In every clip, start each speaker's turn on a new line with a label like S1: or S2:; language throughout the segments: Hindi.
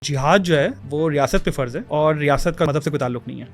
S1: जिहाद जो है वो रियासत पे फर्ज है और रियासत का मजहब से कोई ताल्लुक नहीं है।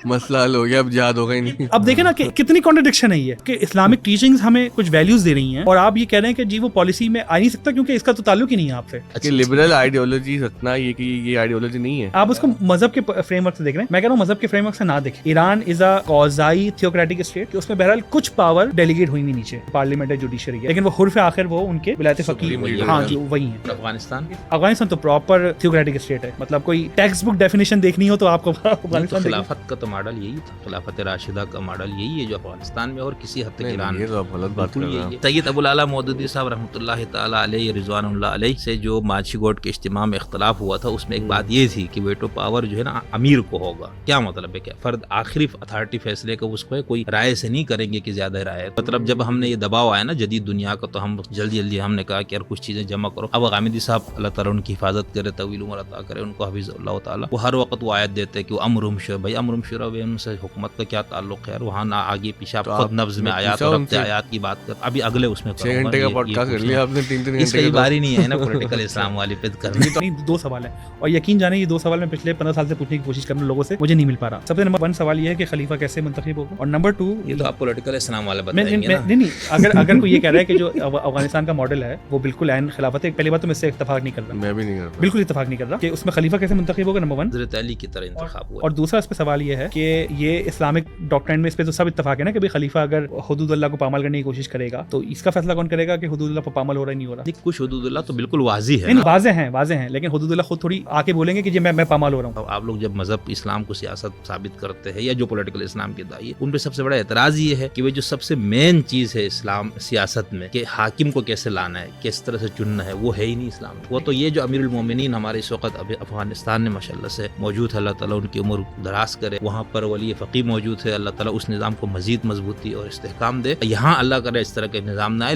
S2: मसला हल हो गया, अब जिहाद होगा ही नहीं।
S1: अब देखें ना कि कितनी कॉन्ट्रडिक्शन है ये कि इस्लामिक टीचिंग्स हमें कुछ वैल्यूज दे रही हैं और आप ये कह रहे हैं कि जी वो पॉलिसी में आ नहीं सकता क्योंकि इसका तो ताल्लुक ही नहीं है आपसे।
S2: कि लिबरल आइडियोलॉजी रखना ये आइडियोलॉजी नहीं है।
S1: आप उसको मजहब के फ्रेमवर्क से देख रहे हैं। मैं कह रहा हूँ मजहब के फ्रेमवर्क से ना देखें। Iran is a quasi theocratic state, उसमें बहरहाल कुछ पावर डेलीगेट हुई हुई नीचे, पार्लियामेंट है, जुडिशरी है, लेकिन वो हुर्फ आखिर वो उनके विलायत फकीह, हाँ जी वही है। अफगानिस्तान तो प्रॉपर थियोक्रेटिक स्टेट है, मतलब कोई टेक्स्ट बुक डेफिनेशन देखनी हो तो आपको अफगानिस्तान
S3: खिलाफत का तो मॉडल यही था, खिलाफत राशिदा का मॉडल यही है जो अफगानिस्तान में और किसी हद तक ईरान में।
S2: तो गलत बात कर रहे हैं।
S3: सैयद अबुल आला मौदूदी साहब रहमतुल्लाह तआला अलैहि रिज़वानुल्लाह अलैहि से जो माछीगोट के इज्तिमा में इख्तलाफ हुआ था उसमें एक बात ये थी कि वेटो पावर जो है ना अमीर को होगा। क्या मतलब है, क्या फर्द आखिरी अथॉरिटी फैसले का उसको है, कोई राय से नहीं करेंगे कि ज्यादा राय। मतलब जब हमने ये दबाव आया ना जदीद दुनिया का तो हम जल्दी हमने कहा कि यार कुछ चीजें जमा करो। अब गामिदी साहब अल्लाह ताला उनकी हिफाजत करे, तवील उम्र अता करे, उनको हफीज़ुल्लाह ताला, वो हर वक्त वो आयत देते हैं कि अमरुम शुरा, भाई अमरुम शुरा उनसे हुकूमत का क्या ताल्लुक है, वहाँ ना आगे पीछे आप खुद नफ्ज में आयात और आयात की बात कर। अभी अगले उसमें
S2: 6 घंटे का पॉडकास्ट कर लिया आपने, 3 घंटे
S3: इसकी बारी नहीं है ना पॉलिटिकल इस्लाम वाली पे करनी।
S1: तो दो सवाल है और यकीन जाने ये दो सवाल मैं पिछले 15 साल से पूछने की कोशिश कर रहा हूं लोगों से, मुझे नहीं मिल पा रहा। सबसे नंबर 1 सवाल ये है कि खलीफा कैसे मुंतखब होगा, और नंबर 2
S3: ये तो आप पॉलिटिकल इस्लाम वाला बताएंगे ना।
S1: नहीं अगर कोई ये कह रहा है कि जो अफगानिस्तान का मॉडल है वो बिल्कुल ऐन खिलाफत है, पहली बात तो मैं इससे इत्तेफाक नहीं कर रहा,
S2: मैं भी नहीं कर रहा,
S1: बिल्कुल इत्तेफाक नहीं कर रहा कि उसमें खलीफा कैसे मुंतखब होगा, नंबर 1।
S3: हज़रत अली की तरह इंतखाब हुआ।
S1: और दूसरा इस पे सवाल ये है कि ये इस्लामिक डॉक्ट्रिन में इस पे तो सब इत्तेफाक है ना कि भाई खलीफा अगर हुदूदुल्लाह को पामाल करने की कोशिश करेगा तो इसका फैसला कौन करेगा कि हुदूदुल्लाह पर पामाल हो रहा है नहीं हो रहा।
S3: कुछ हुदूदुल्लाह तो बिल्कुल वाज़ी है,
S1: नहीं वाज़े हैं, लेकिन हुदूदुल्लाह खुद थोड़ी आके बोलेंगे कि जी मैं पामाल हो रहा हूँ।
S3: आप लोग जब मजहब इस्लाम को सियासत साबित करते हैं या जो पॉलिटिकल इस्लाम के दाई, उन पे सबसे बड़ा एतराज ये है कि वे जो सबसे मेन चीज है इस्लाम सियासत में कि हाकिम को कैसे लाना है, किस तरह से चुनना है, वो है ही नहीं इस्लाम में। वो तो ये जो अमीरुल मोमिनीन हमारे इस वक्त अभी अफगानिस्तान में माशाल्लाह से मौजूद है, अल्लाह ताला उनकी उम्र दराज करे, वहाँ पर वली फ़क़ीह मौजूद है, अल्लाह ताला उस निज़ाम को मजीद मजबूती और इस्तेहकाम दे। यहाँ अल्लाह करे इस तरह के निज़ाम ना आए।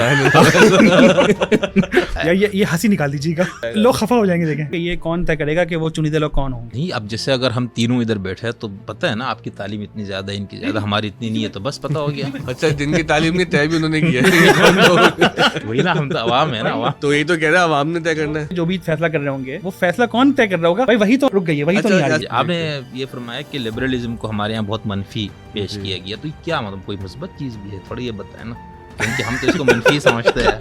S1: ये हंसी निकाल दीजिएगा, लोग खफा हो जाएंगे। देखें ये कौन तय करेगा कि वो चुनिंदा लोग कौन होंगे।
S3: नहीं, अब जैसे अगर हम तीनों इधर बैठे हैं तो पता है ना आपकी तालीम इतनी ज्यादा है, इनकी ज्यादा, हमारी इतनी नहीं है, तो बस पता हो गया।
S2: अच्छा, जिनकी तालीम की तय भी उन्होंने किया
S3: वही ना, हम तो अवाम है ना, अवाम
S2: तो यही तो कह रहा है अवाम ने तय करना है।
S1: जो भी फैसला कर रहे होंगे वो फैसला कौन तय कर रहा होगा, भाई वही तो रुक गई है, वही तो नहीं आ रही।
S3: आपने ये फरमाया कि लिबरलिज्म को हमारे यहाँ बहुत मनफी पेश किया गया, तो क्या मतलब कोई मुस्बत चीज भी है, थोड़ी ये बताए ना, क्योंकि हम तो इसको मनफी समझते हैं।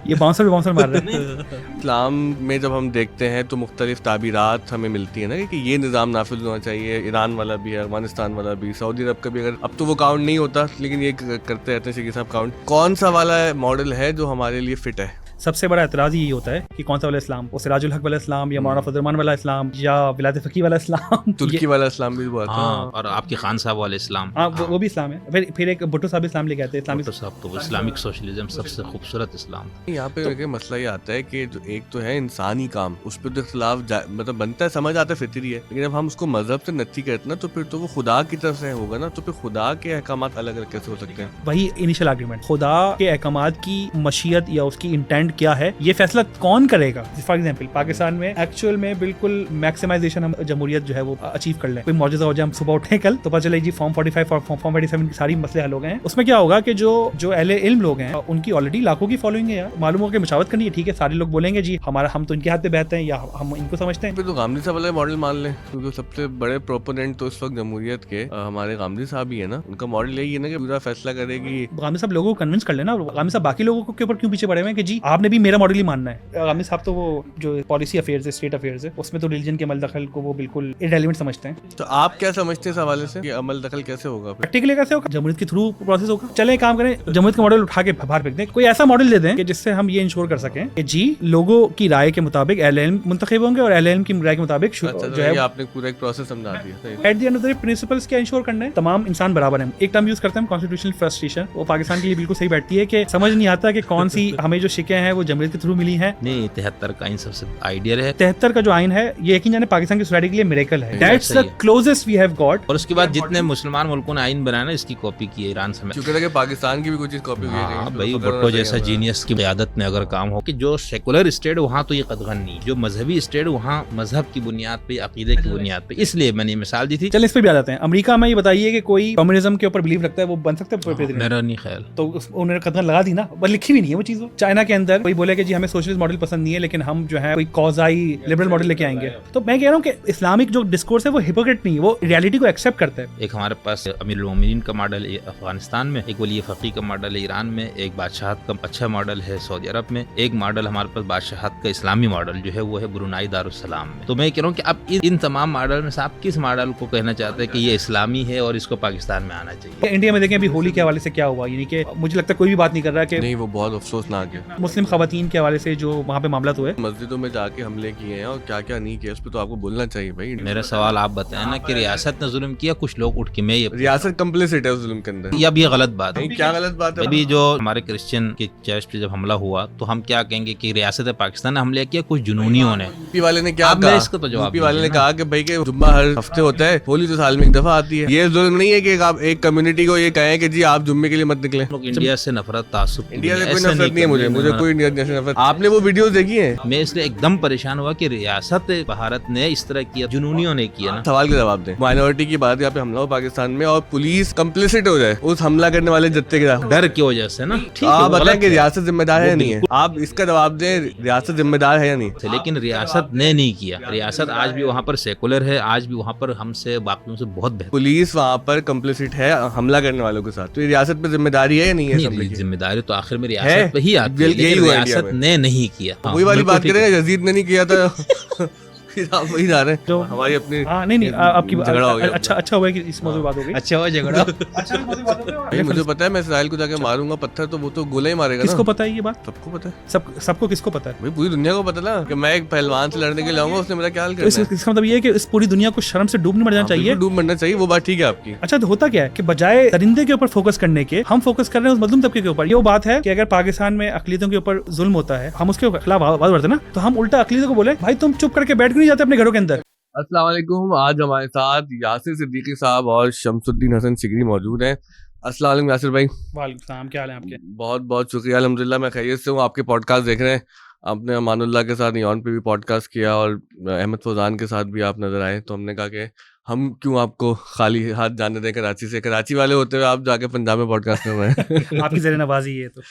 S1: ये बाउंसर मार रहे हैं।
S2: इस्लाम में जब हम देखते हैं तो मुख्तलिफ ताबीरात हमें मिलती है ना कि ये निज़ाम नाफिज होना चाहिए। ईरान वाला भी है, अफगानिस्तान वाला भी, सऊदी अरब का भी, अगर अब तो वो काउंट नहीं होता लेकिन ये करते रहते हैं शेख साहब काउंट। कौन सा वाला मॉडल है जो हमारे लिए फिट है?
S1: सबसे बड़ा एतराज यही होता है कि कौन सा वाला इस्लाम, वो सिराजुल हक वाला इस्लाम या मौलाना फजलरहमान वाला इस्लाम या विलायत फ़क़ीह वाला इस्लाम,
S2: तुर्की वाला इस्लाम भी हुआ था।
S3: हाँ, और आपके खान साहब वाले इस्लाम,
S1: हाँ वो भी इस्लाम है। फिर एक भुट्टो साहब इस्लाम लेके आते हैं, इस्लामिक
S3: साहब तो इस्लामिक सोशलिज्म सबसे खूबसूरत इस्लाम।
S2: यहाँ पे मसला ये आता है कि जो एक तो है इंसानी काम, उस पर तो इख्तिलाफ मतलब बनता है, समझ आता है, फितरी है, लेकिन जब हम उसको मजहब से नत्थी करते ना तो फिर तो वो खुदा की तरफ से होगा ना, तो फिर खुदा के अहकामात अलग अलग कैसे हो सकते हैं? वही
S1: इनिशियल आर्ग्यूमेंट, खुदा के अहकामात की मशीयत या उसकी इंटेंट क्या है, ये फैसला कौन करेगा। फॉर एग्जांपल पाकिस्तान में एक्चुअल में बिल्कुल मैक्सिमाइजेशन हम जमहूरियत जो है वो अचीव कर लें, कोई मौजूदा हो जाए, हम सुबह उठे कल तो पता चले जी फॉर्म 45 और फॉर्म 87 की सारी मसले हल हो गए हैं। उसमें क्या होगा कि जो अहले इल्म लोग हैं उनकी ऑलरेडी लाखों की फॉलोइंग है, यार मालूम हो कि मुशावरत करनी है, ठीक है, सारे लोग बोलेंगे जी हम तो इनके हाथ पे बहते हैं या हम इनको समझते हैं।
S2: फिर तो गामदी साहब वाला मॉडल मान लें, क्योंकि सबसे बड़े प्रोपोनेंट तो इस वक्त जमहूरियत के हमारे गामदी साहब ही है ना। उनका मॉडल यही है ना कि पूरा फैसला करेगी।
S1: गामदी साहब लोगों को कन्विंस कर लेना, गामदी साहब बाकी लोगों के ऊपर क्यों पीछे पड़े हुए हैं कि जी आपने भी मेरा मॉडल ही मानना है। गामदी साहब तो वो जो पॉलिसी अफेयर्स है, स्टेट अफेयर्स है, उसमें तो रिलीजन के अमल दखल को वो बिल्कुल इररिलेवेंट समझते हैं।
S2: तो आप क्या समझते हैं इस हवाले से कि अमल दखल कैसे होगा?
S1: प्रैक्टिकली कैसे होगा? जमहूरियत के थ्रू प्रोसेस होगा। चले काम करें, जमहूरियत का मॉडल उठा के बाहर फेंक दें, कोई ऐसा मॉडल दे दें कि जिससे हम ये इंश्योर कर सकें कि जी लोगों की राय के मुताबिक अहले इल्म मुंतखब होंगे और अहले इल्म की राय के मुताबिक जो है
S2: आपने पूरा एक प्रोसेस समझा दिया।
S1: At the end of the day principles क्या इंश्योर करना है, तमाम इंसान बराबर हैं। एक टर्म यूज करते हैं कॉन्स्टिट्यूशनल फ्रस्ट्रेशन, वो पाकिस्तान के लिए बिल्कुल सही बैठती है कि समझ नहीं आता कि कौन सी हमें जो शिकें हैं वो जमहूरियत के थ्रू मिली हैं।
S3: नहीं, 73 का सबसे आइडियल है।
S1: 73 का जो आइन है ये यकीन जाने पाकिस्तान की सोसाइटी के लिए मिरेकल है। That's the closest we have got.
S3: और उसके बाद जितने मुसलमान मुल्कों ने आइन बनाया ना, इसकी कॉपी की है ईरान समेत,
S2: क्योंकि पाकिस्तान की भी कुछ चीज कॉपी हुई है।
S3: भाई भुट्टो जैसा जीनियस की क़यादत में अगर काम हो कि जो सेकुलर स्टेट वहाँ तो ये कदगन नहीं, जो मजहबी स्टेट वहाँ मजहब की बुनियाद पे, अकीदे की बुनियाद पे, इसलिए मैंने मिसाल दी थी।
S1: चल इस पे भी आ जाते हैं। अमेरिका में ये बताइए कि कोई कम्युनिज्म के ऊपर बिलीव रखता है वो बन सकता है प्रेसिडेंट?
S3: मेरा नहीं ख्याल।
S1: तो उन्होंने कदगन लगा दी ना, बस लिखी भी नहीं है वो चीज। चाइना के अंदर अंदर कोई बोले कि जी हमें सोशलिस्ट मॉडल पसंद नहीं है लेकिन हम जो है कोई कॉज़ाई लिबरल मॉडल लेके आएंगे, तो मैं कह रहा हूँ कि इस्लामिक जो डिस्कोर्स है वो हिपोक्रेट नहीं है, वो रियलिटी को एक्सेप्ट करता है।
S3: एक हमारे पास अमीरुल मोमिनीन का मॉडल है अफगानिस्तान में, एक वली फ़क़ी का मॉडल है ईरान में, एक बादशाहत का अच्छा मॉडल है सऊदी अरब में, एक मॉडल हमारे पास बादशाहत का इस्लामी मॉडल जो है वो है ब्रुनाई दारुस्सलाम में। तो मैं कह रहा हूँ कि अब इन तमाम मॉडल में से आप किस मॉडल को कहना चाहते हैं कि ये इस्लामी है और इसको पाकिस्तान में आना चाहिए?
S1: इंडिया में देखें अभी होली के हवाले से क्या हुआ, यानी कि मुझे लगता है कोई भी बात नहीं कर रहा कि
S2: नहीं, वो बहुत अफसोसनाक है।
S1: मुस्लिम खवातीन के हवाले से जो वहाँ पे मामला हुए,
S2: मस्जिदों में जाके हमले किए हैं और क्या क्या नहीं किया, उस पर तो आपको बोलना चाहिए भाई।
S3: मेरा सवाल आप बताएं ना कि रियासत ने जुल्म किया, कुछ लोग उठ के मैं ये
S2: रियासत कंप्लिसिट है उस जुल्म के अंदर,
S3: या भी गलत बात है?
S2: क्या गलत बात है?
S3: अभी जो हमारे क्रिश्चियन के चर्च पे जब हमला हुआ तो हम क्या कहेंगे कि रियासत पाकिस्तान ने हमले किया कुछ जुनूनियों ने?
S2: यूपी वाले ने क्या
S3: आप
S2: कहा?
S3: मेरे इसका तो जवाब
S2: यूपी वाले ने
S3: दीजिए ना।
S2: कहा कि भाई के जुम्मा हर हफ्ते होता है, होली तो साल में एक दफा आती है। ये जुल्म नहीं है कि आप एक कम्युनिटी को ये कहें कि जी आप जुम्मे के लिए मत निकले।
S3: लोग इंडिया से नफरत तासुब,
S2: इंडिया से कोई नफरत नहीं है, मुझे कोई इंडिया से नफरत। आपने वो वीडियोस देखी हैं?
S3: मैं इसलिए एकदम परेशान हुआ कि रियासत भारत ने इस तरह किया, जुनूनियों ने किया ना।
S2: सवाल का जवाब दें। माइनॉरिटी की बात, यहाँ पे हमला हो पाकिस्तान में और पुलिस कंप्लिसिट हो जाए उस हमला करने वाले जत्थे के साथ,
S3: डर की वजह से ना। ठीक है,
S2: आप
S3: वो
S2: बताएं
S3: गलत
S2: कि
S3: है।
S2: रियासत जिम्मेदार है या नहीं है? आप इसका जवाब दें, रियासत जिम्मेदार है या नहीं?
S3: लेकिन रियासत ने नहीं किया। रियासत आज भी वहाँ पर सेकुलर है, आज भी वहाँ पर हमसे बाकियों से बहुत बेहतर।
S2: पुलिस वहाँ पर कंप्लिसिट है हमला करने वालों के साथ, तो ये रियासत पे जिम्मेदारी है या नहीं है? सब
S3: नहीं,
S2: की?
S3: जिम्मेदारी तो आखिर में
S2: है?
S3: रियासत पे ही आती है,
S2: यही
S3: लेकिन
S2: हुआ इंडिया
S3: रियासत
S2: में।
S3: ने नहीं किया। हाँ,
S2: वही वाली
S3: बिल्कुल
S2: बात
S3: ठीक
S2: करें,
S3: है।
S2: यजीद ने नहीं किया था फिर आप वही जा रहे हैं
S1: जो
S2: हमारी अपनी।
S1: हाँ नहीं आपकी
S2: झगड़ा हो गया।
S1: अच्छा हुआ कि इस मौजूद बात हो गई।
S3: अच्छा हुआ झगड़ा।
S2: भाई मुझे पता है मैं इसराइल को जाके मारूंगा पत्थर तो वो तो गोला ही मारेगा
S1: किसको
S2: ना।
S1: पता है ये बात?
S2: सबको पता है
S1: सबको किसको पता है?
S2: भाई, पूरी दुनिया को पता ना कि मैं एक पहलवान से लड़ने के लिए आऊंगा, उसने मेरा क्या हाल
S1: तो
S2: करना है।
S1: इसका मतलब ये है कि इस पूरी दुनिया को शर्म से डूब नहीं मर जाना चाहिए।
S2: बिल्कुल डूब मरना चाहिए, वो बात ठीक है आपकी।
S1: अच्छा, तो होता क्या है कि बजाय दरिंदे के ऊपर फोकस करने के हम फोकस कर रहे हैं उस मजलूम तबके के ऊपर। ये वो बात है कि अगर पाकिस्तान में अकलीतों के ऊपर जुल्म होता है, हम उसके खिलाफ आवाज बढ़ते ना, तो हम उल्टा अकलीतों को बोले भाई तुम चुप करके बैठ क्यों नहीं जाते अपने घरों के अंदर।
S2: अस्सलाम वालेकुम। आज हमारे साथ यासिर सिद्दीकी साहब और शमसुद्दीन हसन सिगरी मौजूद हैं। अस्सलाम वालेकुम यासिर भाई।
S1: वालेकुम सलाम, क्या हाल है आपके?
S2: बहुत बहुत शुक्रिया, अल्हम्दुलिल्लाह मैं खैरियत से हूँ। आपके पॉडकास्ट देख रहे हैं, आपने अमानुल्लाह के साथ नियॉन पे भी पॉडकास्ट किया और अहमद फौजान के साथ भी आप नज़र आए, तो हमने कहा कि हम क्यों आपको खाली हाथ जाने दें कराची से। कराची वाले होते हुए आप जाके पंजाब में पॉडकास्ट कर रहे हैं
S1: आपकी ज़ेर नवाजी है तो।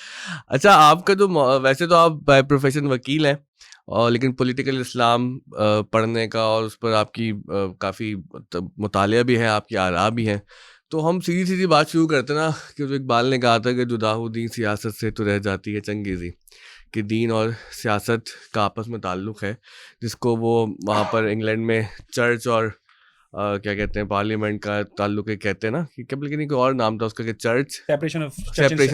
S2: अच्छा, आपका जो वैसे तो आप बाय प्रोफेशन वकील हैं और लेकिन पॉलिटिकल इस्लाम पढ़ने का और उस पर आपकी काफ़ी मुतालिया भी है, आपकी आरा भी हैं, तो हम सीधी सीधी बात शुरू करते ना कि जो इकबाल ने कहा था कि जुदाहुद्दीन सियासत से तो रह जाती है चंगेज़ी, कि दीन और सियासत का आपस में ताल्लुक़ है, जिसको वो वहाँ पर इंग्लैंड में चर्च और क्या कहते हैं पार्लियामेंट का ताल्लुक कहते हैं ना, कि क्या लेकिन एक और नाम था उसका कि church,
S1: separation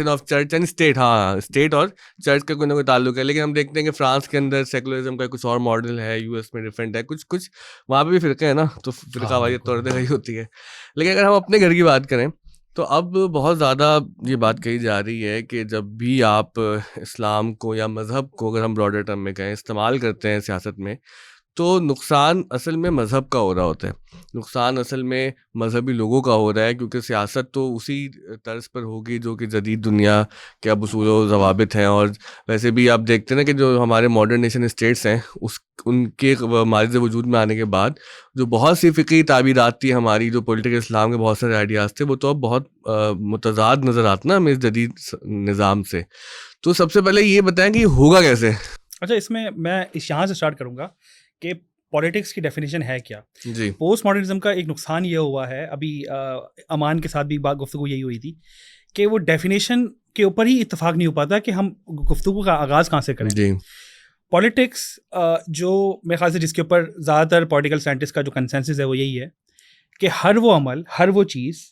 S2: of church and state. हाँ, स्टेट और चर्च का कोई ना कोई ताल्लुक है। लेकिन हम देखते हैं कि फ्रांस के अंदर सेकुलरिज्म का कुछ और मॉडल है, यूएस में डिफरेंट है, कुछ वहाँ पे भी फ़िरक़े हैं ना, तो फ़िरक़ावारियत तो रही होती है। लेकिन अगर हम अपने घर की बात करें तो अब बहुत ज़्यादा ये बात कही जा रही है कि जब भी आप इस्लाम को या मज़हब को, अगर हम ब्रॉडर टर्म में कहें, इस्तेमाल करते हैं सियासत में, तो नुकसान असल में मज़हब का हो रहा होता है, नुकसान असल में मजहबी लोगों का हो रहा है, क्योंकि सियासत तो उसी तर्ज पर होगी जो कि जदीद दुनिया के अब उसूल व ज़वाबित हैं। और वैसे भी आप देखते हैं ना कि जो हमारे मॉडर्न नेशन स्टेट्स हैं उनके मारिज़ वजूद में आने के बाद जो बहुत सी फ़िक्री ताबीरात थी हमारी, जो पॉलिटिकल इस्लाम के बहुत सारे आइडियाज़ थे, वो तो अब बहुत मुतज़ाद नज़र आते ना हमें इस जदीद निज़ाम से। तो सबसे पहले ये बताएं कि होगा कैसे?
S1: अच्छा, इसमें मैं यहाँ से स्टार्ट करूँगा कि पॉलिटिक्स की डेफिनेशन है क्या
S2: जी।
S1: पोस्ट मॉडर्निज्म का एक नुकसान ये हुआ है, अभी अमान के साथ भी बात गुफ्तगू यही हुई थी कि वो डेफिनेशन के ऊपर ही इत्तेफाक नहीं हो पाता कि हम गुफ्तगू का आगाज़ कहाँ से करें।
S2: जी।
S1: पॉलिटिक्स जो मेरे ख्याल से जिसके ऊपर ज़्यादातर पॉलिटिकल साइंटिस्ट का जो कंसेंसस है वो यही है कि हर वो अमल, हर वो चीज़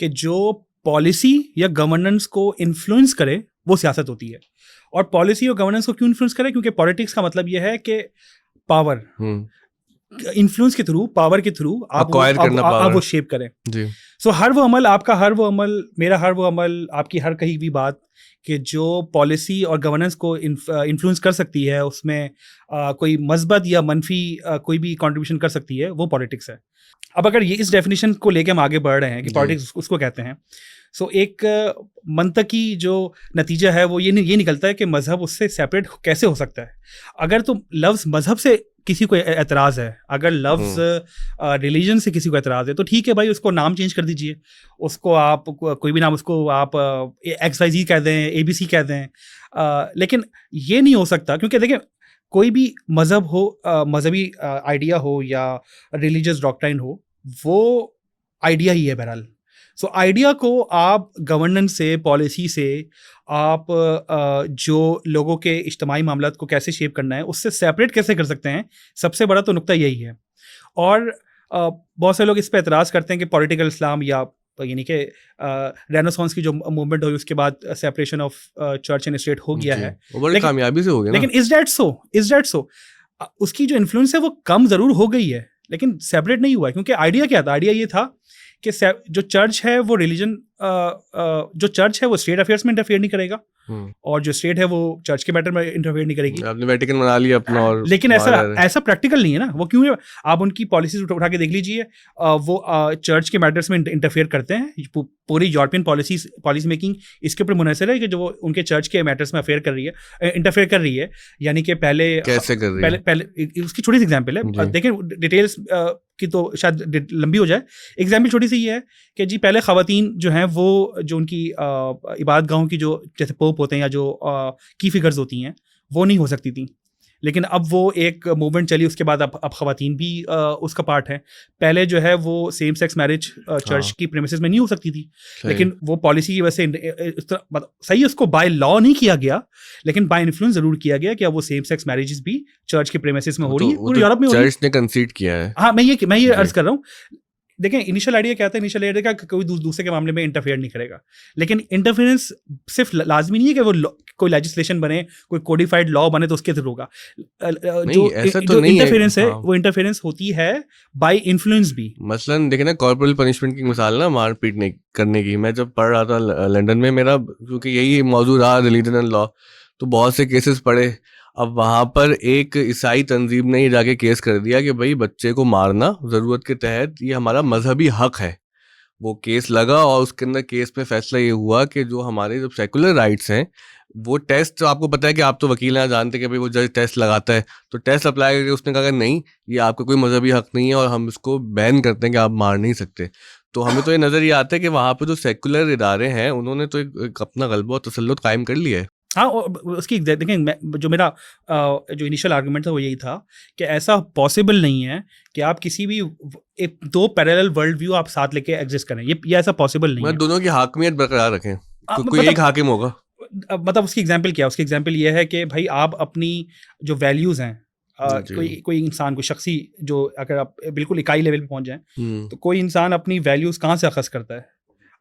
S1: कि जो पॉलिसी या गवर्नेंस को इन्फ्लुएंस करे वो सियासत होती है। और पॉलिसी और गवर्नेंस को क्यों इन्फ्लुएंस करे? क्योंकि पॉलिटिक्स का मतलब ये है कि पावर इन्फ्लुएंस के थ्रू, पावर के थ्रू आप वो शेप करें।
S2: जी।
S1: सो हर वो अमल, आपका हर वो अमल, मेरा हर वो अमल, आपकी हर कही भी बात कि जो पॉलिसी और गवर्नेंस को इन्फ्लुएंस कर सकती है, उसमें कोई मस्बत या मनफी कोई भी कंट्रीब्यूशन कर सकती है, वो पॉलिटिक्स है। अब अगर ये इस डेफिनेशन को लेके हम आगे बढ़ रहे हैं कि पॉलिटिक्स उसको कहते हैं, सो एक मंतकी जो नतीजा है वो ये निकलता है कि मज़हब उससे सेपरेट कैसे हो सकता है। अगर तुम लफ्ज़ मज़हब से किसी को एतराज़ है, अगर लफ्ज़ रिलीजन से किसी को एतराज़ है तो ठीक है भाई, उसको नाम चेंज कर दीजिए, उसको आप कोई भी नाम, उसको आप XYZ कह दें, ABC कह दें, लेकिन ये नहीं हो सकता, क्योंकि देखिए कोई भी मज़हब हो, मज़हबी आइडिया हो या रिलीजियस डॉक्ट्राइन हो, वो आइडिया ही है बहरहाल। सो आइडिया को आप गवर्नेंस से, पॉलिसी से, आप जो लोगों के इज्तिमाई मामलात को कैसे शेप करना है उससे सेपरेट कैसे कर सकते हैं, सबसे बड़ा तो नुक्ता यही है। और बहुत से लोग इस पर एतराज़ करते हैं कि पॉलिटिकल इस्लाम या यानी कि रेनेसांस की जो मूवमेंट हुई उसके बाद separation of church and state हो गया है,
S2: वो बड़ी कामयाबी से हो गया।
S1: लेकिन इज दैट सो उसकी जो इन्फ्लुएंस है वो कम ज़रूर हो गई है, लेकिन सेपरेट नहीं हुआ है। क्योंकि आइडिया क्या था? आइडिया ये था कि जो चर्च है वो रिलीजन, जो चर्च है वो स्टेट अफेयर्स में इंटरफेयर नहीं करेगा, और जो स्टेट है वो चर्च के मैटर में इंटरफेयर नहीं करेगी।
S2: आपने वेटिकन बना लिया अपना, और
S1: लेकिन ऐसा प्रैक्टिकल नहीं है ना। वो क्यों है? आप उनकी पॉलिसीज उठा के देख लीजिए, वो चर्च के मैटर्स में इंटरफेयर करते हैं। पूरी यूरोपियन पॉलिसी मेकिंग इसके ऊपर मुनहसर है कि जो उनके चर्च के मैटर्स में इंटरफेयर कर रही है। यानी कि पहले कैसे कर रही है, पहले उसकी छोटी सी एग्जाम्पल है, देखें डिटेल्स की तो शायद लंबी हो जाए। एग्जाम्पल छोटी सी ये है कि जी पहले ख़वातीन जो हैं वो जो उनकी इबादत गाहों की जो जैसे पोप होते हैं या जो की फिगर्स होती हैं वो नहीं हो सकती थी, लेकिन अब वो एक मूवमेंट चली, उसके बाद अब ख़वातीन भी उसका पार्ट है। पहले जो है वो सेम सेक्स मैरिज चर्च की प्रेमिसेस में नहीं हो सकती थी, लेकिन वो पॉलिसी की वजह से सही उसको बाय लॉ नहीं किया गया, लेकिन बाय इन्फ्लुएंस ज़रूर किया गया कि अब वो सेम सेक्स मैरिजेस भी चर्च के प्रेमिसेस में हो रही है, पूरी यूरोप में हो रही है।
S2: चर्च ने कंसीड किया है।
S1: हाँ, मैं ये अर्ज कर रहा हूँ। देखें, इनिशियल आइडिया क्या था? इनिशियल आइडिया का कोई दूसरे के मामले में इंटरफेयर नहीं करेगा, लेकिन इंटरफेरेंस सिर्फ लाजमी नहीं है कि वो कोई लेजिस्लेशन बने, कोई कोडिफाइड लॉ बने तो उसके थ्रू होगा। जो इंटरफेरेंस है वो इंटरफेरेंस होती है बाय इन्फ्लुएंस भी।
S2: मसलन देखे ना, कॉर्पोरल पनिशमेंट की मिसाल ना, मारपीट करने की। मैं जब पढ़ रहा था लंदन में, मेरा क्योंकि यही मौजूद रहा रिलीजन एंड लॉ, तो बहुत से केसेस पढ़े। अब वहाँ पर एक ईसाई तंजीम ने ये जाके केस कर दिया कि भाई बच्चे को मारना ज़रूरत के तहत ये हमारा मजहबी हक है। वो केस लगा और उसके अंदर केस में फैसला ये हुआ कि जो हमारे जो सेकुलर राइट्स हैं, वो टेस्ट, आपको पता है कि आप तो वकील हैं, जानते हैं कि भाई वो जज टेस्ट लगाता है, तो टेस्ट अप्लाई करके उसने कहा कि नहीं, ये आपका कोई मजहबी हक नहीं है और हम इसको बैन करते हैं कि आप मार नहीं सकते। तो हमें तो ये नज़र ये आता है कि वहाँ पर जो सेकुलर इदारे हैं उन्होंने तो एक अपना गलबा और तसल्लुत कायम कर लिया है।
S1: हाँ, उसकी देखें, जो मेरा जो इनिशियल आर्गुमेंट था वो यही था कि ऐसा पॉसिबल नहीं है कि आप किसी भी दो पैरेलल वर्ल्ड व्यू आप साथ लेके एग्जिस्ट करें। ये ऐसा पॉसिबल नहीं है।
S2: दोनों की हाकमियत बरकरार रखें, कोई एक हाकिम होगा।
S1: मतलब उसकी एग्जाम्पल क्या है? उसकी एग्जाम्पल ये है कि भाई आप अपनी जो वैल्यूज़ हैं, कोई इंसान, कोई शख्सी, जो अगर आप बिल्कुल इकाई लेवल पे पहुंच जाएं, तो कोई इंसान अपनी वैल्यूज़ कहाँ से अखज़ करता है?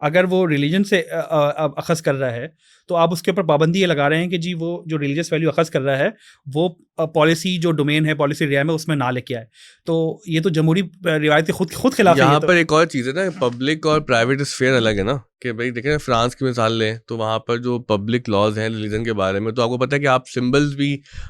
S1: अगर वो रिलीजन से अखज़ कर रहा है तो आप उसके ऊपर पाबंदी ये लगा रहे हैं कि जी वो जो रिलीजियस वैल्यू अखज़ कर रहा है वो पॉलिसी जो डोमेन है, पॉलिसी एरिया में, उसमें ना लेके आए। तो ये तो जमहूरी रिवायत के खुद खिलाफ है।
S2: यहाँ पर एक और चीज़ है ना, पब्लिक और प्राइवेट स्फीयर अलग है ना, कि भाई देखें ना, फ्रांस की मिसाल लें तो वहाँ पर जो पब्लिक लॉज हैं रिलीजन के बारे में, तो आपको पता है कि आप सिंबल्स भी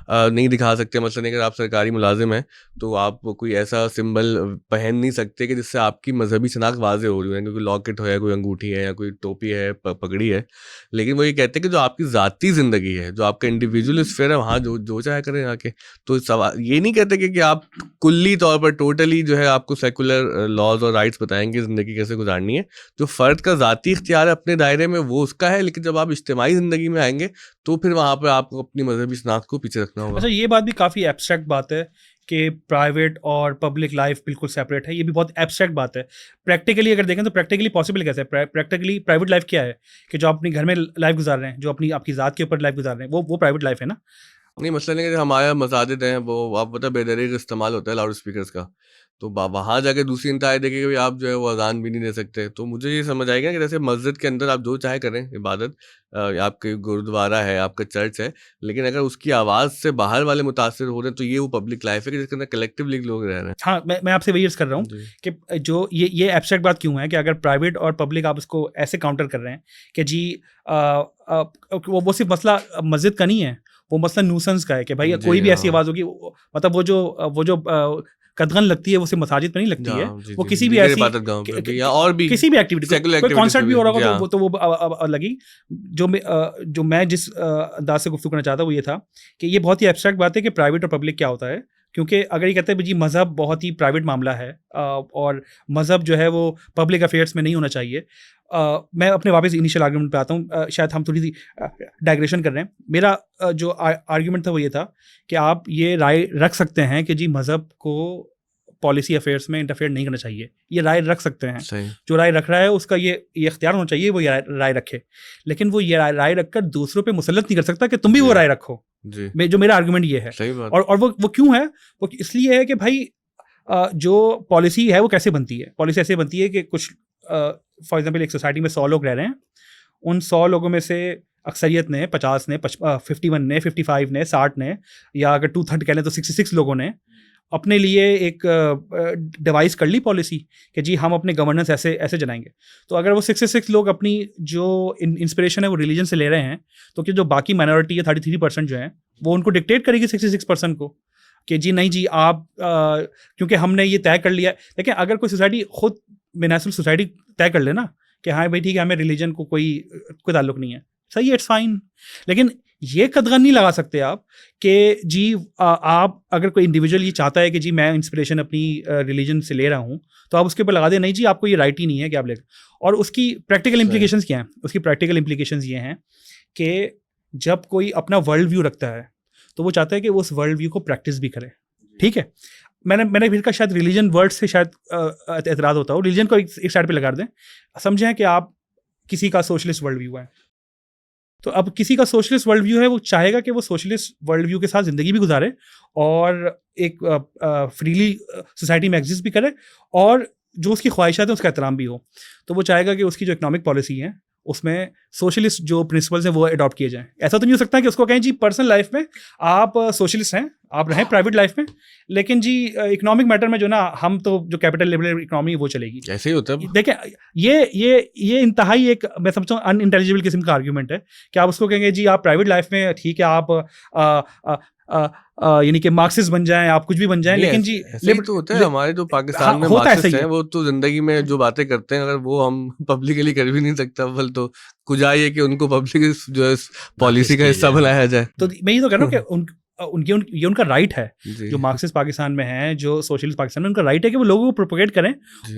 S2: नहीं दिखा सकते। मसलन अगर आप सरकारी मुलाजिम हैं तो आप कोई ऐसा सिंबल पहन नहीं सकते कि जिससे आपकी मजहबी शनाख्त वाज़ेह हो रही है, कोई लॉकेट है, कोई अंगूठी है, या कोई टोपी है, पगड़ी है। लेकिन वो ये कहते हैं कि जो आपकी ज़ाती ज़िंदगी है, जो आपका इंडिविजुअल स्फीयर है, वहाँ जो चाहे करें आके। तो सवाल ये नहीं कहते कि आप कुल्ली तौर पर टोटली जो है आपको सेकुलर लॉज और राइट्स बताएंगे ज़िंदगी कैसे गुजारनी है। जो फ़र्द का ज़ाती इख्तियार है अपने दायरे में वो उसका है, लेकिन जब आप इज्तिमाई ज़िंदगी में आएंगे तो फिर वहाँ पर आपको अपनी मजहबी शनाख्त को पीछे रखना होगा।
S1: अच्छा, ये बात भी काफ़ी एब्स्ट्रैक्ट बात है कि प्राइवेट और पब्लिक लाइफ बिल्कुल सेपरेट है। ये भी बहुत एब्स्ट्रैक्ट बात है। प्रैक्टिकली अगर देखें तो प्रैक्टिकली पॉसिबल कैसे है? प्रैक्टिकली प्राइवेट लाइफ क्या है कि जो अपनी घर में लाइफ गुजार रहे हैं, जो आपकी ज़ात के ऊपर लाइफ गुजार रहे हैं, वो प्राइवेट लाइफ है ना।
S2: नहीं, मसला नहीं, हमारे मसाजिद हैं वो आप पता बेदरीग इस्तेमाल होता है लाउड स्पीकर्स का, तो वहाँ जाके दूसरी इंतहा देखें कि आप जो है वो अजान भी नहीं दे सकते। तो मुझे ये समझ आएगा कि जैसे मस्जिद के अंदर आप जो चाहे करें इबादत, आपके गुरुद्वारा है, आपका चर्च है, लेकिन अगर उसकी आवाज़ से बाहर वाले मुतासर हो रहे हैं तो ये वो पब्लिक लाइफ है कि जिसके अंदर कलेक्टिवली लोग रह रहे हैं।
S1: हाँ, मैं आपसे वही अर्ज कर रहा हूँ कि जो ये एब्स्ट्रैक्ट बात क्यों है कि अगर प्राइवेट और पब्लिक आप उसको ऐसे काउंटर कर रहे हैं कि जी वो सिर्फ मसला मस्जिद का नहीं है, वो मसला न्यूसेंस का है कि भाई कोई भी ऐसी आवाज़ होगी, मतलब वो जो कदगन लगती है वो सिर्फ मसाजिद पे नहीं लगती है, वो किसी भी ऐसी
S2: और भी
S1: किसी भी एक्टिविटी, कोई कॉन्सर्ट भी हो रहा होगा तो वो लगी। जो मैं जिस अंदाज से गुफ्तगू करना चाहता वो ये था कि ये बहुत ही एब्स्ट्रैक्ट बात है कि प्राइवेट और पब्लिक क्या होता है, क्योंकि अगर ये कहते हैं जी मज़हब बहुत ही प्राइवेट मामला है और मज़हब जो है वो पब्लिक अफेयर्स में नहीं होना चाहिए, मैं अपने वापस इनिशियल आर्गूमेंट पे आता हूँ। शायद हम थोड़ी सी डाइग्रेशन कर रहे हैं। मेरा जो आर्गूमेंट था वो ये था कि आप ये राय रख सकते हैं कि जी मज़हब को पॉलिसी अफेयर्स में इंटरफेयर नहीं करना चाहिए, ये राय रख सकते हैं।
S2: सही।
S1: जो राय रख रहा है उसका ये इख्तियार होना चाहिए वो ये राय रखे, लेकिन वो ये राय रखकर दूसरों पे मुसल्लत नहीं कर सकता कि तुम भी वो राय रखो
S2: जी।
S1: जो मेरा आर्गूमेंट ये है।
S2: सही बात।
S1: और वो क्यों है? वो इसलिए है कि भाई जो पॉलिसी है वो कैसे बनती है? पॉलिसी ऐसे बनती है कि कुछ फॉर एग्जांपल एक सोसाइटी में 100 लोग रह रहे हैं, उन 100 लोगों में से अक्सरियत ने 50 ने 51 ने 55 ने 60 ने, या अगर 2/3 कह लें तो 66 लोगों ने अपने लिए एक डिवाइस कर ली पॉलिसी कि जी हम अपने गवर्नेंस ऐसे ऐसे जनाएंगे। तो अगर वो 66 लोग अपनी जो इंस्पिरेशन है वो रिलीजन से ले रहे हैं, तो कि जो बाकी माइनॉरिटी है 33% जो है वो उनको डिक्टेट करेगी 66% को कि जी नहीं जी आप क्योंकि हमने ये तय कर लिया है। लेकिन अगर कोई सोसाइटी खुद नेशनल सोसाइटी तय कर ले ना कि हाँ भाई ठीक है हमें रिलीजन को कोई ताल्लुक नहीं है, सही है, इट्स फाइन। लेकिन ये कदगन नहीं लगा सकते आप कि जी आप अगर कोई इंडिविजुअल ये चाहता है कि जी मैं इंस्पिरेशन अपनी रिलीजन से ले रहा हूँ, तो आप उसके ऊपर लगा दें नहीं जी आपको ये राइट ही नहीं है कि आप ले। और उसकी प्रैक्टिकल इम्प्लीकेशंस क्या हैं? उसकी प्रैक्टिकल इम्प्लीकेशंस ये हैं कि जब कोई अपना वर्ल्ड व्यू रखता है तो वो चाहता है कि वो उस वर्ल्ड व्यू को प्रैक्टिस भी करे। ठीक है, मैंने फिर का शायद रिलीजन वर्ड से शायद एतराज़ होता हो, रिलीजन को एक साइड पे लगा दें। समझें कि आप किसी का सोशलिस्ट वर्ल्ड व्यू है, तो अब किसी का सोशलिस्ट वर्ल्ड व्यू है, वो चाहेगा कि वो सोशलिस्ट वर्ल्ड व्यू के साथ ज़िंदगी भी गुजारे और एक फ्रीली सोसाइटी में एग्जिस्ट भी करे, और जो उसकी ख्वाहिशात है उसका एहतराम भी हो। तो वो चाहेगा कि उसकी जो इकोनॉमिक पॉलिसी है उसमें सोशलिस्ट जो प्रिंसिपल्स हैं वो अडॉप्ट किए जाएं। ऐसा तो नहीं हो सकता कि उसको कहें जी पर्सनल लाइफ में आप सोशलिस्ट हैं, आप रहें प्राइवेट लाइफ में, लेकिन जी इकोनॉमिक मैटर में जो ना हम तो जो कैपिटल लिबरल इकोनॉमी वो चलेगी।
S2: ऐसे ही होता है।
S1: देखें ये इंतहाई एक मैं समझता हूँ अनइंटेलिजिबल किस्म का आर्ग्यूमेंट है कि आप उसको कहेंगे जी आप प्राइवेट लाइफ में ठीक है आप यानी कि मार्क्सिस्ट बन जाएं, आप कुछ भी बन जाएं, लेकिन जी
S2: ऐसे ही तो होता है। हमारे जो पाकिस्तान में मार्क्सिस्ट हैं वो तो जिंदगी में जो बातें करते हैं अगर वो हम पब्लिकली कर भी नहीं सकते, अव्वल तो कुजाइए कि उनको पब्लिक जो है पॉलिसी का हिस्सा बनाया जाए।
S1: तो मैं ये तो कह रहा हूँ कि ये उनका राइट है, जो मार्क्सिस्ट पाकिस्तान में हैं, जो सोशलिस्ट पाकिस्तान में, उनका राइट है कि वो लोगों को प्रोपोगेट करें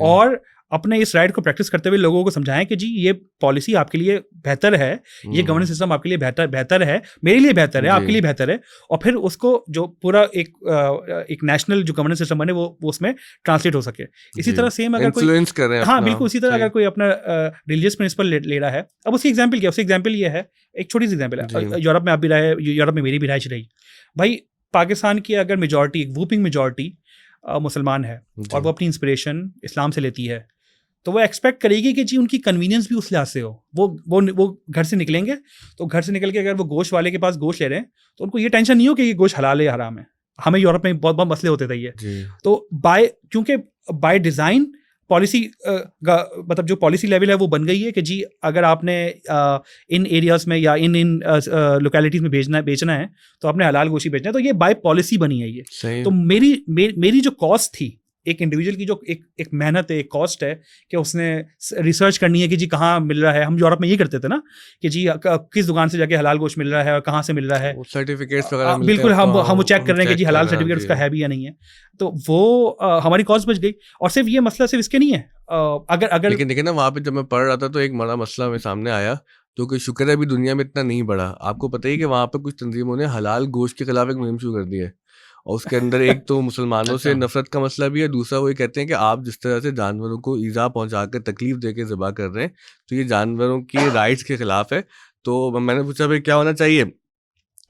S1: और अपने इस राइट को प्रैक्टिस करते हुए लोगों को समझाएं कि जी ये पॉलिसी आपके लिए बेहतर है, ये गवर्नेंस सिस्टम आपके लिए बेहतर है, मेरे लिए बेहतर है, आपके लिए बेहतर है, और फिर उसको जो पूरा एक नेशनल जो गवर्नेंस सिस्टम बने वो उसमें ट्रांसलेट हो सके। इसी तरह सेम अगर कोई
S2: इन्फ्लुएंस कर रहे हैं,
S1: हाँ बिल्कुल, इसी तरह अगर कोई अपना रिलीजियस प्रिंसिपल ले रहा है, अब उसकी एग्जाम्पल क्या, उसकी एग्जाम्पल ये है, एक छोटी सी एग्जाम्पल है, यूरोप में आप भी रहे, यूरोप में मेरी भी रहायश रही भाई। पाकिस्तान की अगर मेजॉरिटी, एक वूपिंग मेजॉरिटी मुसलमान है और वो अपनी इंस्पिरेशन इस्लाम से लेती है, तो वो एक्सपेक्ट करेगी कि जी उनकी कन्वीनियंस भी उस लिहाज से हो। वो घर से निकलेंगे तो घर से निकल के अगर वो गोश्त वाले के पास गोश्त ले रहे हैं तो उनको ये टेंशन नहीं हो कि ये गोश्त हलाल है या हराम है। हमें यूरोप में बहुत मसले होते थे ये। तो क्योंकि बाय डिज़ाइन पॉलिसी मतलब जो पॉलिसी लेवल है वो बन गई है कि जी अगर आपने इन एरियाज़ में या इन लोकेलिटीज़ में बेचना है तो आपने हलाल गोश्त बेचना है, तो ये बाय पॉलिसी बनी है ये। तो मेरी जो कॉस्ट थी एक इंडिविजुअल की, जो एक मेहनत है, एक कॉस्ट है कि उसने रिसर्च करनी है कि जी कहाँ मिल रहा है। हम यूरोप में ये करते थे ना कि जी किस दुकान से जाके हलाल गोश्त मिल रहा है और कहाँ से मिल रहा है,
S2: सर्टिफिकेट्स वगैरह मिलते हैं,
S1: बिल्कुल हम वो चेक कर रहे हैं कि जी हलाल सर्टिफिकेट उसका है भी या नहीं है। तो वो हमारी कॉस्ट बच गई। और सिर्फ ये मसला सिर्फ इसके नहीं है, अगर
S2: लेकिन देखिए ना वहाँ पे जब मैं पढ़ रहा था तो एक बड़ा मसला मेरे सामने आया जो कि शुक्र है अभी दुनिया में इतना नहीं बढ़ा। आपको पता ही कि वहाँ पे कुछ तंजीमों ने हलाल गोश्त के खिलाफ एक मुहिम शुरू कर दी है, और उसके अंदर एक तो मुसलमानों से नफरत का मसला भी है, दूसरा वो ये कहते हैं कि आप जिस तरह से जानवरों को ईज़ा पहुंचा कर तकलीफ दे के ज़िबा कर रहे हैं तो ये जानवरों की राइट्स के खिलाफ है। तो मैंने पूछा भाई क्या होना चाहिए,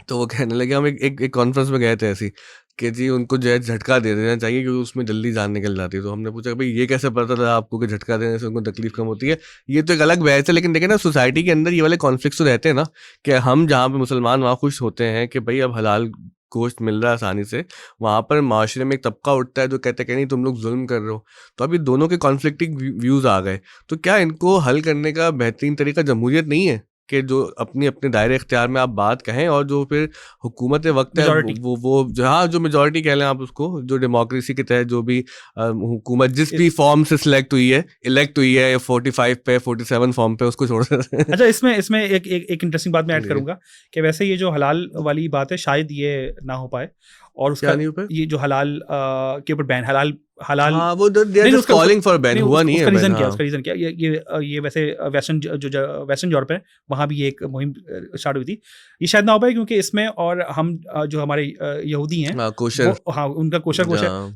S2: तो वो कहने लगे हम एक कॉन्फ्रेंस में गए थे ऐसी कि जी उनको जो है झटका दे देना चाहिए क्योंकि उसमें जल्दी जान निकल जाती है। तो हमने पूछा भाई ये कैसे पता था आपको कि झटका देने से उनको तकलीफ कम होती है। ये तो एक अलग बहस है, लेकिन देखें ना सोसाइटी के अंदर ये वाले कॉन्फ्लिक्ट्स तो रहते हैं ना कि हम जहाँ पे मुसलमान वहाँ खुश होते हैं कि भाई अब हलाल गोश्त मिल रहा है आसानी से, वहाँ पर माशरे में एक तबका उठता है जो कहते हैं कि नहीं तुम लोग जुल्म कर रहे हो। तो अभी दोनों के कॉन्फ्लिक्टिंग व्यूज़ आ गए, तो क्या इनको हल करने का बेहतरीन तरीका जमहूरियत नहीं है कि जो अपनी अपने दायरे इख्तियार में आप बात कहें, और जो फिर हुकूमत वक्त है
S1: Majority.
S2: वो जो, हाँ, जो मेजॉरिटी कह लें आप उसको, जो डेमोक्रेसी के तहत जो भी हुकूमत जिस भी फॉर्म से सिलेक्ट हुई है, इलेक्ट हुई है, 45 पे 47 फॉर्म पे, उसको छोड़ देते हैं।
S1: अच्छा, इसमें एक इंटरेस्टिंग बात मैं ऐड करूंगा कि वैसे ये जो हलाल वाली बात है शायद ये ना हो पाए, और उसका ये जो हलाल के ऊपर बैन, हलाल
S2: हाँ, वो they are just calling for ban, हुआ नहीं है।
S1: उसका रीजन क्या, उसका रीजन क्या, ये वैसे वेस्टर्न यूरोप है, वहाँ भी ये एक मुहिम स्टार्ट हुई थी। ये शायद ना हो पाए क्योंकि इसमें, और हम जो हमारे यहूदी हैं, कोशर, हाँ, उनका कोशर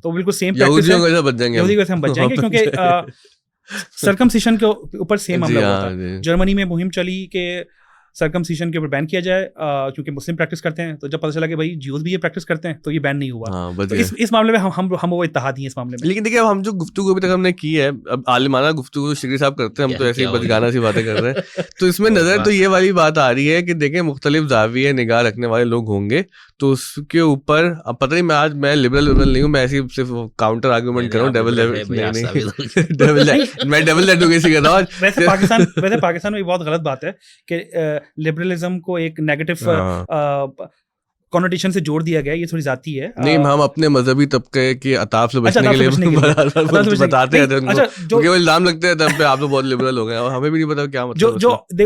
S1: तो बिल्कुल सेम प्रैक्टिस है, यहूदी वैसे हम बच जाएंगे क्योंकि सर्कमसिशन के ऊपर सेम मामला हुआ था। जर्मनी में मुहिम चली कि सर्कमसिशन के ऊपर बैन किया जाए, क्योंकि मुस्लिम प्रैक्टिस करते हैं, तो जब पता चला कि भाई ज्यूज भी ये प्रैक्टिस करते हैं, तो ये बैन नहीं हुआ। तो इस मामले में हम वो इत्तेहादी हैं इस मामले में।
S2: लेकिन देखिए, अब हम जो गुफ्तगू अभी तक हमने की है, अब आलिमाना गुफ्तगू तो शिगरी साहब करते हैं, हम तो ऐसे ही बचगाना सी बातें कर रहे हैं। तो इसमें नजर तो ये वाली बात आ रही है कि देखें, मुख्तलिफ ज़ाविये निगाह रखने वाले लोग होंगे, तो उसके ऊपर अब पता नहीं, मैं लिबरल नहीं हूँ, मैं ऐसी सिर्फ काउंटर आर्गूमेंट कर रहा हूँ, मैं डेविल एडवोकेसी कर रहा हूँ।
S1: वैसे पाकिस्तान में बहुत गलत बात है कि लिबरलिज्म को एक नेगेटिव कॉनोटेशन से जोड़ दिया गया, ये थोड़ी जाती है।
S2: नहीं, हम अपने मजहबी तबके की अताफ से बचने के लिए बताते हैं उनको, केवल इल्जाम लगते हैं तब पे आप लोग बहुत लिबरल हो गए, और हमें भी नहीं पता क्या मतलब।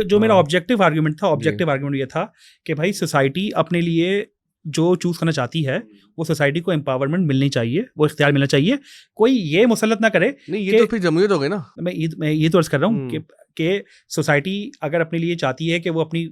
S1: जो मेरा ऑब्जेक्टिव आर्गुमेंट ये था कि भाई सोसाइटी अपने लिए जो चूज करना चाहती है, वो सोसाइटी को एम्पावरमेंट मिलनी चाहिए, वो इख्तियार मिलना चाहिए, कोई ये मुसल्लत ना करे।
S2: नहीं, ये तो फिर जमहूरियत हो गई ना।
S1: मैं ये तो अर्ज कर रहा हूँ कि सोसाइटी अगर अपने लिए चाहती है कि वो अपनी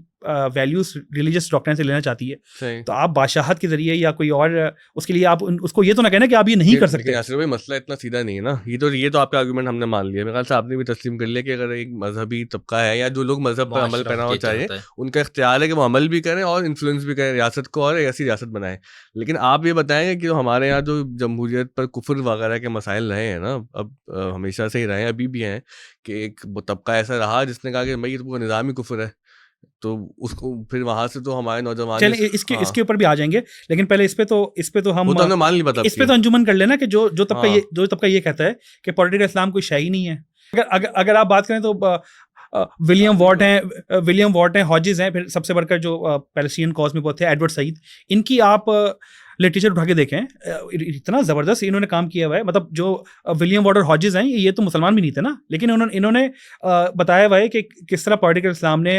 S1: वैल्यूज रिलीजियस डॉक्ट्रिन से लेना चाहती है, तो आप बादशाहत के जरिए या कोई और उसके लिए आप उसको ये तो ना कहना कि आप ये नहीं कर सकते।
S2: यासिर भाई, मसला इतना सीधा नहीं है ना, ये तो आपका आर्गुमेंट हमने मान लिया, मेरे ख्याल से आपने भी तस्लीम कर लिया कि अगर एक मजहबी तबका है या जो लोग मजहब पर अमल करना चाहिए, उनका इख्तियार है कि वो अमल भी करें और इन्फ्लुएंस भी करें रियासत को, और ऐसी रियासत बनाएं। लेकिन आप ये बताएंगे कि हमारे यहाँ जो जमहूरियत पर कुफर वगैरह के मसाइल रहे हैं ना, अब हमेशा से ही रहे हैं, अभी भी हैं, कि एक तबका ऐसा रहा जिसने कहा कि भाई ये तो निज़ाम ही कुफर है, तो उसको फिर वहां से तो हमारे नौजवान
S1: चलिए इसके ऊपर भी आ जाएंगे, लेकिन पहले इस पे तो हम
S2: मान ली बात,
S1: इस पे तो अंजुमन कर लेना कि जो तबका ये कहता है कि पॉलिटिकल इस्लाम कोई शय ही नहीं है। अगर आप बात करें तो विलियम वॉर्ट हैं, हॉजिज हैं, फिर सबसे बढ़कर जो पैलेस्टीनियन कॉज में बहुत थे एडवर्ड सईद, इनकी आप लिटरेचर उठा के देखें, इतना ज़बरदस्त इन्होंने काम किया हुआ है। मतलब जो विलियम वॉर्ड और हॉजिज हैं, ये तो मुसलमान भी नहीं थे ना, लेकिन इन्होंने बताया हुआ है कि किस तरह पॉलिटिकल इस्लाम ने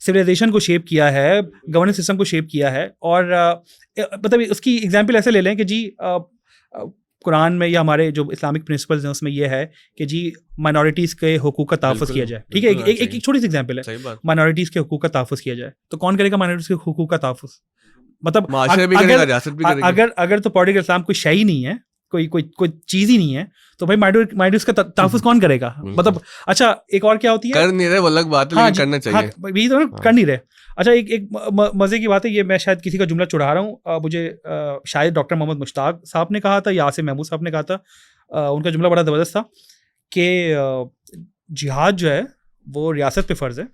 S1: सिविलाइजेशन को शेप किया है, गवर्नेंस सिस्टम को शेप किया है। और मतलब उसकी एग्जांपल ऐसे ले लें कि जी कुरान में या हमारे जो इस्लामिक प्रिंसिपल्स हैं उसमें यह है कि जी माइनॉरिटीज़ के हुकूक का तहफ़्फ़ुज़ किया जाए। ठीक है, एक छोटी सी एग्जांपल है, माइनॉरिटीज़ के हुकूक का तहफ़्फ़ुज़ किया जाए, तो कौन करेगा माइनॉरिटीज़ के हुकूक का तहफ़्फ़ुज़? मतलब अगर तो पॉलिटिकल इस्लाम कोई शय ही नहीं है, कोई चीज ही नहीं है, तो भाई माइनॉरिटीज का तहफ़्फ़ुज़ कौन करेगा? मतलब अच्छा, एक और क्या होती है,
S2: कर नहीं रहे वो अलग बात है, लेकिन करना चाहिए।
S1: यही तो कर नहीं रहे। अच्छा, एक मजे की बात है, ये मैं शायद किसी का जुमला चुरा रहा हूँ, मुझे शायद डॉक्टर मोहम्मद मुश्ताक साहब ने कहा था या आसिम महमूद साहब ने कहा था, उनका जुमला बड़ा ज़बरदस्त था कि जिहाद जो है वो रियासत पे फ़र्ज़ है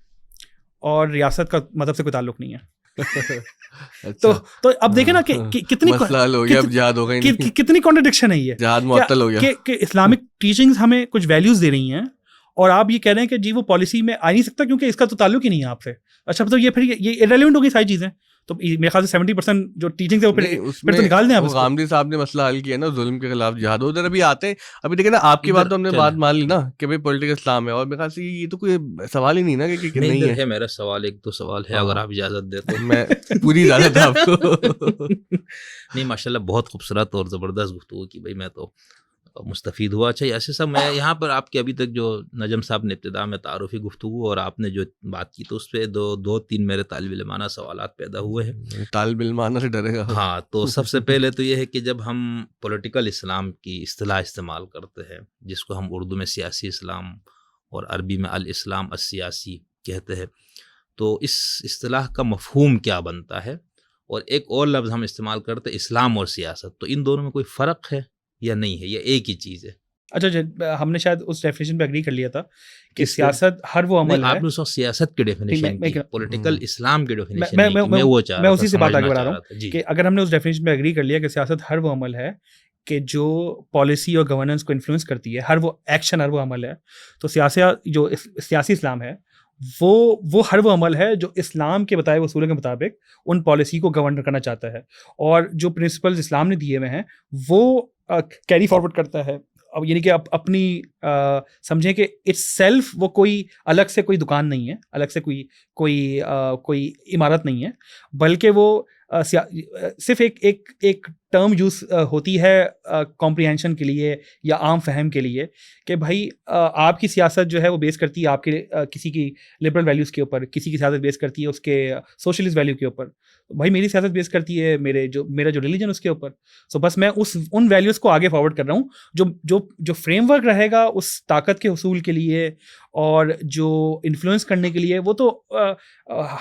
S1: और रियासत का मज़हब से कोई ताल्लुक नहीं है।
S2: अच्छा।
S1: तो अब देखें ना कि कितनी कितनी कॉन्ट्रडिक्शन है ये,
S2: जिहाद मुअत्तल हो गया
S1: कि इस्लामिक टीचिंग्स हमें कुछ वैल्यूज दे रही हैं और आप ये कह रहे हैं कि जी वो पॉलिसी में आ नहीं सकता क्योंकि इसका तो ताल्लुक ही नहीं है आपसे। अच्छा, तो ये फिर ये इररिलेवेंट हो गई सारी चीजें। तो मेरे ख्याल से 70% जो टीचिंग है वो फिर तो निकाल दें आप।
S2: गामदी साहब ने मसला हल किया ना, जुल्म के खिलाफ जिहाद। उधर अभी आते हैं, अभी देखिए ना, आपकी बात तो हमने बात मान ली ना कि भाई पॉलिटिकल इस्लाम है, और मेरे ख्याल से ये तो कोई सवाल ही नहीं ना कि नहीं है।
S3: मेरा सवाल एक दो सवाल है, अगर आप इजाजत दे तो।
S2: मैं पूरी इजाजत है आपको।
S3: नहीं, माशाल्लाह बहुत खूबसूरत और ज़बरदस्त गुफ्तगू की भाई, मैं तो मुस्तफ़ीद हुआ। अच्छा यासिर साहब, मैं यहाँ पर आपके अभी तक जो नजम साहब ने इब्तिदा में तारुफ़ी गुफ्तगू और आपने जो बात की, तो उस पर दो तीन मेरे तालिब इल्माना सवालात पैदा हुए हैं।
S2: तालिब इल्माना से डरेगा?
S3: हाँ, तो सबसे पहले तो ये है कि जब हम पॉलिटिकल इस्लाम की इस्तिलाह इस्तेमाल करते हैं, जिसको हम उर्दू में सियासी इस्लाम और अरबी में अल इस्लाम अस्सियासी कहते हैं, तो इस इस्तिलाह का मफ़हूम क्या बनता है? और एक और लफ्ज़ हम इस्तेमाल करते हैं इस्लाम और सियासत, तो इन दोनों में कोई फ़र्क है या नहीं है, ये एक ही चीज़ है?
S1: अच्छा, हमने शायद उस डेफिनेशन पे एग्री कर लिया था कि सियासत हर वो अमल है।
S3: आपने सियासत की डेफिनेशन की, पॉलिटिकल इस्लाम की डेफिनेशन
S1: मैं उसी से बात आगे बढ़ा रहा हूँ कि अगर हमने उस डेफिनेशन पे एग्री कर लिया कि सियासत हर वो अमल है कि जो पॉलिसी और गवर्नेंस को इन्फ्लुएंस करती है, हर वो एक्शन, हर वो अमल है, तो सियासी इस्लाम है वो हर वो अमल है जो इस्लाम के बताए उसूलों के मुताबिक उन पॉलिसी को गवर्न करना चाहता है, और जो प्रिंसिपल्स इस्लाम ने दिए हुए हैं वो कैरी फॉरवर्ड करता है। अब यानी कि अपनी समझें कि इट्स सेल्फ वो कोई अलग से कोई दुकान नहीं है, अलग से कोई इमारत नहीं है, बल्कि वो सिर्फ एक टर्म यूज़ होती है कॉम्प्रिहेंशन के लिए या आम फहम के लिए कि भाई आपकी सियासत जो है वो बेस करती है आपके किसी की लिबरल वैल्यूज़ के ऊपर, किसी की सियासत बेस करती है उसके सोशलिस्ट वैल्यू के ऊपर। भाई मेरी सियासत बेस करती है मेरा जो रिलीजन उसके ऊपर। सो बस मैं उन वैल्यूज़ को आगे फॉरवर्ड कर रहा हूँ। जो फ्रेमवर्क रहेगा उस ताकत के हुसूल के लिए और जो इन्फ्लुएंस करने के लिए, वो तो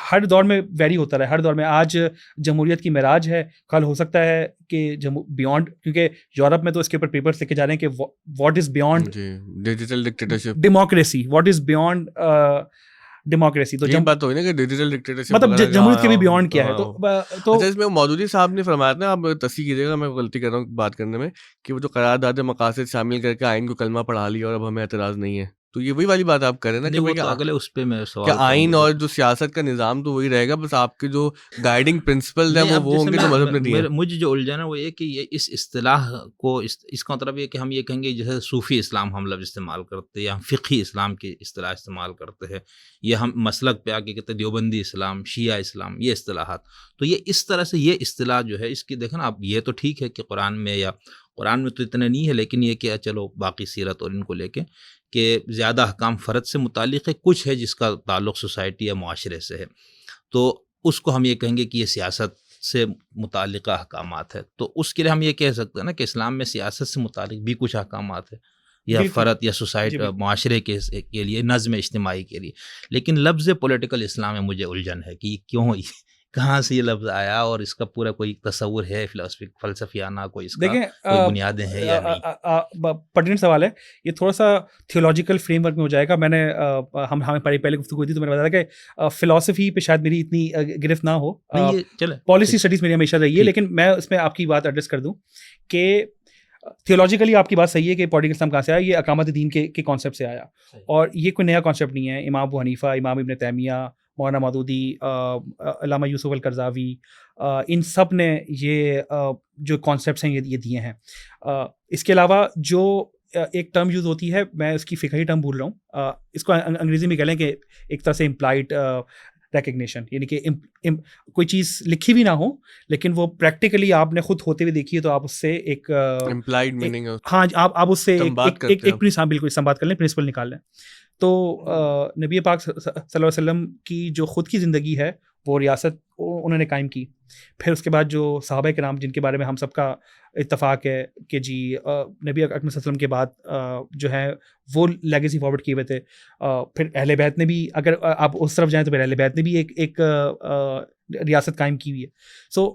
S1: हर दौर में वेरी होता रहा है, हर दौर में। आज जमहूरियत की मेराज है, कल हो सकता है कि बियॉन्ड, क्योंकि यूरोप में तो इसके ऊपर पेपर्स लिखे जा रहे हैं कि what is beyond
S2: digital dictatorship,
S1: democracy, what is beyond democracy. तो
S2: बात तो है ना कि डिजिटल डिक्टेटरशिप
S1: मतलब जमहूरियत के भी बियॉन्ड क्या है। तो
S2: अच्छा, इसमें मौदूदी साहब ने फरमाया था, आप तस्दीक कीजिएगा मैं गलती कर रहा हूँ बात करने में, कि वो जो करारदाद मकासद शामिल करके आइन को कलमा पढ़ा लिया और अब हमें एतराज़ नहीं है, तो ये वही वाली बात आप कर रहे हैं ना कि
S3: वो तो अगले उस पे मैं सवाल
S2: क्या आइन और जो सियासत का निज़ाम तो वही रहेगा, बस आपके जो गाइडिंग प्रिंसिपल है वो होंगे जो मजहब ने दिए।
S3: मुझे जो उलझन है वो ये कि ये इस इस्तिलाह को इसका मतलब ये कि हम ये कहेंगे जैसे सूफ़ी इस्लाम हम लफ्ज़ इस्तेमाल करते हैं या हम फ़िक़ही इस्लाम की इस्तिलाह इस्तेमाल करते हैं, या हम मसलक पे आके कहते हैं देवबंदी इस्लाम, शिया इस्लाम, ये इस्तिलाहात। तो ये इस तरह से ये इस्तिलाह जो है इसकी देखें ना आप, ये तो ठीक है कि कुरान में तो इतने नहीं है, लेकिन ये कि चलो बाकी सीरत और इनको लेके कि ज़्यादा अहकाम फ़र्द से मुतालिक है, कुछ है जिसका ताल्लुक़ सोसाइटी या मुआशरे से है, तो उसको हम ये कहेंगे कि ये सियासत से मुतालिका अहकामात है। तो उसके लिए हम ये कह सकते हैं ना कि इस्लाम में सियासत से मुतालिक भी कुछ अहकामात है, या फ़र्द या सोसाइटी मुआशरे के लिए, नज़्म इज्तिमाई के लिए। लेकिन लफ्ज़ पॉलिटिकल इस्लाम में मुझे उलझन है कि क्यों, कहाँ से ये लफ्ज़ आया और इसका पूरा कोई तस्वुर है फ़लसफ़ियाना, कोई इसका कोई बुनियादें हैं या नहीं?
S1: पर्टिनेंट सवाल है ये, थोड़ा सा थियोलॉजिकल फ्रेमवर्क में हो जाएगा। मैंने हमें पहले गुफ्तगू हुई थी तो मैंने बताया कि फ़िलॉसफी पे शायद मेरी इतनी गिरफ्त ना हो, पॉलिसी स्टडीज़ मेरी हमेशा रही है, लेकिन मैं उसमें आपकी बात एड्रेस कर दूँ कि थियोलॉजिकली आपकी बात सही है कि पॉलिटिकल इस्लाम कहाँ से आया, ये अकामत दीन के कॉन्सेप्ट से आया, और ये कोई नया कॉन्सेप्ट नहीं है। इमाम अबू हनीफ़ा, इमाम इब्न तैमिया, मौलाना मौदूदी, अल्लामा यूसुफ अल करज़ावी, इन सब ने ये जो कॉन्सेप्ट्स हैं ये दिए हैं। इसके अलावा जो एक टर्म यूज़ होती है, मैं उसकी फ़िक़ही टर्म भूल रहा हूँ, इसको अंग्रेज़ी में कह लें कि एक तरह से इम्प्लाइड रिकग्निशन, यानी कि कोई चीज़ लिखी भी ना हो लेकिन वो प्रैक्टिकली आपने खुद होते हुए देखी है, तो आप उससे एक
S2: इम्प्लाइड मीनिंग,
S1: हाँ आप उससे एक बिल्कुल संवाद कर लें, प्रिंसिपल निकाल लें। तो नबी पाक सल्लल्लाहु अलैहि वसल्लम की जो ख़ुद की ज़िंदगी है वो रियासत उन्होंने कायम की। फिर उसके बाद जो सहाबा किराम जिनके बारे में हम सबका इत्तफ़ाक़ है कि जी नबी अकरम सल्लल्लाहु अलैहि वसल्लम के बाद जो है वो लेगेसी फॉरवर्ड किए हुए थे। फिर अहले बैत ने भी, अगर आप उस तरफ जाएँ तो फिर अहले बैत ने भी एक रियासत कायम की हुई है। सो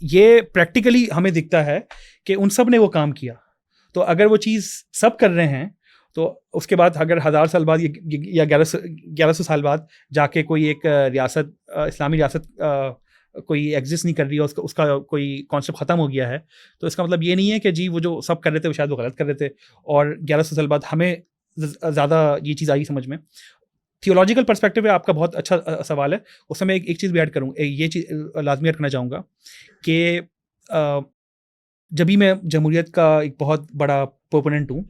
S1: ये प्रैक्टिकली हमें दिखता है कि उन सब ने वो काम किया। तो अगर वो चीज़ सब कर रहे हैं तो उसके बाद अगर 1000 साल बाद या 1100 साल बाद जाके कोई एक रियासत, इस्लामी रियासत कोई एग्जिस्ट नहीं कर रही है, उसका कोई कॉन्सेप्ट ख़त्म हो गया है, तो इसका मतलब ये नहीं है कि जी वो जो सब कर रहे थे वो शायद वो गलत कर रहे थे और 1100 साल बाद हमें ज़्यादा ये चीज़ आई समझ में। थियोलॉजिकल पर्सपेक्टिव में आपका बहुत अच्छा सवाल है, उसमें मैं एक चीज़ भी ऐड करूँ, ये चीज़ लाजमी ऐड करना चाहूँगा कि जब भी मैं जमहूरियत का एक बहुत बड़ा प्रोपोनेंट हूँ,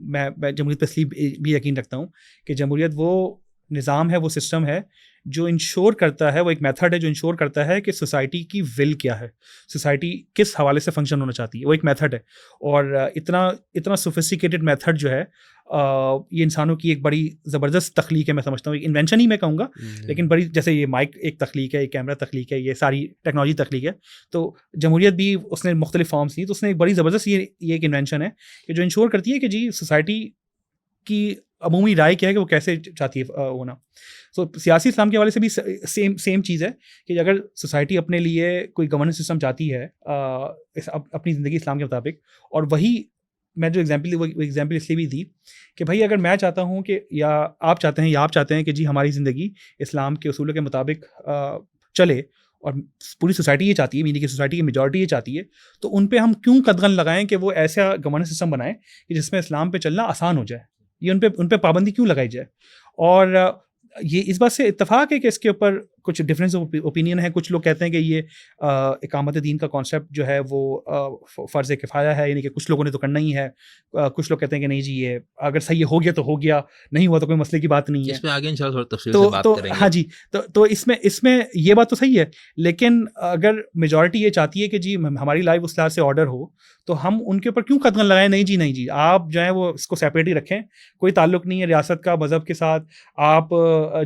S1: मैं जमहूरियत पर इसलिए भी यकीन रखता हूँ कि जमहूरियत वो निज़ाम है, वो सिस्टम है जो इंश्योर करता है, वो एक मेथड है जो इंश्योर करता है कि सोसाइटी की विल क्या है, सोसाइटी किस हवाले से फंक्शन होना चाहती है, वो एक मेथड है। और इतना सोफिस्टिकेटेड मेथड जो है ये इंसानों की एक बड़ी ज़बरदस्त तख्लीक है, मैं समझता हूँ। इन्वेंशन ही मैं कहूँगा, लेकिन बड़ी, जैसे ये माइक एक तख्लीक है, एक कैमरा तख्लीक है, ये सारी टेक्नोलॉजी तख्लीक है। तो जमहूरियत भी उसने मुख्तलिफ फॉर्म्स दी, तो उसने एक बड़ी ज़बरदस्त ये एक इन्वेंशन है कि जो इंश्योर करती है कि जी सोसाइटी की अमूमी राय क्या है कि वो कैसे चाहती है होना। सो सियासी इस्लाम के हवाले से भी सेम चीज़ है कि अगर सोसाइटी अपने लिए कोई गवर्नेंस सिस्टम चाहती है अपनी ज़िंदगी इस्लाम के मुताबिक, और वही मैं जो एग्जाम्पल इसलिए भी दी कि भाई अगर मैं चाहता हूँ कि या आप चाहते हैं कि जी हमारी ज़िंदगी इस्लाम के उसूलों के मुताबिक चले, और पूरी सोसाइटी ये चाहती है, मीनी की सोसाइटी की मेजॉरिटी ये चाहती है, तो उन पे हम क्यों कदगन लगाएं कि वो ऐसा गवर्नेंस सिस्टम बनाएं कि जिसमें इस्लाम पे चलना आसान हो जाए, ये उन पे पाबंदी क्यों लगाई जाए। और ये इस बात से इत्तेफाक है कि इसके ऊपर कुछ डिफरेंस ओपिनियन है। कुछ लोग कहते हैं कि ये इकामत दीन का कॉन्सेप्ट जो है वो फ़र्ज़ किफ़ाया है, यानी कि कुछ लोगों ने तो करना ही है। कुछ लोग कहते हैं कि नहीं जी, ये अगर सही हो गया तो हो गया, नहीं हुआ तो कोई मसले की बात नहीं है।
S3: इसमें आगे इंशाल्लाह थोड़ा तफसील से बात करेंगे।
S1: हाँ जी, तो इसमें ये बात तो सही है, लेकिन अगर मेजॉरिटी ये चाहती है कि जी हमारी लाइफ उस से ऑर्डर हो, तो हम उनके ऊपर क्यों कदम लगाएं? नहीं जी, आप जो है वो इसको सेपरेट ही रखें, कोई ताल्लुक नहीं है रियासत का मज़हब के साथ। आप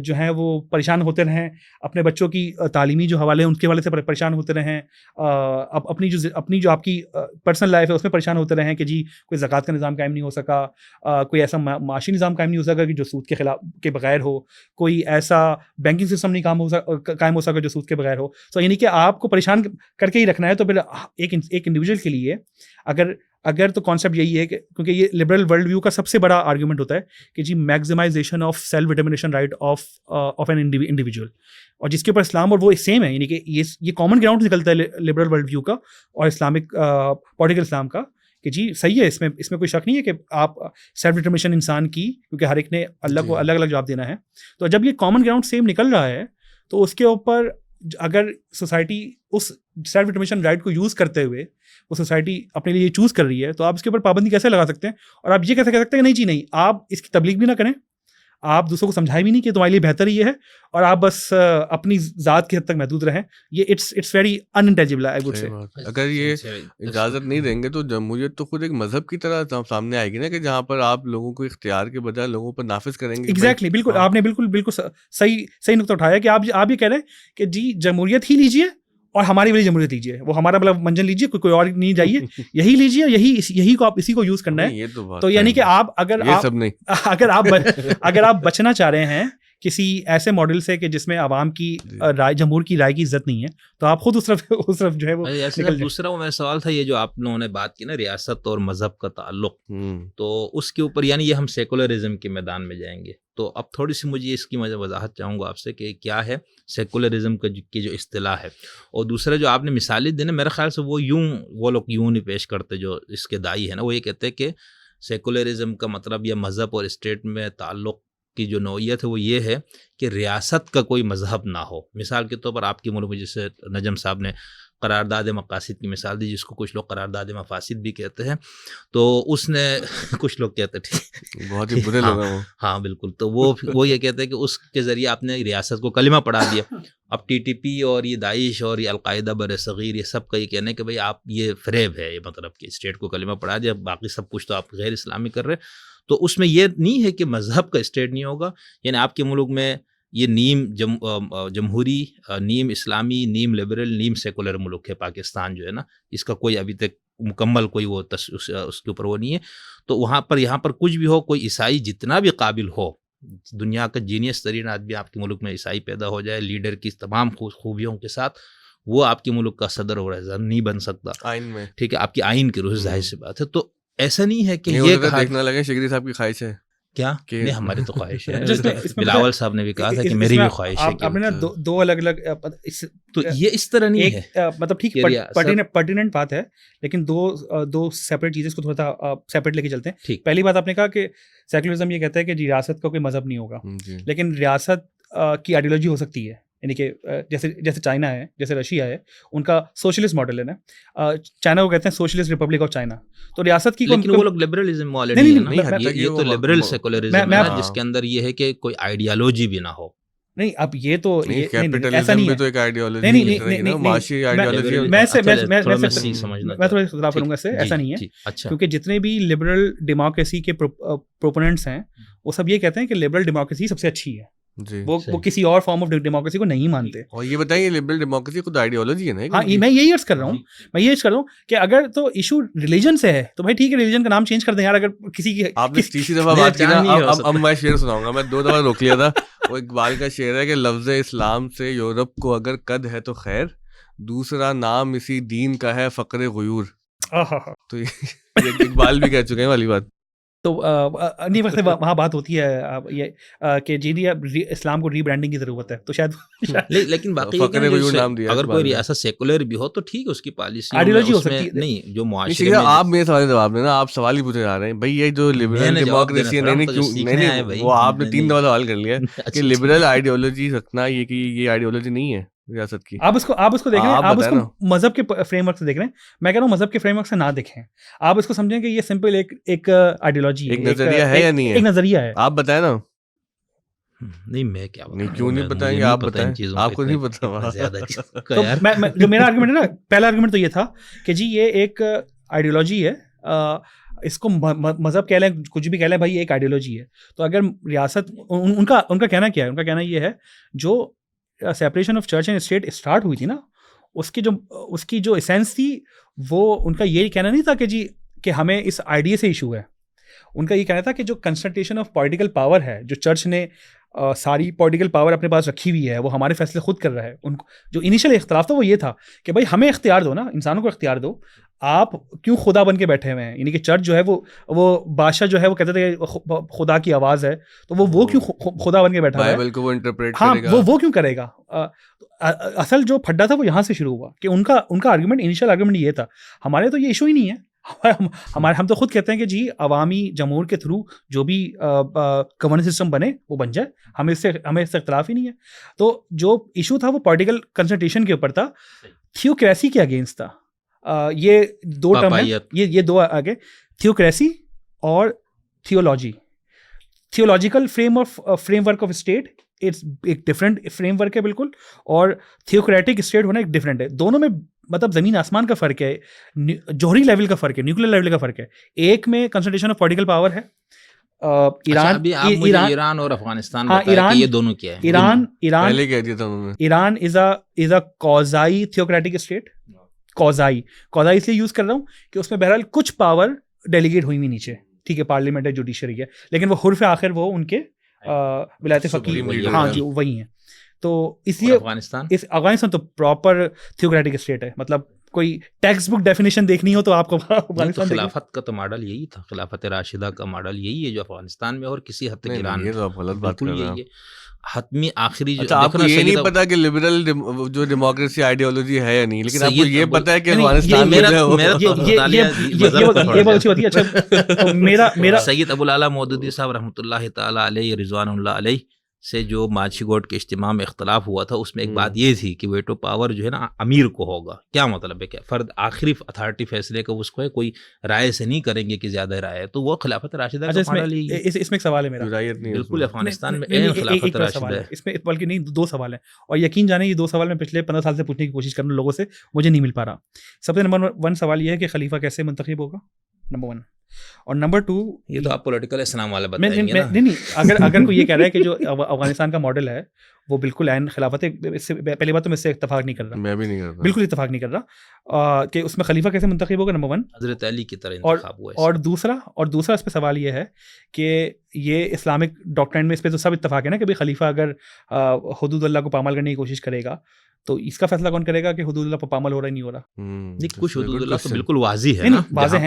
S1: जो है वो परेशान होते रहें, अपने बच्चों की तालीमी जो हवाले हैं उनके हवाले से परेशान होते रहें, अब अपनी जो आपकी पर्सनल लाइफ है उसमें परेशान होते रहें कि जी कोई ज़कात का निज़ाम कायम नहीं हो सका, कोई ऐसा माशी निज़ाम कायम नहीं हो सका कि जो सूद के खिलाफ के बगैर हो, कोई ऐसा बैंकिंग सिस्टम नहीं कायम हो सका जो सूद के बगैर हो। तो यानी कि आपको परेशान करके ही रखना है। तो फिर एक इंडिविजुअल के लिए अगर तो कॉन्सेप्ट यही है कि क्योंकि ये लिबरल वर्ल्ड व्यू का सबसे बड़ा आर्गुमेंट होता है कि जी maximization of self determination right of an individual, और जिसके ऊपर इस्लाम और वो सेम है, यानी कि ये कॉमन ग्राउंड निकलता है लिबरल वर्ल्ड व्यू का और इस्लामिक पॉलिटिकल इस्लाम का, कि जी सही है, इसमें कोई शक नहीं है कि आप सेल्फ डिटर्मिनेशन इंसान की, क्योंकि हर एक ने अल्लाह को अलग अलग जवाब देना है। तो जब ये कॉमन ग्राउंड सेम निकल रहा है तो उसके ऊपर अगर सोसाइटी उस सेल्फ डिटर्मिनेशन राइट को यूज़ करते हुए वो सोसाइटी अपने लिए चूज़ कर रही है, तो आप इसके ऊपर पाबंदी कैसे लगा सकते हैं? और आप ये कैसे कह सकते हैं कि नहीं जी नहीं, आप इसकी तबलीग भी ना करें, आप दूसरों को समझाएं भी नहीं कि तुम्हारे लिए बेहतर ये है, और आप बस अपनी ज़ात की हद तक महदूद रहें। ये it's very unintelligible I would say.
S2: अगर ये इजाज़त नहीं देंगे तो जमहूरियत तो खुद एक मजहब की तरह सामने आएगी ना, कि जहाँ पर आप लोगों को इख्तियार के बजाय लोगों पर नाफिज करेंगे।
S1: एग्जैक्टली, बिल्कुल आपने बिल्कुल सही नुक्ता उठाया कि आप ये कह रहे हैं कि जी जमहूरियत ही लीजिए और हमारी वाली जमहूरियत लीजिए, वो हमारा मतलब मंजन लीजिए, कोई और नहीं जाइए, यही लीजिए, यही को आप इसी को यूज करना है। तो यानी कि आप अगर आप बचना चाह रहे हैं किसी ऐसे मॉडल से कि जिसमें आवाम की जमहूर की राय की इज्जत नहीं है, तो आप खुद उस तरफ जो है वो
S3: दूसरा वो मेरा सवाल था, ये जो आप लोगों ने बात की ना रियासत और मजहब का ताल्लुक, तो उसके ऊपर यानी ये हम सेकुलरिज्म के मैदान में जाएंगे। तो अब थोड़ी सी मुझे इसकी वजाहत चाहूँगा आपसे कि क्या है सेकुलरिज्म की जो इस्तिलाह है, और दूसरा जो आपने मिसालें दी ना, मेरे ख्याल से वो लोग यूँ नहीं पेश करते जो इसके दाई है ना, वो ये कहते हैं कि सेकुलरिज्म का मतलब या मज़हब और स्टेट में ताल्लुक़ की जो नौइयत है वो ये है कि रियासत का कोई मज़हब ना हो। मिसाल के तौर पर आपके मुल्क में जैसे नजम साहब ने करारदाद मकासिद की मिसाल दी, जिसको कुछ लोग करारदाद मफासिद भी कहते हैं, तो उसने कुछ लोग कहते हैं
S2: बहुत ही बुरे लोग हैं वो।
S3: हाँ बिल्कुल, तो वो ये कहते हैं कि उसके ज़रिए आपने रियासत को कलिमा पढ़ा दिया। अब टीटीपी और ये दाइश और ये अलकायदा बरसगीर ये सब का ये कहना है कि भाई आप ये फ़रेब है, ये मतलब कि स्टेट को कलिमा पढ़ा दिया, बाकी सब कुछ तो आप गैर इस्लामी कर रहे हैं। तो उसमें ये नहीं है कि मज़हब का स्टेट नहीं होगा, यानी आपके मुल्क में ये नीम जमहूरी, नीम इस्लामी, नीम लिबरल, नीम सेकुलर मुल्क है पाकिस्तान जो है ना, इसका कोई अभी तक मुकम्मल कोई वो उसके ऊपर वो नहीं है। तो वहाँ पर यहाँ पर कुछ भी हो, कोई ईसाई जितना भी काबिल हो, दुनिया का जीनियस तरीन आदमी आपके मुल्क में ईसाई पैदा हो जाए लीडर की तमाम खूबियों के साथ, वो आपके मुल्क का सदर और रज़ा नहीं बन सकता आइन में, ठीक है, आपकी आइन की रूह, जाहिर सी बात है। तो ऐसा नहीं है कि ये
S2: देखना लगे शिगरी साहब की ख्वाहिश है
S3: क्या, नहीं हमारी तो ख्वाहिश है। बिलावल साहब ने भी कहा था कि मेरी भी ख्वाहिश है।
S1: आपने ना दो अलग अलग,
S3: तो ये इस तरह नहीं है,
S1: मतलब ठीक पर्टिनेंट बात है, लेकिन दो सेपरेट चीजें, इसको थोड़ा सा सेपरेट लेके चलते हैं। पहली बात आपने कहा कि सेकुलरिज्म ये कहता है कि रियासत का कोई मजहब नहीं होगा, लेकिन रियासत की आइडियोलॉजी हो सकती है, यानी कि जैसे चाइना है, जैसे रशिया है, उनका सोशलिस्ट मॉडल है ना, चाइना को कहते हैं सोशलिस्ट रिपब्लिक ऑफ चाइना। तो रियासत की
S3: लेकिन वो लोग लिबरलिज्म वाले नहीं है ना, ये तो लिबरल सेकुलरिज्म है जिसके अंदर ये है कि कोई आइडियोलॉजी भी ना हो।
S1: नहीं, अब ये तो
S2: ऐसा नहीं है, तो एक आइडियोलॉजी नहीं, माशी आइडियोलॉजी।
S1: मैं थोड़ा इख्तिलाफ करूंगा इससे, ऐसा नहीं है, क्योंकि जितने भी लिबरल डेमोक्रेसी के प्रोपोनेंट्स हैं वो सब ये कहते हैं कि लिबरल डेमोक्रेसी सबसे अच्छी है, वो किसी और फॉर्म ऑफ डेमोक्रेसी को नहीं मानते।
S2: और ये बताइए लिबरल डेमोक्रेसी खुद आइडियोलॉजी है ना?
S1: हाँ, मैं यही अर्ज कर रहा हूँ कि अगर तो इशू रिलीजन से है तो भाई ठीक है, रिलीजन का नाम चेंज कर दें यार। अगर किसी की
S2: आपने तीसरी दफा बात की ना, अब मैं शेर सुनाऊंगा, मैं 2 दफा रोक लिया था। वो इकबाल का शेर है कि लफ्ज़ इस्लाम से यूरोप को अगर कद है तो खैर, दूसरा नाम इसी दीन का है फ़क्र गुयूर। तो ये इकबाल भी कह चुके हैं वाली बात।
S1: तो नहीं वैसे वहाँ बात होती है ये कि जी अब इस्लाम को रीब्रांडिंग की ज़रूरत है, तो शायद
S3: लेकिन बाकी ये
S2: फकरे
S3: कि
S2: को यूं
S3: जो
S2: नाम दिया
S3: अगर
S2: इस
S3: कोई
S2: बात में।
S3: रियासत सेकुलर भी हो तो ठीक है, उसकी पॉलिसी
S1: आइडियोलॉजी हो सकती है।
S3: नहीं जो
S2: नहीं,
S3: मुआशरे
S2: सीधा
S3: में
S2: आप मेरे सवाल का जवाब देना, आप सवाल ही पूछे जा रहे हैं भाई। ये जो लिबरल
S3: मैंने जवाब
S2: डेमोक्रेसी है,
S3: देना
S2: नहीं
S3: था,
S2: क्यों
S3: जो सीखने
S2: नहीं
S3: आए भाई,
S2: वो आपने
S3: नहीं,
S2: 3
S3: नहीं।
S2: दफा सवाल कर लिया है
S3: अच्छा,
S2: कि
S3: ठीक
S2: लिबरल आइडियोलॉजी रखना ये आइडियोलॉजी नहीं है रियासत की।
S1: आप उसको देख रहे हैं,
S2: आप
S1: आप
S2: बताएं
S1: उसको
S2: ना।
S1: मजहब के फ्रेमवर्क से देख रहे हैं। मैं कह रहा हूँ मजहब के फ्रेमवर्क से ना देखें, आप इसको समझें कि ये सिंपल एक आइडियोलॉजी है,
S2: एक नजरिया है या नहीं है?
S1: एक नजरिया है।
S2: आप बताएं ना।
S3: नहीं मैं क्या
S2: नहीं,
S3: बताऊं,
S2: क्यों नहीं
S3: मुझे
S2: बताएंगे?
S3: नहीं
S2: आप
S3: पता इन
S2: बताएं।
S3: चीजों का,
S2: आपको नहीं पता
S3: इतना
S2: वहाँ।
S3: ज्यादा चीज़ों का
S1: तो
S3: यार।
S1: जो मेरा आर्गुमेंट है ना, पहला आर्गुमेंट तो ये था कि जी ये एक आइडियोलॉजी है, इसको मजहब कह लें, कुछ भी कह लें, भाई एक आइडियोलॉजी है। तो अगर रियासत उनका कहना क्या है, उनका कहना ये है जो separation of church and state start हुई थी ना, उसकी जो एसेंस थी, वो उनका ये कहना नहीं था कि जी कि हमें इस आइडिया से इशू है। उनका ये कहना था कि जो कंसंट्रेशन ऑफ पॉलिटिकल पावर है, जो चर्च ने सारी पॉलिटिकल पावर अपने पास रखी हुई है, वो हमारे फैसले खुद कर रहा है। उनको जो इनिशियल इख्तिलाफ था वो ये था कि भाई हमें इख्तियार दो ना, इंसानों को इख्तियार दो, आप क्यों खुदा बन के बैठे हुए हैं। यानी कि चर्च जो है वो बादशाह जो है वो कहते थे कि खुदा की आवाज़ है, तो वो क्यों खुदा बन के बैठा हुआ है,
S2: बाइबल को वो इंटरप्रेट
S1: हाँ
S2: करेगा।
S1: वो क्यों करेगा। असल जो फड्डा था वो यहाँ से शुरू हुआ कि उनका आर्गुमेंट, इनिशियल आर्गुमेंट ये था, हमारे तो ये इशू ही नहीं है। हम तो खुद कहते हैं कि जी अवामी जमहूर के थ्रू जो भी गवर्नेंस सिस्टम बने वो बन जाए, हमें इससे इख्तिलाफ ही नहीं है। तो जो इशू था वो पॉलिटिकल कंसंट्रेशन के ऊपर था, थियोक्रेसी के अगेंस्ट था। ये दो टर्म है, ये दो आगे, थियोक्रेसी और theology. Theological framework of state it's एक डिफरेंट फ्रेमवर्क है बिल्कुल, और थियोक्रेटिक स्टेट होना एक डिफरेंट है। दोनों में मतलब जमीन आसमान का फर्क है, जौहरी लेवल का फर्क है, न्यूक्लियर लेवल का फर्क है। एक में कंसंट्रेशन ऑफ पॉलिटिकल पावर है,
S3: ईरान और अफगानिस्तान,
S1: हाँ,
S3: ईरान ये दोनों क्या है?
S1: ईरान
S2: पहले कह दिया था उन्होंने।
S1: Iran is a quasi theocratic state. Quasi इसलिए यूज कर रहा हूँ कि उसमें बहरहाल कुछ पावर डेलीगेट हुई हुई नीचे, ठीक है, पार्लियामेंट है, जुडिशरी है, लेकिन वो हुर्फ आखिर वो उनके विलायत फकीह, हाँ जी वही है। तो इसलिए अफगानिस्तान तो प्रॉपर थियोक्रेटिक स्टेट है। मतलब कोई टेक्स्ट बुक डेफिनेशन देखनी हो तो आपको अफगानिस्तान,
S3: खिलाफत का तो मॉडल यही था, खिलाफत राशिदा का मॉडल यही है जो अफगानिस्तान में और किसी हद तक ईरान में।
S2: ये तो आप गलत बात कर रहे हैं।
S3: हतमी आखिरी जो,
S2: अच्छा, आपको ये नहीं पता कि लिबरल जो डेमोक्रेसी आइडियोलॉजी है या नहीं, लेकिन आपको ये पता है कि अफगानिस्तान में ये
S1: बहुत अच्छी बात है। अच्छा मेरा
S3: सैयद अबुल आला मौदूदी साहब रहमतुल्लाह तआला अलैहि रिज़वानुल्लाह अलैहि से जो माछीगोट के इज्तिमा में इख्तलाफ हुआ था, उसमें एक बात ये थी कि वेटो पावर जो है ना अमीर को होगा। क्या मतलब है, क्या फर्द आखिरी अथॉरिटी फैसले का उसको है, कोई राय से नहीं करेंगे कि ज्यादा राय है। तो वो खिलाफत राशिदा का मॉडल ही है।
S1: इसमें एक सवाल है मेरा,
S3: बिल्कुल अफगानिस्तान में खिलाफत राशिदा है।
S1: इसमें बल्कि नहीं, दो सवाल है, और यकीन जाने ये दो सवाल मैं पिछले 15 साल से पूछने की कोशिश कर रहा हूँ लोगों से, मुझे नहीं मिल पा रहा। सबसे नंबर 1 सवाल ये है कि खलीफा कैसे मुंतखब होगा, नंबर 1। और नंबर 2,
S3: ये तो आप पॉलिटिकल इस्लाम वाला बताएंगे ना।
S1: नहीं, अगर कोई ये कह रहा है कि जो अफगानिस्तान का मॉडल है वो बिल्कुल ऐन खिलाफत है, इससे पहली बात तो मैं इससे इत्तेफाक नहीं कर रहा,
S2: मैं भी नहीं करता,
S1: बिल्कुल इत्तेफाक नहीं कर रहा कि उसमें खलीफा कैसे मुंतखब होगा, नंबर 1।
S3: हजरत अली की तरह इंतखाब हुआ है।
S1: और दूसरा इस पे सवाल ये है कि ये इस्लामिक डॉक्ट्रिन में इस पे तो सब इत्तेफाक है ना कि भाई खलीफा अगर हुदूदुल्लाह को पामाल करने की कोशिश करेगा तो इसका फैसला कौन करेगा कि हुदूदुल्लाह पर पामाल हो रहा है नहीं हो रहा।
S3: कुछ हुदूदुल्लाह तो बिल्कुल वाजी है ना,
S1: वाज़ेह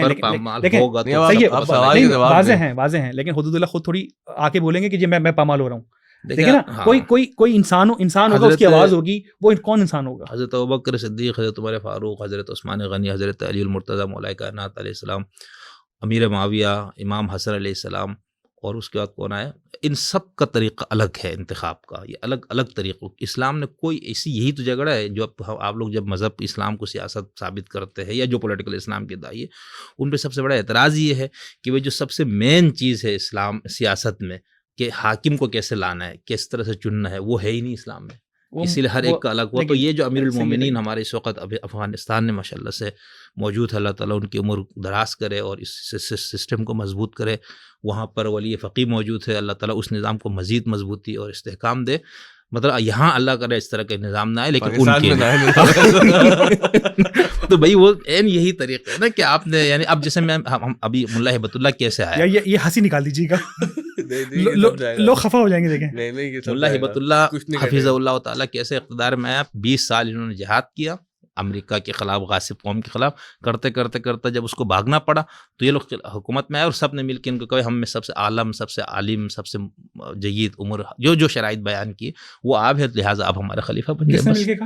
S1: है, वाज़ेह हैं, लेकिन हुदूदुल्लाह खुद थोड़ी आके बोलेंगे कि जी मैं पामाल हो रहा हूँ। देखिए ना, हाँ। कोई इंसान होगा, उसकी आवाज होगी, वो कौन इंसान होगा?
S3: हजरत अबूबकर सिद्दीक, हजरत उमर फारूक, हजरत उस्मान गनी, हजरत अली मुर्तज़ा मौला कायनात अलैहिस्सलाम, अमीर माविया, इमाम हसन अलैहिस्सलाम, और उसके बाद कौन आया? इन सब का तरीक़ा अलग है इंतखाब का, ये अलग अलग तरीक़ों। इस्लाम ने कोई ऐसी, यही तो झगड़ा है जो आप लोग जब मज़हब इस्लाम को सियासत साबित करते हैं या जो पॉलिटिकल इस्लाम के दाई है, उन पर सबसे बड़ा एतराज़ ये है कि वह जो सबसे मेन चीज़ है इस्लाम सियासत में कि हाकिम को कैसे लाना है, किस तरह से चुनना है, वो है ही नहीं इस्लाम में। इसीलिए हर एक का अलग हुआ। तो ये जो अमीरुल मोमिनीन हमारे इस वक्त अभी अफ़गानिस्तान में माशाल्लाह से मौजूद है, अल्लाह ताला उनकी उम्र दराज करे और इस सिस्टम को मजबूत करे। वहाँ पर वली फ़क़ीह मौजूद है, अल्लाह ताला उस निज़ाम को मज़ीद मजबूती और इस्तेहकाम दे। मतलब यहाँ अल्लाह करे इस तरह के निज़ाम ना आए, लेकिन उनके तो भाई वो एन यही तरीका है ना कि आपने, यानी अब जैसे हम अभी मुल्ला हिबतुल्लाह कैसे आया,
S1: ये हंसी निकाल दीजिएगा, लोग खफा हो जाएंगे। देखें
S3: मुल्ला हिबतुल्लाह हफिज़हुल्लाह ताला कैसे इक़्तिदार में आया, 20 साल इन्होंने जिहाद किया, अमेरिका के खिलाफ, गासिब कौम के खिलाफ करते करते करते जब उसको भागना पड़ा तो ये लोग हुकूमत में आए और सब ने मिल के इनको कहे हम में सबसे आलम, सबसे आलिम, सबसे जयीद उम्र जो शराइत बयान की वो आप है, लिहाजा आप हमारे खलीफा बन गए।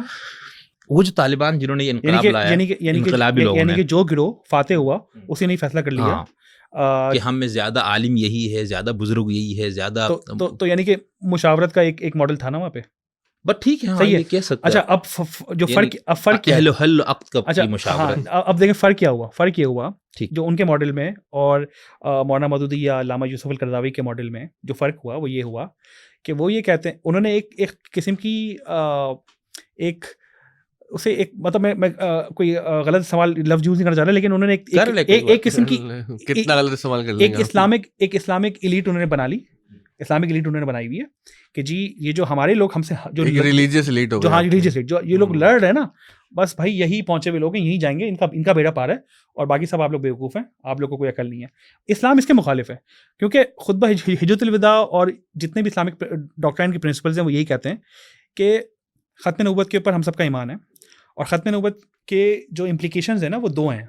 S3: वो जो तालिबान जिन्होंने ये इनकलाब लाया, इनकलाबी लोगों ने,
S1: यानी कि जो गिरोह फातेह हुआ उसी ने फैसला कर लिया
S3: कि हम में ज्यादा आलिम यही है, ज्यादा बुजुर्ग यही है, ज्यादा
S1: तो यानी कि मुशावरत का एक मॉडल था ना वहाँ पे।
S3: बट ठीक है,
S1: सही है,
S3: कह सकते।
S1: अच्छा, अब जो फर्क क्या है,
S3: हल अक्द का
S1: अच्छा
S3: मुशावरत।
S1: अब देखें फर्क क्या हुआ ठीक, जो उनके मॉडल में और मौलाना मौदूदी या अल्लामा यूसुफ अल करदावी के मॉडल में जो फर्क हुआ वो ये हुआ कि वो ये कहते हैं, उन्होंने एक किस्म की एक उसे एक मतलब मैं कोई गलत सवाल लफ्ज यूज नहीं करना चाह रहा, लेकिन उन्होंने एक किस्म की
S2: कितना गलत सवाल कर लेंगे,
S1: एक इस्लामिक एलीट उन्होंने बना ली, इस्लामिक एलीट उन्होंने बनाई हुई है कि जी ये जो हमारे लोग हमसे जो
S2: रिलीजियस एलीट हो,
S1: जो हाँ रिलीजियस एलीट, जो ये लोग लड़ रहे हैं ना, बस भाई यही पहुंचे हुए लोग हैं, यही जाएंगे, इनका बेड़ा पार है और बाकी सब आप लोग बेवकूफ़ हैं, आप लोग को कोई अकल नहीं है। इस्लाम इसके मुखालिफ है, क्योंकि खुतबा हिज्जतुल विदा और जितने भी इस्लामिक डॉक्ट्राइन के प्रिंसिपल्स हैं वो यही कहते हैं कि ख़त्म नबूवत के ऊपर हम सबका ईमान है, और ख़त्म नबूवत के जो इम्प्लीकेशंस हैं ना वो दो हैं।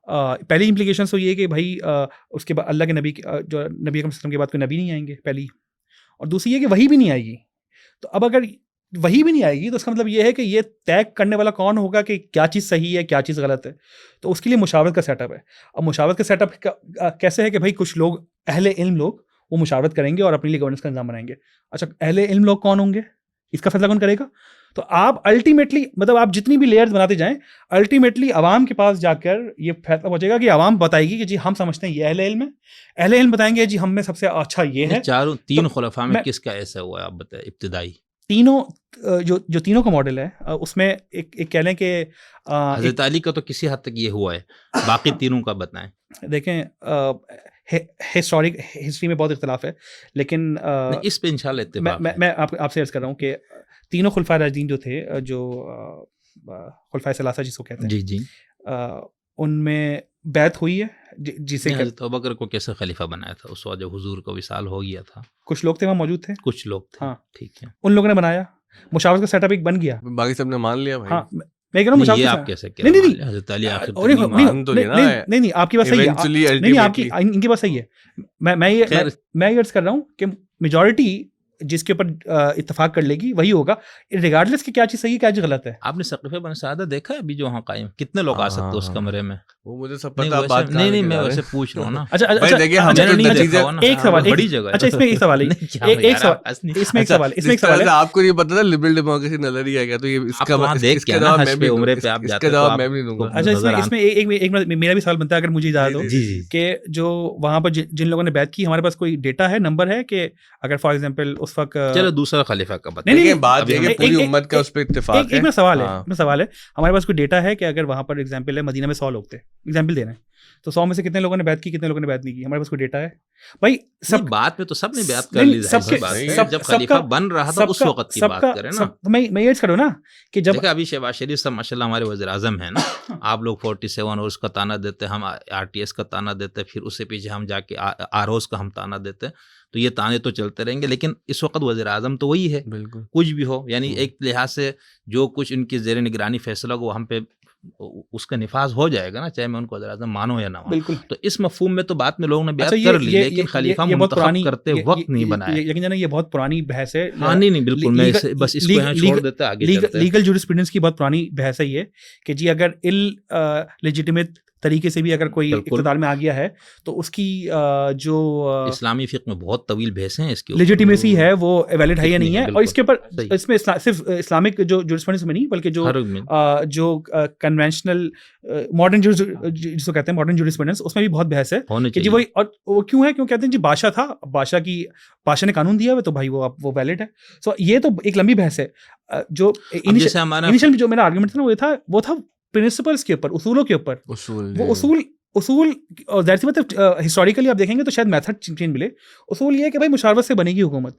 S1: पहली इम्प्लीकेशन तो ये है कि भाई उसके बाद अल्लाह के नबी जो नबी अकरम सल्लल्लाहु अलैहि वसल्लम के बाद कोई नबी नहीं आएंगे पहली, और दूसरी ये कि वही भी नहीं आएगी। तो अब अगर वही भी नहीं आएगी तो इसका मतलब ये है कि ये तय करने वाला कौन होगा कि क्या चीज़ सही है क्या चीज़ गलत है। तो उसके लिए मुशावरत का सेटअप है। अब मुशावरत का सेटअप कैसे है कि भाई कुछ लोग अहले इल्म लोग वो मुशावरत करेंगे और अपने लिए गवर्नेंस का निज़ाम बनाएंगे। अच्छा, अहले इल्म लोग कौन होंगे, इसका फैसला कौन करेगा? तो आप अल्टीमेटली मतलब आप जितनी भी लेयर्स बनाते जाएं, अल्टीमेटली आवाम के पास जाकर ये फैसला पहुंचेगा कि आवाम बताएगी कि जी हम समझते हैं ये अहले इल्म है, अहले इल्म बताएंगे जी हम में सबसे अच्छा ये है।
S3: तीन खुलफा में किसका ऐसा हुआ है आप बताएं? इब्तिदाई
S1: तीनों जो तीनों का मॉडल है उसमें एक कह लें कि
S3: हज़रत अली का तो किसी हद तक ये हुआ है, बाकी तीनों का बताएं।
S1: देखें हिस्ट्री में बहुत इख्तलाफ है, लेकिन
S3: इस पे इंशाल्लाह इत्तेफाक है।
S1: मैं आपसे अर्ज़ कर रहा हूँ कि तीनों खुलफा राशिदीन जो थे, जो खुलफा सलासा जिसको कहते हैं,
S3: जी
S1: उनमें बैत हुई है जिसे
S3: हज़रत अबू बकर को कैसे खलीफा बनाया था उस वक्त जब हुजूर का विसाल हो गया था?
S1: कुछ लोग थे वहाँ मौजूद थे,
S3: कुछ लोग थे,
S1: हाँ
S3: ठीक है,
S1: उन लोगों ने बनाया, मुशावरत का सेटअप एक बन गया,
S2: बाकी सबने मान लिया भाई।
S1: हाँ मैं कह रहा हूँ मुशावरत,
S3: आप कैसे कह रहे हैं? हज़रत अली आखिर
S1: नहीं आपकी बात सही है, नहीं आपकी इनकी बात सही है। मैं ये अर्ज कर रहा हूँ कि मेजॉरिटी जिसके ऊपर इत्तेफाक कर लेगी वही होगा, रिगार्डलेस कि क्या चीज़ सही है क्या चीज़ गलत है।
S3: आपने सक़ीफ़े बन सादा देखा है अभी जो वहाँ कायम, कितने लोग आ सकते हैं उस कमरे में?
S2: वो मुझे सब पता, बात
S3: नहीं मैं वैसे पूछ रहा हूँ ना।
S1: अच्छा
S2: देखिए हम
S1: एक सवाल,
S3: बड़ी जगह,
S1: अच्छा इसमें एक सवाल इसमें एक सवाल
S2: आपको ये पता था लिबरल डेमोक्रेसी नजरिया क्या? तो ये इसका जवाब मैं भी
S3: उम्रे पे आप जाते,
S2: जवाब मैं भी दूंगा।
S1: अच्छा इसमें एक मेरा भी सवाल बनता है, अगर मुझे इजाजत हो, कि जो वहाँ पर जिन लोगों ने बैत की, हमारे पास कोई डेटा है, नंबर है कि अगर फॉर एग्जांपल उस वक्त,
S3: चलो दूसरा खलीफा का बता,
S2: नहीं बात है कि पूरी उम्मत का उस पे इत्तेफाक है।
S1: एक सवाल है हमारे पास कोई डेटा है कि अगर वहाँ पर एग्जांपल है मदीना में 100 लोग थे, एग्जांपल दे रहे हैं, तो 100 में से कितने लोगों ने बैत की, कितने लोगों ने बैत नहीं की? हमारे पास कोई डेटा है भाई? सब बात
S3: में तो सबने बैत कर ली, जब खलीफा बन रहा था उस वक्त की बात करें ना।
S1: मैं ये करूँ ना कि जब
S3: अभी शहबाज शरीफ साहब माशाल्लाह हमारे वज़ीर आज़म है ना, आप लोग 47 और उसका ताना देते, हम RTS का ताना देते, फिर उससे पीछे हम जाके ROs का हम ताना देते, तो ये ताने तो चलते रहेंगे, लेकिन इस वक्त वज़ीर आज़म तो वही है, बिल्कुल कुछ भी हो, यानी एक लिहाज से जो कुछ इनकी ज़ेर निगरानी फैसला को हम पे उसका निफाज हो जाएगा ना, चाहे मैं उनको वज़ीर आज़म मानो या ना मानो। तो इस मफहूम में तो बात में लोगों ने बयान कर ली, लेकिन खलीफा मुंतखब करते वक्त नहीं बनाया।
S1: लेकिन जाना ये बहुत पुरानी बहस है।
S3: हाँ नहीं बिल्कुल, मैं बस इसको यहाँ छोड़ देता, आगे
S1: लीगल जूरिस्प्रूडेंस की बहुत पुरानी बहस है ये, कि जी अगर लेजिटिमेट तरीके से भी अगर कोई इक़्तिदार में आ गया है तो उसकी जो
S3: इस्लामी फ़िक़्ह में बहुत तवील बहस हैं, इसकी
S1: लेजिटिमेसी है वो वैलिड है या नहीं है, और इसके ऊपर इसमें सिर्फ इस्लामिक जो जूरिस्प्रूडेंस में नहीं, बल्कि जो कन्वेंशनल मॉडर्न जिसको कहते हैं मॉडर्न जूरिस्प्रूडेंस, उसमें भी बहुत बहस है कि जी वही, और वो क्यों है, क्यों कहते हैं जी बादशाह था, बादशाह ने कानून दिया हुआ तो भाई वो वैलिड है। सो ये तो एक लंबी बहस है। जो इनिशियल जो मेरा आर्गुमेंट था ना वो था प्रिंसिपल्स के ऊपर, उसूलों के ऊपर। वो उसूल और ज़ाहिर सी बात है हिस्टोरिकली आप देखेंगे तो शायद मेथड चेंज मिले। उसूल ये है कि भाई मुशावरत से बनेगी हुकूमत।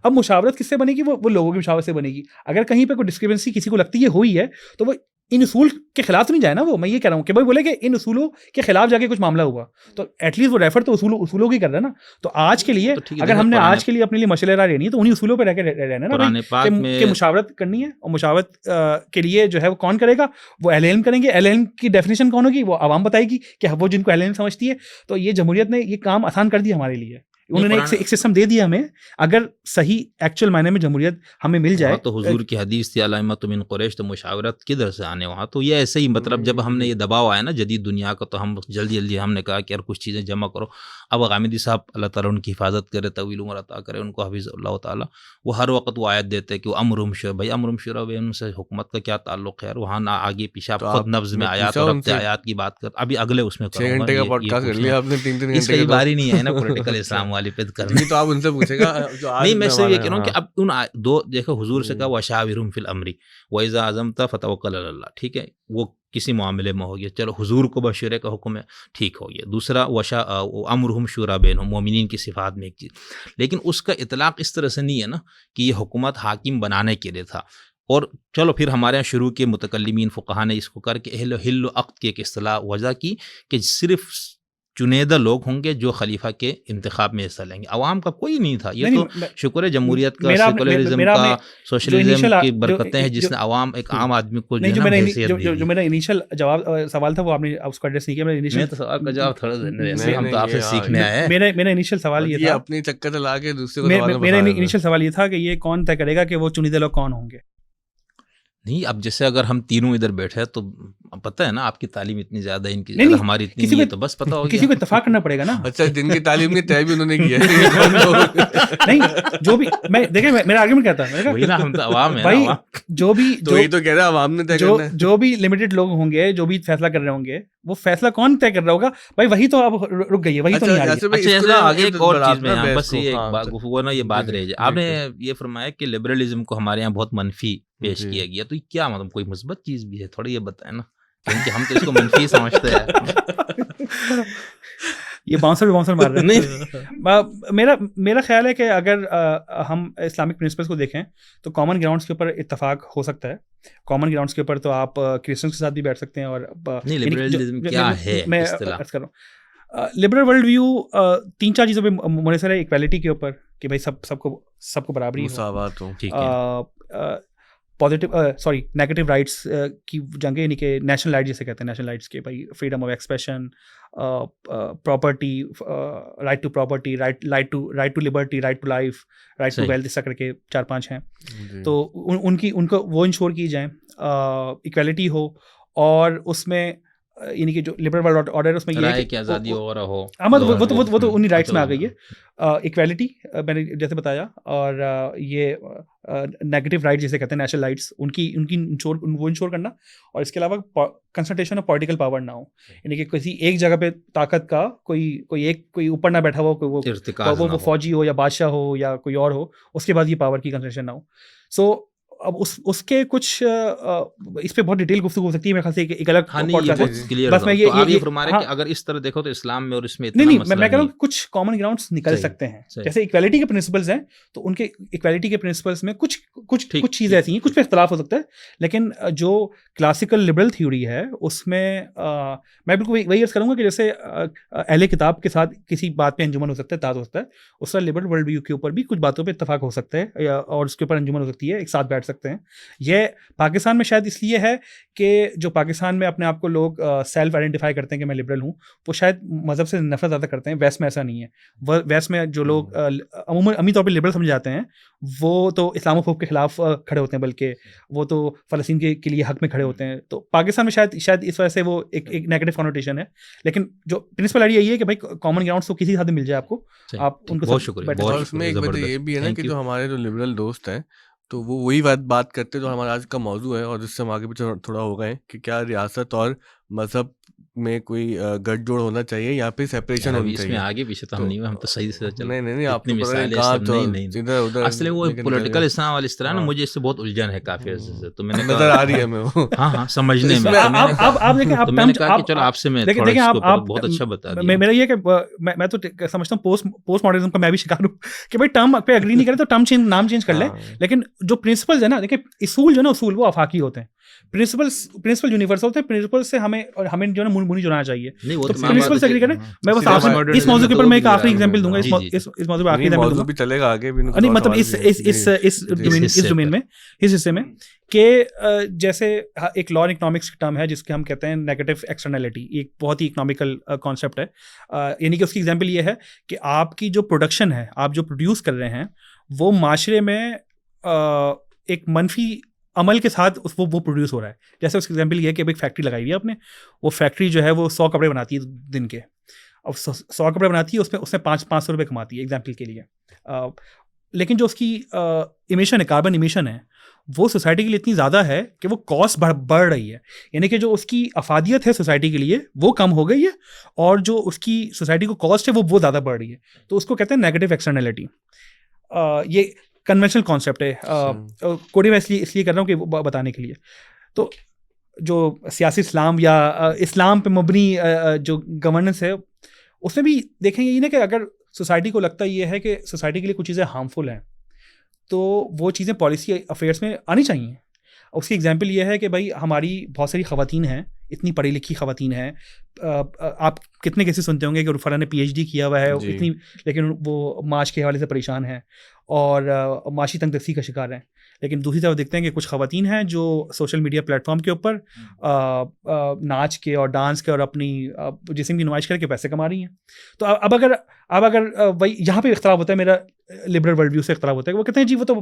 S1: अब मुशावरत किससे बनेगी? वो लोगों की मुशावरत से बनेगी। अगर कहीं पे कोई डिस्क्रिपेंसी किसी को लगती है हुई है तो वो इन उसूल के खिलाफ तो नहीं जाए ना वो, मैं ये कह रहा हूँ कि भाई बोले कि इन उसूलों के खिलाफ जाके कुछ मामला हुआ तो एटलीस्ट वो रेफर तो उसूलों की कर रहा है ना। तो आज के लिए
S3: तो ठीक है,
S1: अगर
S3: देखो
S1: हमने
S3: कुरान
S1: आज के लिए अपने लिए मशवरा राय लेनी है तो उन्हीं उसूलों पर रहना ना
S3: कुरान पाक
S1: भाई,
S3: में
S1: कि मुशावरत करनी है, और मुशावरत के लिए जो है वो कौन करेगा, वो अहले इल्म करेंगे। अहले इल्म की डेफिनेशन कौन होगी, वो आवाम बताएगी कि वो जिनको अहले इल्म समझती है। तो ये जमहूरियत ने ये काम आसान कर दिया हमारे लिए, उन्होंने एक सिस्टम दे दिया हमें। अगर सही एक्चुअल मायने में जमहूरियत हमें मिल जाए
S3: तो हुजूर की हदीस थी अलाइमतु मिन कुरैश, तो मुशावरत किधर से आने वहाँ। तो ये ऐसे ही मतलब जब हमने ये दबाव आया ना जदीद दुनिया का, तो हम जल्दी जल्दी हमने कहा कि यार कुछ चीज़ें जमा करो। अब गामिदी साहब अल्लाह ताला उनकी हिफाजत करे, तवील उम्र अता करे उनको, हफीज़ुल्लाह ताला, वो हर वक्त वो आयत देते हैं कि वो अमरुम शुरा, भाई अमरुम शुरा भाई उनसे हुकूमत का क्या ताल्लुक है यार, वहाँ ना आगे पीछे आप खुद नब्ज़ में आयात और रब्ते आयात की बात कर। अभी अगले उसमें
S2: 6 घंटे का पॉडकास्ट कर लिया आपने, 3-3
S3: इसका
S2: घंटे
S3: ये बारी नहीं है ना पॉलिटिकल इस्लाम वाली पे करने।
S2: तो आप उनसे पूछेगा जो आज
S3: नहीं, मैं सिर्फ ये कह रहा हूँ कि
S2: हाँ।
S3: अब उन दो देखो हुजूर से कहा वशाविरहुम फिल अमरी व इज़ा अज़मता फतवक्कल अलल्लाह, ठीक है, वो किसी मामले में हो गया, चलो हुजूर को मशवरे का हुक्म है, ठीक हो गया। दूसरा अमरुहुम शूरा बैनहुम, मोमिनीन की सिफात में एक चीज़, लेकिन उसका इतलाक़ इस तरह से नहीं है ना कि ये हुकूमत हाकिम बनाने के लिए था। और चलो फिर हमारे यहाँ शुरू के मुतकल्लिमीन फ़ुक़हा ने इसको करके हिल्ल अक़्द की एक इस्तिलाह वज़ह की कि सिर्फ चुनिंदा लोग होंगे जो खलीफा के इंतखाब में हिस्सा लेंगे, अवाम का कोई नहीं था। ये तो शुक्र है जमहूरियत का, सेकुलरिज्म का, सोशलिज्म की बरकतें हैं जिसने अवाम एक आम आदमी को
S1: जो मेरा इनिशियल सवाल था वो आपने उसको एड्रेस नहीं किया। मेरा इनिशियल
S3: तो सवाल का जवाब थोड़ा देने हैं, हम तो आपसे सीखने आए हैं।
S1: मेरा इनिशियल सवाल ये था,
S2: अपनी चक्कर चला के दूसरे को
S1: मेरा इनिशियल सवाल ये था कि ये कौन तय करेगा कि वो चुनिंदा लोग कौन होंगे।
S3: नहीं, अब जैसे अगर हम तीनों इधर बैठे हैं तो पता है ना, आपकी तालीम इतनी ज्यादा है, इनकी नहीं, हमारी इतनी नहीं है, तो बस पता हो
S1: किसी को इत्तेफाक करना पड़ेगा ना।
S2: अच्छा, जिनकी तालीम की तय भी उन्होंने की है।
S1: नहीं, जो भी मैं देखे मेरा आर्गुमेंट कहता है
S3: वही ना, हम तो अवाम है
S1: भाई, जो भी
S2: तो ये तो कह रहा है अवाम ने तय करना है।
S1: जो भी लिमिटेड लोग होंगे जो भी फैसला कर रहे होंगे, वो फैसला कौन तय कर रहा होगा भाई, वही तो अब रुक गई है, वही तो नहीं आ रही है।
S3: अच्छा, आगे एक और चीज में बस ये वो ना ये बात रह जाए, आपने ये फरमाया कि लिबरलिज्म को हमारे यहाँ बहुत मनफी पेश किया गया, तो क्या मतलब कोई मुस्बत चीज भी है, थोड़ा ये बताए ना, क्योंकि हम तो इसको मनफी समझते हैं।
S1: ये बाउंसर मार रहे हैं। मेरा ख्याल है कि अगर हम इस्लामिक प्रिंसिपल्स को देखें तो कॉमन ग्राउंड्स के ऊपर इत्तेफाक हो सकता है। कॉमन ग्राउंड्स के ऊपर तो आप क्रिश्चियंस के साथ भी बैठ सकते हैं। और
S3: नहीं, लिबरलिज्म क्या है,
S1: मैं अर्ज कर रहा हूँ, लिबरल वर्ल्ड व्यू 3-4 चीज़ों पे मुनहसर है। इक्वालिटी के ऊपर कि भाई सबको बराबरी
S2: हो,
S3: ठीक है।
S1: पॉजिटिव नेगेटिव राइट्स की जंगे, यानी कि नेशनल राइट्स जिसे कहते हैं, नेशनल राइट्स के भाई freedom of expression, property, right to property, right to liberty, right to life, right to wealth, इस तरह के 4-5 हैं। तो उनको वो इंश्योर की जाए, इक्वालिटी हो, और उसमें यानी कि जो लिबरल वर्ल्ड ऑर्डर है उसमें ये है कि
S3: आज़ादी और हो,
S1: वो तो उन्हीं राइट्स में आ गई है। इक्वालिटी मैंने जैसे बताया, और ये नेगेटिव राइट जिसे कहते हैं, नेशनल राइट्स, उनकी वो इंश्योर करना। और इसके अलावा कंसंट्रेशन ऑफ पॉलिटिकल पावर ना हो, यानी कि किसी एक जगह पे ताकत का कोई ऊपर ना बैठा हो, वो फौजी हो या बादशाह हो या कोई और हो, उसके बाद ये पावर की कंसंट्रेशन ना हो। सो अब उसके कुछ इस पे बहुत डिटेल गुफ्तगू हो सकती है मेरे ख्याल से, एक अलग पॉडकास्ट है। बस मैं ये फरमा रहा
S3: कि अगर इस तरह देखो तो इस्लाम में और इसमें
S1: नहीं, मैं कह रहा हूँ कुछ कॉमन ग्राउंड्स निकल सकते हैं। जैसे इक्वालिटी के प्रिंसिपल्स हैं, तो उनके इक्वालिटी के प्रिंसिपल्स में कुछ चीज़ें ऐसी हैं, कुछ पे इख्तलाफ हो सकता है, लेकिन जो क्लासिकल लिबरल थ्योरी है उसमें मैं बिल्कुल वही अर्ज करूँगा कि जैसे अहले किताब के साथ किसी बात पे अंजुमन हो सकता है, ताज़ हो सकता है, उस तरह लिबरल वर्ल्ड व्यू के ऊपर भी कुछ बातों पे इत्तेफाक हो सकता है, और उसके ऊपर अंजुमन हो सकती है, एक साथ बैठ सकते हैं। यह पाकिस्तान में शायद इसलिए है कि जो पाकिस्तान में अपने आप को लोग सेल्फ आइडेंटिफाई करते हैं कि मैं लिबरल हूँ, वो शायद मज़हब से नफरत ज़्यादा करते हैं। वेस्ट में ऐसा नहीं है। वेस्ट में जो लोग अमूमन अमी तौर पर लिबरल समझे जाते हैं, वो तो इस्लामोफोब के खिलाफ खड़े होते हैं, बल्कि वो तो फ़लस्तीन के लिए हक में खड़े होते हैं। तो पाकिस्तान में शायद इस वजह से वो एक नेगेटिव कॉनोटेशन है। लेकिन जो प्रिंसिपल आइडिया यही है कि भाई कॉमन ग्राउंड तो किसी साथ मिल जाए आपको, आप उनको।
S3: बहुत शुक्रिया।
S2: और उसमें एक बात ये भी है ना कि जो हमारे जो लिबरल दोस्त हैं, तो वो वही बात करते हैं जो हमारा आज का मौजू है, और जिससे हम आगे पीछे थोड़ा हो गए कि क्या रियासत और मज़हब में कोई गठजोड़ होना चाहिए, यहाँ पे सेपरेशन होनी
S3: इसमें
S2: चाहिए।
S3: आगे पीछे तो हम नहीं हुए, हम तो सही से चल
S2: नहीं आपको
S3: इतनी
S2: पता है
S3: मिसालें
S2: कहाँ
S3: सब
S2: तो
S3: नहीं
S2: इधर उधर
S3: असली वो
S2: लेकिन
S3: पॉलिटिकल इस्लाम वाला इस तरह ना,
S2: हाँ।
S3: मुझे इससे बहुत उलझन है काफी अर्से से, तो मैंने
S2: नजर आ रही है मैं वो
S3: हाँ समझने में।
S1: इसमें
S3: तो मैंने
S1: आप देखें, आप
S3: तो मैंने
S1: term-
S3: कहा कि
S1: आप-
S3: चलो आपसे मैं
S1: देखिए
S3: थोड़ा
S1: देखिए,
S3: इसके ऊपर
S1: आप
S3: बहुत अच्छा बता दिया।
S1: मेरा ये है कि मैं तो समझता हूँ पोस्ट मॉडर्निज्म का मैं भी शिकार हूँ कि भाई टर्म पे एग्री नहीं करे तो टर्म चेंज, नाम चेंज कर ले,
S2: हाँ।
S1: लेकिन जो प्रिंसिपल्स है ना, देखिए उसूल जो ना, उसूल वो आफाकी होते हैं, प्रिंसिपल यूनिवर्सल होते हैं, प्रिंसिपल से हमें जो है मुंह नहीं जुड़ाना चाहिए।
S3: नहीं वो
S1: तो
S3: तो मैं
S1: प्रिंसिपल
S3: बात
S1: से एग्री करें।
S3: हाँ।
S1: मैं बस
S2: इसीलिए
S1: आपसे
S2: हमारे
S1: इस मौजूद के ऊपर मैं एक आखिरी एग्जांपल दूंगा,
S3: जी, जी।
S1: इस मौजूद पे आखिरी
S2: नहीं,
S1: एग्जांपल
S2: मौजूद
S1: दूंगा।
S2: भी चलेगा आगे भी,
S1: नहीं मतलब
S2: सवाल भी है।
S1: इस डोमेन में, इस हिस्से में कि जैसे एक लॉ इकोनॉमिक्स टर्म है जिसके हम कहते हैं नेगेटिव एक्सटर्नैलिटी, एक बहुत ही इकोनॉमिकल कॉन्सेप्ट है। यानी कि उसकी एग्जांपल ये है कि आपकी जो प्रोडक्शन है, आप जो प्रोड्यूस कर रहे हैं, वो माशरे में एक मनफी अमल के साथ वो प्रोड्यूस हो रहा है। जैसे उसकी एग्जांपल ये है कि एक फैक्ट्री लगाई हुई है आपने, वो फैक्ट्री जो है वो 100 कपड़े बनाती है दिन के। अब 100 कपड़े बनाती है, उसमें 500 रुपये कमाती है एग्जाम्पल के लिए। लेकिन जो उसकी इमिशन है, कार्बन इमिशन है, वो सोसाइटी के लिए इतनी ज़्यादा है कि वो कॉस्ट बढ़ रही है। यानी कि जो उसकी अफादियत है सोसाइटी के लिए वो कम हो गई है, और जो उसकी सोसाइटी को कॉस्ट है वो ज़्यादा बढ़ रही है। तो उसको कहते हैं नेगेटिव एक्सटर्नैलिटी। ये कन्वेंशनल कॉन्सेप्ट है। कोडी मैं इसलिए कर रहा हूँ कि वो बताने के लिए। तो जो सियासी इस्लाम या इस्लाम पे मबनी जो गवर्नेंस है, उसमें भी देखेंगे ये ना कि अगर सोसाइटी को लगता ये है कि सोसाइटी के लिए कुछ चीज़ें हार्मफुल हैं, तो वो चीज़ें पॉलिसी अफेयर्स में आनी चाहिए। उसकी एग्जांपल ये है कि भाई हमारी बहुत सारी ख़वातीन हैं, इतनी पढ़ी लिखी ख़वातीन हैं। आप कितने केसेस सुनते होंगे कि फलां ने PhD किया हुआ है इतनी, लेकिन वो माश के हवाले से परेशान है और माशी तंगदस्ती का शिकार है। लेकिन दूसरी तरफ देखते हैं कि कुछ ख़वातीन हैं जो सोशल मीडिया प्लेटफॉर्म के ऊपर नाच के और डांस के और अपनी जिस्म की नुमाइश करके पैसे कमा रही हैं। तो अब अगर वही यहाँ पे इख्तलाफ होता है, मेरा लिबरल वर्ल्ड व्यू से इख्तलाफ होता है कि वो कहते हैं जी वो तो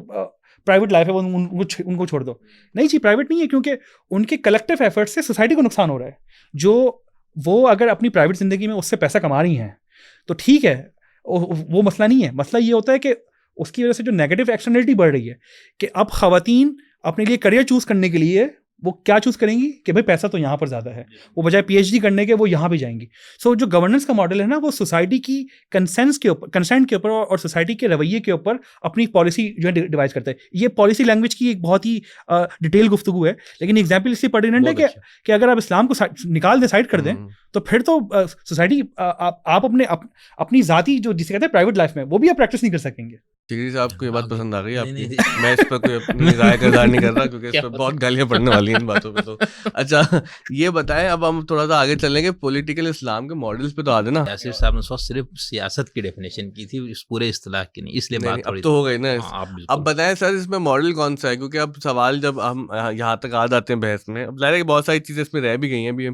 S1: प्राइवेट लाइफ है, वो उनको छोड़ दो। नहीं जी, प्राइवेट नहीं है, क्योंकि उनके कलेक्टिव एफर्ट से सोसाइटी को नुकसान हो रहा है। जो वो अगर अपनी प्राइवेट ज़िंदगी में उससे पैसा कमा रही हैं तो ठीक है, वो मसला नहीं है। मसला ये होता है कि उसकी वजह से जो नेगेटिव एक्सटर्नैलिटी बढ़ रही है कि अब ख़वातीन अपने लिए करियर चूज़ करने के लिए वो क्या चूज़ करेंगी कि भाई पैसा तो यहाँ पर ज़्यादा है, वो बजाय PhD करने के वो यहाँ भी जाएंगी। सो जो गवर्नेंस का मॉडल है ना, वो सोसाइटी की कंसेंट के ऊपर और सोसाइटी के रवैये के ऊपर अपनी पॉलिसी जो है डिवाइस करता है। ये पॉलिसी लैंग्वेज की एक बहुत ही डिटेल गुफ्तगू है, लेकिन एग्जाम्पल इसलिए पर्टिनेंट है कि अगर आप इस्लाम को निकाल दें, साइड कर दें, तो फिर तो सोसाइटी आप अपनी ज़ाती जो जिसे कहते हैं प्राइवेट लाइफ में, वो भी आप प्रैक्टिस नहीं कर सकेंगे।
S2: चिगरी साहब को ये बात पसंद आ गई आपकी? मैं इस पर कोई अपनी राय का इज़हार नहीं कर रहा क्योंकि इस पर बहुत गालियाँ पड़ने वाली हैं इन बातों पे। तो अच्छा ये बताएं, अब हम थोड़ा सा आगे चलेंगे, पॉलिटिकल इस्लाम के मॉडल्स पे तो आ देना।
S3: यासिर साहब ने सिर्फ सियासत की डेफिनेशन की थी, इस पूरे इस्तिलाह की नहीं, इसलिए बात
S2: अब तो हो गई ना। अब बताएं सर इसमें मॉडल कौन सा है, क्योंकि अब सवाल जब हम यहाँ तक आ जाते हैं बहस में, अब ज़ाहिर है कि बहुत सारी चीज़ें इसमें रह भी गई हैं भी,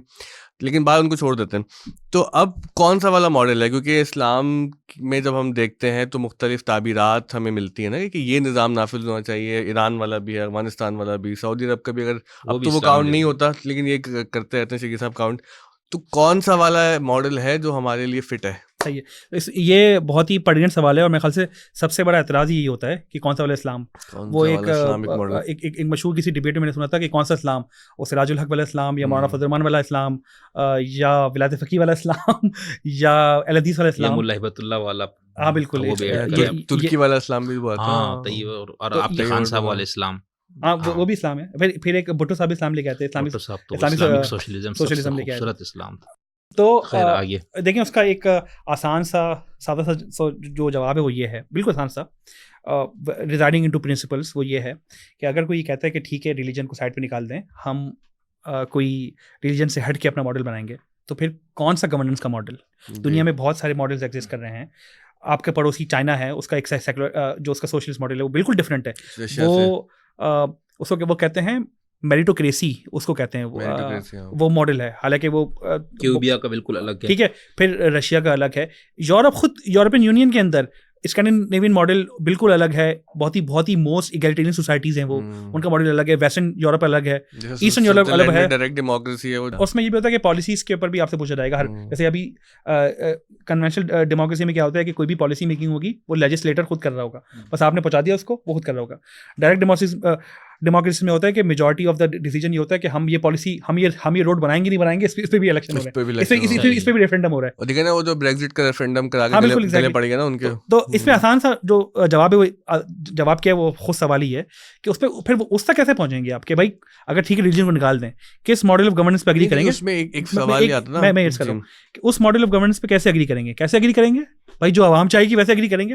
S2: लेकिन बाद उनको छोड़ देते हैं। तो अब कौन सा वाला मॉडल है, क्योंकि इस्लाम में जब हम देखते हैं तो मुख्तलिफ ताबीरात हमें मिलती है ना कि ये निज़ाम नाफिज होना चाहिए। ईरान वाला भी है, अफगानिस्तान वाला भी, सऊदी अरब का भी, अगर अब तो वो काउंट नहीं होता लेकिन ये करते रहते हैं शेखी साहब काउंट। तो कौन सा वाला मॉडल है जो हमारे लिए फिट है?
S1: सही है, ये बहुत ही पर्टिनेंट सवाल है, और मेरे ख्याल से सबसे बड़ा एतराज़ यही होता है कि कौन सा वाला इस्लाम। वो एक मशहूर किसी डिबेट में मैंने सुना था कि कौन सा इस्लाम, वो सिराजुल हक वाला इस्लाम या मौलाना फजल रहमान वाला इस्लाम या विलायत फ़क़ीह वाला इस्लाम या अल हदीस वाला इस्लाम,
S3: मुल्ला हिबतुल्लाह वाला।
S1: हाँ बिल्कुल,
S2: तुर्की वाला इस्लाम भी हुआ था,
S3: और आपके खान साहब वाला इस्लाम,
S1: हाँ वो भी इस्लाम है। फिर एक भुट्टो साहब इस्लाम लेके आते हैं, इस्लामिक सोशलिज्म लेके आए इस्लाम। तो देखिए उसका एक आसान सा सादा सा जो जवाब है वो ये है, बिल्कुल आसान सा, रिजाइडिंग इनटू प्रिंसिपल्स, वो ये है कि अगर कोई कहता है कि ठीक है रिलीजन को साइड पे निकाल दें, हम कोई रिलीजन से हट के अपना मॉडल बनाएंगे, तो फिर कौन सा गवर्नेंस का मॉडल? दुनिया में बहुत सारे मॉडल्स एग्जिस्ट कर रहे हैं। आपके पड़ोसी चाइना है, उसका एक सेकुलर जो उसका सोशलिस्ट मॉडल है वो बिल्कुल डिफरेंट है। वो उसको वो कहते हैं मेरिटोक्रेसी, उसको कहते हैं, वो मॉडल है। हालांकि वो
S3: क्यूबिया का बिल्कुल अलग है,
S1: ठीक है, फिर रशिया का अलग है। यूरोपियन यूनियन के अंदर स्कैंडिनेवियन मॉडल बिल्कुल अलग है। बहुत ही मोस्ट इगैलिटेरियन सोसाइटीज हैं वो, उनका मॉडल अलग है। वेस्टर्न यूरोप अलग है, ईस्टर्न यूरोप अलग है,
S2: डायरेक्ट डेमोक्रेसी है वो।
S1: उसमें ये भी होता है कि पॉलिसीज के ऊपर भी आपसे पूछा जाएगा। जैसे अभी कन्वेंशनल डेमोक्रेसी में क्या होता है कि कोई भी पॉलिसी मेकिंग होगी वो लेजिस्लेटर खुद कर रहा होगा, बस आपने पहुंचा दिया उसको, वो खुद कर रहा होगा। डेमोक्रेसी में होता है कि मेजॉरिटी ऑफ द डिसीजन ये होता है कि हम ये पॉलिसी हम ये रोड बनाएंगे नहीं बनाएंगे, इस पे भी इलेक्शन हो
S2: उस
S1: रहा
S2: पे भी
S1: है,
S2: election
S1: इस पे भी रेफरेंडम हो रहा है।
S2: और देखिए ना वो जो ब्रेग्जिट का रेफरेंडम करा
S1: हाँ,
S2: के
S1: बिल्कुल,
S2: गले
S1: exactly.
S2: पड़ गया ना उनके।
S1: तो इसमें आसान सा जो जवाब है वो जवाब क्या है, वो खुद सवाल ही है कि उस पर फिर उस तक कैसे पहुंचेंगे आप कि भाई अगर ठीक है रिलीजन को निकाल दें, किस मॉडल ऑफ गवर्नेंस पे एग्री करेंगे।
S2: उसमें एक सवाल ये आता ना,
S1: मैं कर रहा हूँ कि उस मॉडल ऑफ गवर्नेंस पे कैसे एग्री करेंगे भाई, जो आवाम चाहेगी वैसे एग्री करेंगे।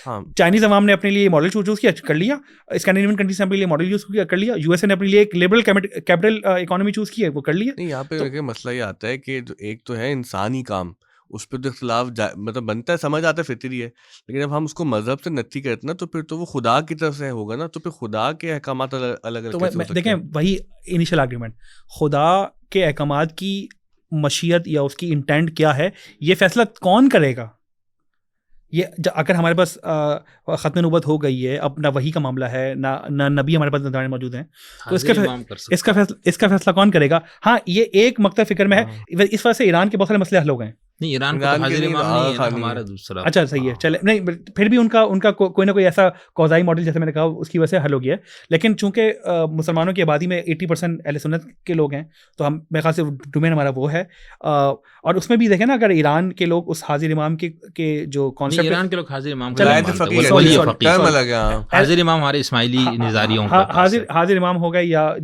S2: हाँ,
S1: चाइनीज आवाम ने अपने लिए मॉडल चूज किया, कर लिया। स्कैंडिनेवियन कंट्रीज ने अपने लिए मॉडल यूज किया, कर लिया। यूएसए ने अपने लिए एक लिबरल कैपिटल इकोनॉमी चूज की है, वो कर लिया।
S2: नहीं यहाँ पे देखिए मसला ये आता है कि जो एक तो है इंसानी काम, उस पर तो इख्तलाफ मतलब बनता है, समझ आता है, फितरी है, लेकिन जब हम उसको मजहब से नत्थी करते ना तो फिर तो वो खुदा की तरफ से होगा ना, तो फिर खुदा के अहकामात अलग अलग
S1: तो
S2: कैसे हो सकते
S1: देखें
S2: हैं?
S1: वही इनिशियल आर्ग्यूमेंट, खुदा के अहकामात की मशीयत या उसकी इंटेंट क्या है, ये फैसला कौन करेगा। ये अगर हमारे पास ख़त्म नबूवत हो गई है, अब ना वही का मामला है, ना नबी हमारे पास दरबार मौजूद हैं, तो इसका फैसला कौन करेगा। हाँ, ये एक मकता फिक्र में है। इस वजह से ईरान के बहुत सारे मसले हल हो गए।
S3: नहीं, ईरान का तो हाजिर इमाम नहीं है ना, हमारा दूसरा।
S1: अच्छा, सही है, चले। नहीं, फिर भी उनका कोई ना कोई ऐसा कौज़ाई मॉडल, जैसे मैंने कहा, उसकी वजह से हल हो गया है। लेकिन चूंकि मुसलमानों की आबादी में 80% अहले सुन्नत के लोग हैं, तो हम मेरे ख्याल से डोमेन हमारा वो है। और उसमें भी देखें ना, अगर ईरान के लोग उस हाजिर इमाम के जो कॉन्सेप्ट,
S3: ईरान के लोग हाजिर इमाम हाजिर इमाम हमारे इस्माइली निजारियों का
S1: हाजिर इमाम हो गए, या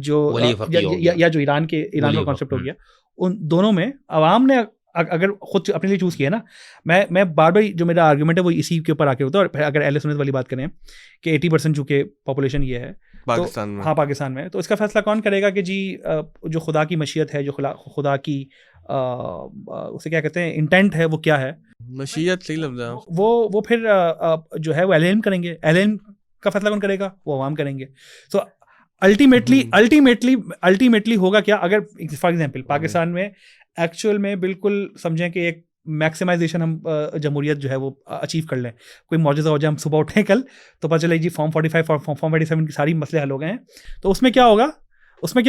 S1: जो ईरान का कॉन्सेप्ट हो गया, उन दोनों में अवाम ने अगर खुद अपने लिए चूज किया ना, मैं बार बार जो मेरा आर्गुमेंट है वो इसी के ऊपर आके होता है। और अगर अहले सुन्नत वाली बात करें कि 80% चूंकि पॉपुलेशन ये है
S2: पाकिस्तान में,
S1: हाँ पाकिस्तान में, तो इसका फैसला कौन करेगा कि जी जो खुदा की मशीयत है, जो खुदा की उसे क्या कहते हैं, इंटेंट है, वो क्या है।
S2: मशीयत सही लफ्ज़ है।
S1: वो फिर जो है वो एलएम करेंगे। एलएम का फैसला कौन करेगा, वो अवाम करेंगे। तो अल्टीमेटली होगा क्या, अगर फॉर एग्जांपल पाकिस्तान में एक्चुअल में बिल्कुल समझें कि एक मैक्सिमाइजेशन हम जमहूरियत जो है वो अचीव कर लें, कोई मौजूदा हो जाए, हम सुबह उठें कल तो पता चले जी फॉर्म 45 फॉर्म 47 की सारी मसले हल हो गए हैं। तो उसमें क्या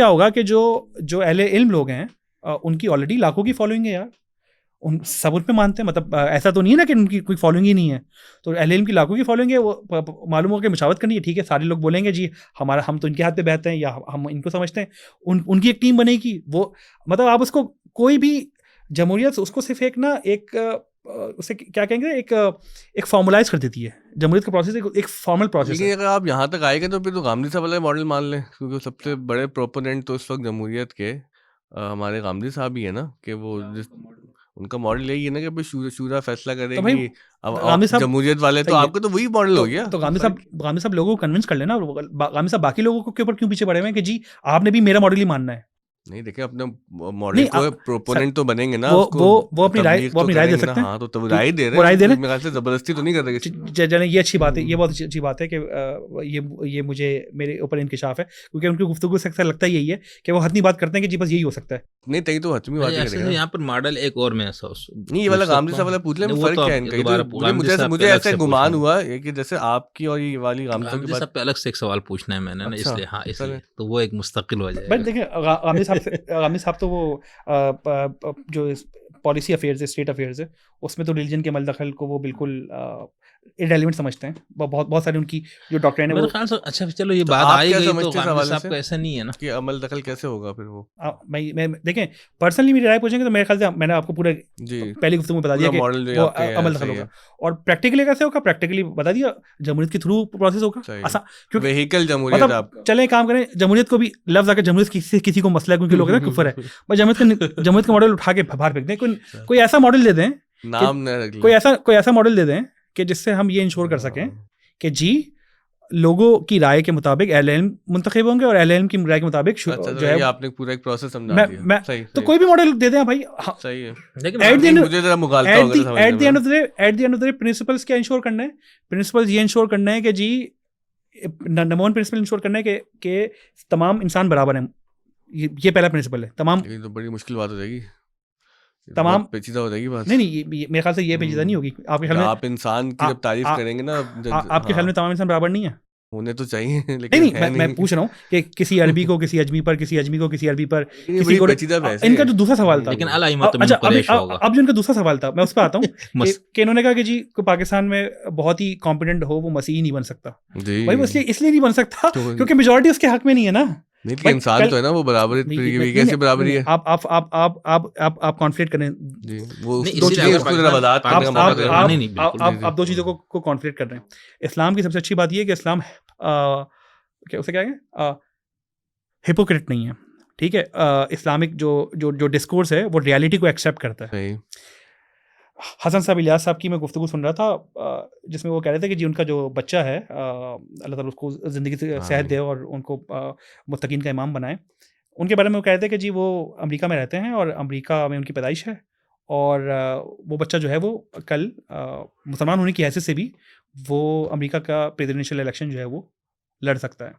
S1: होगा कि जो अहले इल्म लोग हैं उनकी ऑलरेडी लाखों की फॉलोइंग है यार, उन सब उन पे मानते हैं। मतलब ऐसा तो नहीं है ना कि उनकी कोई फॉलोइंग ही नहीं है। तो अहले इल्म की लाखों की फॉलोइंग है, वो मालूम हो कि मुशावरत करनी है, ठीक है, सारे लोग बोलेंगे जी हम तो इनके हाथ पे बहते हैं या हम इनको समझते हैं, उनकी एक टीम बनेगी। वो मतलब आप उसको कोई भी जमहूरियत उसको सिर्फ एक ना एक उसे क्या कहेंगे, एक फॉर्मुलाइज कर देती है जमहूरियत का प्रोसेस, एक फॉर्मल प्रोसेस है।
S2: लेकिन अगर आप यहाँ तक आएंगे तो फिर तो गामदी साहब वाला मॉडल मान लें, क्योंकि सबसे बड़े प्रोपोनेंट तो इस वक्त जमहूरियत के हमारे गामदी साहब ही है ना, कि वो उनका मॉडल यही है ना कि शूरा फैसला करेगी। अब जमहूरियत वाले तो आपका तो वही मॉडल हो गया।
S1: तो गामदी साहब लोगों को कन्विंस कर लेना। गामदी साहब बाकी लोगों के ऊपर क्यों पीछे पड़े हुए हैं कि जी आपने भी मेरा मॉडल ही मानना है।
S2: नहीं देखिए, अपने मॉडल को प्रोपोनेंट तो बनेंगे ना,
S1: वो अपनी राय दे सकते हैं।
S2: हाँ, तो तब राय दे रहे हैं, मेरे ख्याल से जबरदस्ती तो नहीं कर रहे।
S1: ये अच्छी बात है, ये बहुत अच्छी बात है कि ये मुझे मेरे ऊपर इंकिशाफ है, क्योंकि उनकी गुफ्तगू से अक्सर लगता यही है कि वो हतनी बात करते हैं कि जी बस यही हो सकता है।
S2: नहीं तई तो हतमी बात करेगा।
S3: यहाँ पर मॉडल एक और में ऐसा
S2: नहीं, ये वाला गामदी साहब वाला पूछ ले, फर्क क्या है इनका। मुझे ऐसा गुमान हुआ कि जैसे आपकी और ये वाली गामदी साहब की बात
S3: पे अलग से एक सवाल पूछना है मैंने ना, इसलिए हाँ, इसलिए तो वो एक मुस्तकिल हो जाएगा।
S1: बट देखिए गामदी साहब तो वो जो पॉलिसी अफेयर्स है, स्टेट अफेयर्स है, उसमें तो रिलीजन के मलदखल को वो बिल्कुल इररिलेवेंट समझते हैं। बहुत सारी उनकी जो डॉक्ट्रिन है वो।
S3: अच्छा चलो ये बात आई गई तो गामदी साहब का ऐसा नहीं है ना
S2: कि अमल दखल कैसे होगा फिर वो।
S1: मैं देखें पर्सनली मेरी राय पूछेंगे तो मेरे ख्याल से मैंने आपको पूरा पहली गुफ्तगू में बता दिया कि वो अमल दखल होगा। और प्रैक्टिकली कैसे होगा, प्रैक्टिकली बता दिया, जमहूरियत के थ्रू प्रोसेस होगा।
S2: क्योंकि वेहिकल जमहूरियत,
S1: मतलब चलें काम करें, जमहूरियत को भी लफ्ज आकर जमहूरियत किसी को मसला है, क्योंकि लोग कुफर है, बस जमहूरियत का मॉडल उठा के बाहर फेंक दें। कोई ऐसा मॉडल दे दें, कोई ऐसा मॉडल दे दें कि जिससे हम ये इंश्योर कर सकें कि जी लोगों की राय के मुताबिक अहले इल्म मुंतखब होंगे और अहले इल्म की राय के मुताबिक जो है
S2: आपने पूरा एक प्रोसेस समझा दिया। सही,
S1: तो कोई भी मॉडल दे दें भाई,
S2: सही है।
S1: लेकिन
S2: मुझे जरा मुगालता होगा समझने में।
S1: At the end of the day principles क्या इंश्योर करना है, प्रिंसिपल्स ये इंश्योर करना है कि जी नंबर वन प्रिंसिपल इंश्योर करना है कि तमाम इंसान बराबर हैं। ये पहला प्रिंसिपल है। तमाम
S2: तो बड़ी मुश्किल बात हो जाएगी,
S1: तमाम
S2: पेचीदा हो जाएगी बात।
S1: नहीं मेरे ख्याल से ये पेचीदा नहीं होगी। आपके ख्याल में
S2: आप इंसान की जब तारीफ करेंगे ना,
S1: आपके ख्याल में तमाम इंसान बराबर नहीं है?
S2: होने तो चाहिए
S1: नहीं
S2: लेकिन
S1: नहीं,
S2: है
S1: मैं पूछ रहा हूँ कि किसी अरबी को किसी अजमी पर, किसी अजमी को किसी अरबी पर,
S2: ये
S1: किसी
S2: बड़ी
S1: को
S2: पेचीदा बहस है।
S1: इनका जो दूसरा सवाल था,
S3: लेकिन अला इमाम
S1: अच्छा
S3: कुरैश होगा।
S1: अब जो इनका दूसरा सवाल था मैं उस पर आता हूँ
S3: मस-
S1: कि इन्होंने कहा कि जी कोई पाकिस्तान में बहुत ही कॉम्पिटेंट हो वो मसीही नहीं बन सकता।
S2: जी
S1: भाई वो इसलिए नहीं बन सकता
S2: तो-
S1: क्योंकि मेजोरिटी उसके हक में नहीं है ना।
S2: नहीं कि
S1: भाई,
S2: इंसान
S1: कल-
S2: तो है ना, वो बराबर कैसे बराबरी है।
S1: आप कॉन्फ्लिक्ट करें,
S2: जी वो
S3: नहीं,
S1: दो
S3: इसीलिए
S1: चीज़ों
S3: अगर
S2: उसको जरा वजाहत करने का
S1: आप
S2: मौका
S1: आप
S2: दे
S3: हाँ,
S2: रहा
S3: नहीं,
S2: हूँ।
S3: नहीं, बिल्कुल,
S1: आप दो चीज़ों को कॉन्फ्लिक्ट कर रहे हैं। इस्लाम की सबसे अच्छी बात ये है कि इस्लाम क्या उसे क्या है, हिपोक्रेट नहीं है, ठीक है। इस्लामिक जो जो जो डिस्कोर्स है वो रियलिटी को एक्सेप्ट करता है।
S2: सही।
S1: हसन साहब इलियास साहब की मैं गुफ्तगू सुन रहा था जिसमें वो कह रहे थे कि जी उनका जो बच्चा है अल्लाह ताला उसको ज़िंदगी से सेहत दे और उनको मुत्तकीन का इमाम बनाए। उनके बारे में वो कह रहे थे कि जी वो अमेरिका में रहते हैं और अमेरिका में उनकी पैदाइश है और वो बच्चा जो है वो कल मुसलमान होने की हैसियत से भी वो अमेरिका का प्रेसिडेंशियल इलेक्शन जो है वो लड़ सकता है।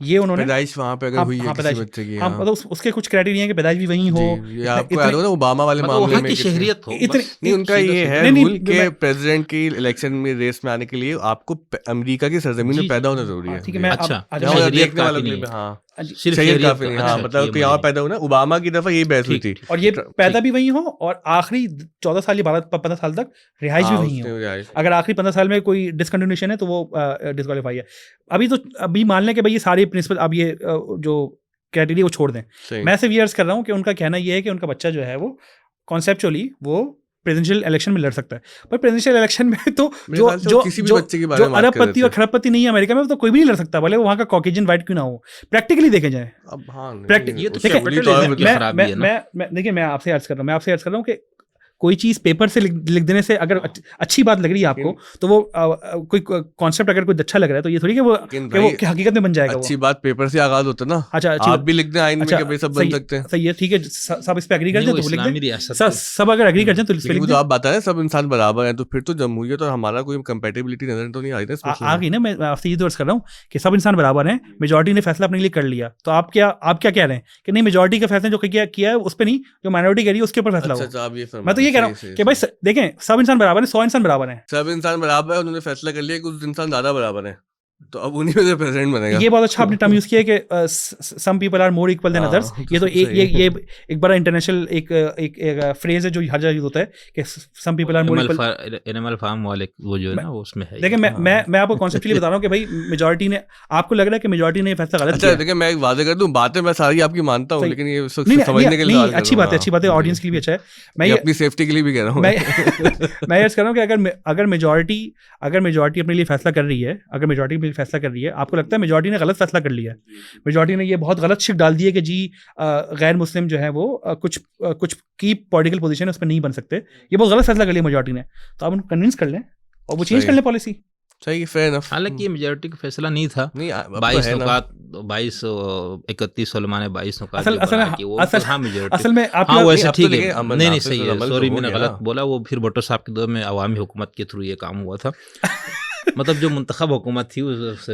S1: ये उन्होंने
S2: पैदाइश वहाँ पे अगर हुई है किसी
S1: पैदाइश,
S2: बच्चे की,
S1: हाँ
S2: हाँ।
S1: मतलब उसके कुछ क्राइटेरिया है कि पैदाइश भी वहीं हो।
S2: जी, ये आपको याद होगा ना ओबामा वाले
S3: मतलब
S2: मामले
S3: वहाँ
S2: में
S3: की
S2: कितने-
S3: शहरियत हो
S1: इतने-
S3: बस।
S2: नहीं उनका
S3: सीधा
S2: ये
S3: सीधा।
S2: है
S1: नहीं, नहीं,
S2: रूल कि
S1: मैं-
S2: प्रेसिडेंट की इलेक्शन में रेस में आने के लिए आपको अमेरिका की सरजमीन
S3: जी,
S2: में पैदा
S3: जी,
S2: होना जरूरी है।
S1: ठीक है। मैं
S3: अच्छा,
S1: अब
S2: यहाँ
S3: शहरियत
S2: देखने वाला
S3: काफी
S2: भी-
S3: नहीं है।
S2: हाँ
S3: सिर्फ
S2: शहरियत
S3: शहरियत
S2: काफी नहीं, हाँ
S3: अच्छा,
S2: मतलब
S3: ये
S2: कि यहाँ
S3: मुझे
S2: पैदा हुआ ना, ओबामा की दफा यही बहस हुई थी।
S1: और ये पैदा भी वहीं हो और आखिरी 14 साल या 15 साल तक रिहाइश भी
S2: हाँ,
S1: वहीं
S2: उसने
S1: हो।
S2: रिहाइश-
S1: अगर आखिरी 15 साल में कोई डिसकंटिन्यूएशन है तो वो डिस्क्वालीफाई है। अभी मान लें कि भाई ये सारे प्रिंसिपल अब ये जो क्राइटेरिया वो छोड़ दें।
S2: सही।
S1: मैं सिर्फ ये अर्ज कर रहा हूँ कि उनका कहना ये है कि उनका बच्चा जो है वो कॉन्सेप्चुअली वो प्रेसिडेंशियल इलेक्शन में लड़ सकता है। पर प्रेसिडेंशियल इलेक्शन में तो
S2: मेरे
S1: जो
S2: ख्याल से
S1: जो
S2: वो किसी भी
S1: जो
S2: बच्चे के बारे
S1: जो
S2: में बात कर
S1: अरबपति
S2: रहे
S1: और खरबपति नहीं है अमेरिका में, तो कोई भी नहीं लड़ सकता, भले वो वहाँ का कॉकेजियन वाइट क्यों ना हो। प्रैक्टिकली देखे जाए,
S2: अब हाँ
S1: प्रैक्टिकल
S3: ये तो
S2: उसके
S3: कैपिटल
S2: बुरी तौर
S3: है
S2: पे
S3: की
S2: तो-
S3: खराबी है ना।
S1: मैं देखिए मैं आपसे अर्ज कर रहा हूँ, कि कोई चीज़ पेपर से लिख देने से अगर अच्छी बात लग रही है आपको तो वो कोई कॉन्सेप्ट अगर कोई अच्छा लग रहा है तो ये थोड़ी कि वो कि हकीकत में बन जाएगा।
S2: अच्छी बात पेपर से आगाज होता है ना।
S1: अच्छा,
S2: आप भी लिख दें आइन में कि भाई सब बन सकते हैं।
S1: सही है, ठीक है, सब इस पे एग्री कर
S3: नहीं,
S1: जाए
S3: वो
S1: तो लिख
S3: इस्लामी
S1: दें।
S3: रियासत है।
S1: सब अगर एग्री कर जाए तो इस पे
S2: लेकिन
S1: लिख
S2: वो तो
S1: दें।
S2: आप बता रहे हैं सब इंसान बराबर है, तो फिर तो जमहूरियत और हमारा कोई कंपेटेबिलिटी नजर तो नहीं आ रही ना इस मसले
S1: आ
S2: में।
S1: गई ना। मैं आपसे ये तो अर्ज कर रहा हूँ कि सब इंसान बराबर हैं, मेजोरिटी ने फैसला अपने लिए कर लिया, तो आप क्या कह रहे हैं कि नहीं मेजोरिटी का फैसला जो किया है उस पर नहीं, जो माइनॉरिटी कह रही है उसके ऊपर फैसला
S2: अच्छा,
S1: हो।
S2: आप ये
S1: मैं तो ये कह रहा हूँ कि भाई देखें सब इंसान बराबर है, 100 इंसान बराबर है।
S2: सब इंसान बराबर है, उन्होंने फैसला कर लिया कि कुछ इंसान ज्यादा बराबर है, तो अब उन्हीं में से प्रेसिडेंट बनेगा।
S1: ये बहुत अच्छा आपने टर्म यूज किया है कि some people are more equal than
S2: हाँ,
S1: अदर्स। ये तो
S2: सही
S1: ये एक बड़ा इंटरनेशनल एक फ्रेज है जो हर जगह यूज होता है कि some people are more equal.
S3: Animal farm वाले वो जो है ना वो उसमें है।
S1: देखिए मैं आपको कॉन्सेप्चुअली बता रहा हूँ कि भाई मेजोरिटी ने, आपको लग रहा है कि मेजोरिटी ने फैसला गलत
S2: अच्छा
S1: किया।
S2: देखिए मैं एक वादे कर दूं, बातें मैं सारी आपकी मानता हूँ,
S1: सही।
S2: लेकिन ये
S1: नहीं,
S2: समझने के लिए
S1: नहीं, अच्छी बात है, अच्छी बात है, ऑडियंस के लिए भी अच्छा है। मैं
S2: ये
S1: ये
S2: अपनी सेफ्टी के लिए भी कह रहा हूँ।
S1: मैं मैं ये कह रहा हूँ कि अगर मेजोरिटी अपने लिए फैसला कर रही है, अगर मेजोरिटी अपने लिए फैसला कर रही है, आपको लगता है मेजोरिटी ने गलत फैसला कर लिया है, मेजोरिटी ने ये बहुत गलत शिक डाल दी है कि जी गैर मुस्लिम जो है वो कुछ की पॉलिटिकल पोजीशन है उस पर नहीं बन सकते, ये बहुत गलत फैसला कर लिया मेजोरिटी ने, तो आप उनको कन्विंस कर लें और वो चेंज कर लें पॉलिसी।
S2: सही, फेयर इनफ।
S3: हालांकि ये मेजोरिटी का फैसला नहीं था।
S2: नहीं, अब तो
S3: 22
S2: है ना।
S3: नुकात 31 उलमा ने 22 नुकात
S1: असल
S3: जो
S1: असल
S3: बनाए कि वो
S1: असल
S3: हाँ मेजोरिटी।
S1: असल में आप
S3: हाँ वैसे
S2: अब तो
S3: ठीक
S2: लेकिन
S3: है,
S2: अमल
S3: नहीं
S2: नाफिज
S3: सही
S2: और
S3: है,
S2: अमल तो
S3: सॉरी
S2: हो
S3: मैंने
S2: गया
S3: गलत
S2: ना।
S3: बोला, वो फिर भुट्टो साहब के दौर में अवामी हुकूमत के थ्रू ये काम हुआ था। मतलब जो मुंतखब हुकूमत थी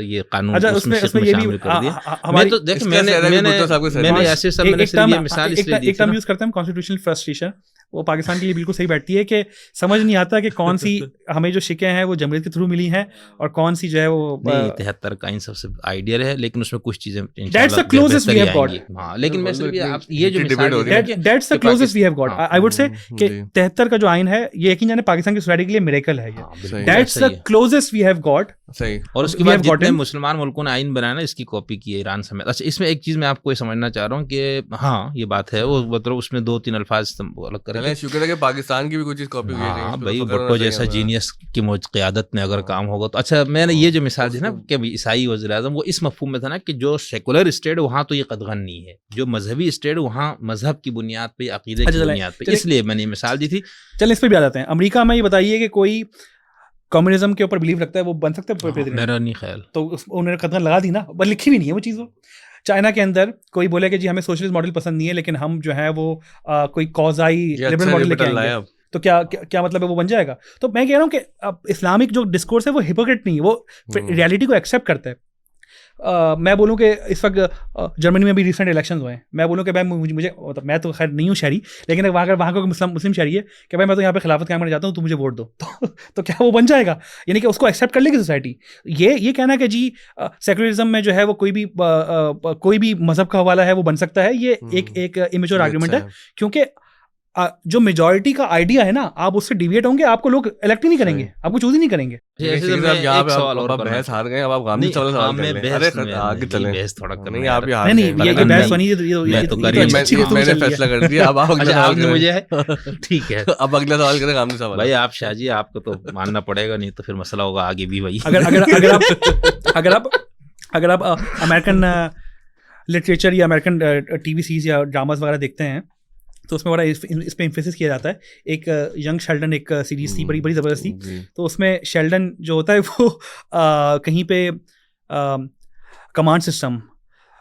S3: ये कानून
S1: अच्छा,
S3: उसमें
S1: ये भी
S3: शामिल कर दिया।
S1: हमारी
S3: मैं तो देख
S2: इसका सहरा भी भुट्टो साहब के
S3: मैंने
S2: सहरा।
S3: ऐसे सब मैंने सिर्फ ये मिसाल इसलिए दी
S1: एक
S3: थी
S1: टर्म
S3: ना।
S1: यूज करते हैं कॉन्स्टिट्यूशनल फ्रस्ट्रेशन, वो पाकिस्तान के लिए बिल्कुल सही बैठती है कि समझ नहीं आता कि कौन सी हमें जो शिकें हैं वो जमहूरियत के थ्रू मिली हैं और कौन सी जो है वो
S3: 73 का इन सबसे आइडियल है, लेकिन उसमें कुछ चीजें
S1: That's the closest we have got.
S3: हाँ, लेकिन मैं सिर्फ
S2: इतनी-
S3: आप ये जो
S2: इतनी
S3: मिसाल
S2: debate हो
S3: दी
S2: रही
S3: ना
S2: है।
S3: कि-
S1: That's the
S3: कि
S1: closest we have got.
S3: हाँ,
S1: I would say कि
S2: जी।
S1: 73 का जो आइन है ये यकीन जाने पाकिस्तान की सोसाइटी के लिए मिरेकल है ये।
S3: हाँ, बिल्कुल
S1: That's
S3: सही
S1: the
S3: है।
S1: closest we have got.
S2: सही।
S3: और उसके
S1: We
S3: बाद
S1: have
S3: जितने
S1: gotten-
S3: मुसलमान मुल्कों ने आइन बनाया ना इसकी कॉपी की है, ईरान समेत। अच्छा, इसमें एक चीज मैं आपको ये समझना चाह रहा हूँ कि हाँ ये बात है, वो मतलब उसमें 2-3 अल्फाज अलग करें।
S2: चलें, शुक्र है कि पाकिस्तान की भी कुछ चीज कॉपी हुई है।
S3: हाँ
S2: इस पे
S3: भाई,
S2: तो फख्र
S3: भुट्टो
S2: होना
S3: जैसा
S2: चाहिए हमें।
S3: जीनियस की क़यादत में अगर काम होगा तो अच्छा। मैंने ये जो मिसाल दी ना कि ईसाई वज़ीर-ए-आज़म, वो इस मफ़हूम में था ना कि जो सेकुलर स्टेट वहाँ तो ये कदगन नहीं है, जो मजहबी स्टेट वहाँ मजहब की बुनियाद पे, अकीदे की बुनियाद पे, इसलिए मैंने ये मिसाल दी थी।
S1: चलिए इस पे भी आ जाते हैं। अमेरिका में ये बताइए कि कोई कम्युनिज्म के ऊपर बिलीव रखता है वो बन सकता है प्रेसिडेंट?
S3: मेरा नहीं ख्याल।
S1: तो उन्होंने कदगन लगा दी ना, पर लिखी भी नहीं है वो चीज़। चाइना के अंदर कोई बोले कि जी हमें सोशलिस्ट मॉडल पसंद नहीं है लेकिन हम जो है वो कोई कॉजाई
S2: ये
S1: लिबरल
S2: अच्छा
S1: मॉडल लेके
S2: लिबरल
S1: आएंगे,
S2: लाया अब।
S1: तो क्या मतलब है वो बन जाएगा? तो मैं कह रहा हूँ कि अब इस्लामिक जो डिस्कोर्स है वो हिपोक्रेट नहीं है, वो रियलिटी को एक्सेप्ट करता है। मैं बोलूँ कि इस वक्त जर्मनी में भी रिसेंट इलेक्शंस हुए हैं, मैं बोलूँ कि भाई मुझे मतलब मैं तो खैर नहीं हूँ शहरी, लेकिन अगर वहाँ का मुस्लिम शहरी है कि भाई मैं तो यहाँ पे खिलाफत कायम करना चाहता हूँ, तो मुझे वोट दो, तो क्या वो बन जाएगा? यानी कि उसको एक्सेप्ट कर लेगी सोसाइटी? ये कहना कि जी सेकुलरिज्म में जो है वो कोई भी मजहब का हवाला है वो बन सकता है, ये एक इमेच्योर आर्गुमेंट है, क्योंकि जो मेजॉरिटी का आइडिया है ना, आप उससे डिविएट होंगे, आपको लोग इलेक्ट ही नहीं करेंगे, आपको चूज ही नहीं करेंगे।
S3: ऐसे तो मैं एक सवाल और करना
S2: बहस हार गए, अब आप गांधी सवाल कर लें। अरे आगे चलें,
S3: बहस थोड़ा करना
S2: नहीं
S3: है
S2: आप
S3: यार।
S1: नहीं ये बहस बनी,
S2: मैंने फैसला कर दिया, अब
S3: अच्छा आपने मुझे ठीक है
S2: अब अगला सवाल करें गांधी सवाल।
S3: भाई आप शाहजी आपको तो मानना पड़ेगा, नहीं तो फिर मसला होगा आगे भी भाई।
S1: अगर आप अमेरिकन लिटरेचर या अमेरिकन टीवी सीरीज या ड्रामास वगैरह देखते हैं तो उसमें बड़ा इस पे एम्फेसिस किया जाता है। एक यंग शेल्डन एक सीरीज थी, बड़ी ज़बरदस्त थी, तो उसमें शेल्डन जो होता है वो कहीं पे कमांड सिस्टम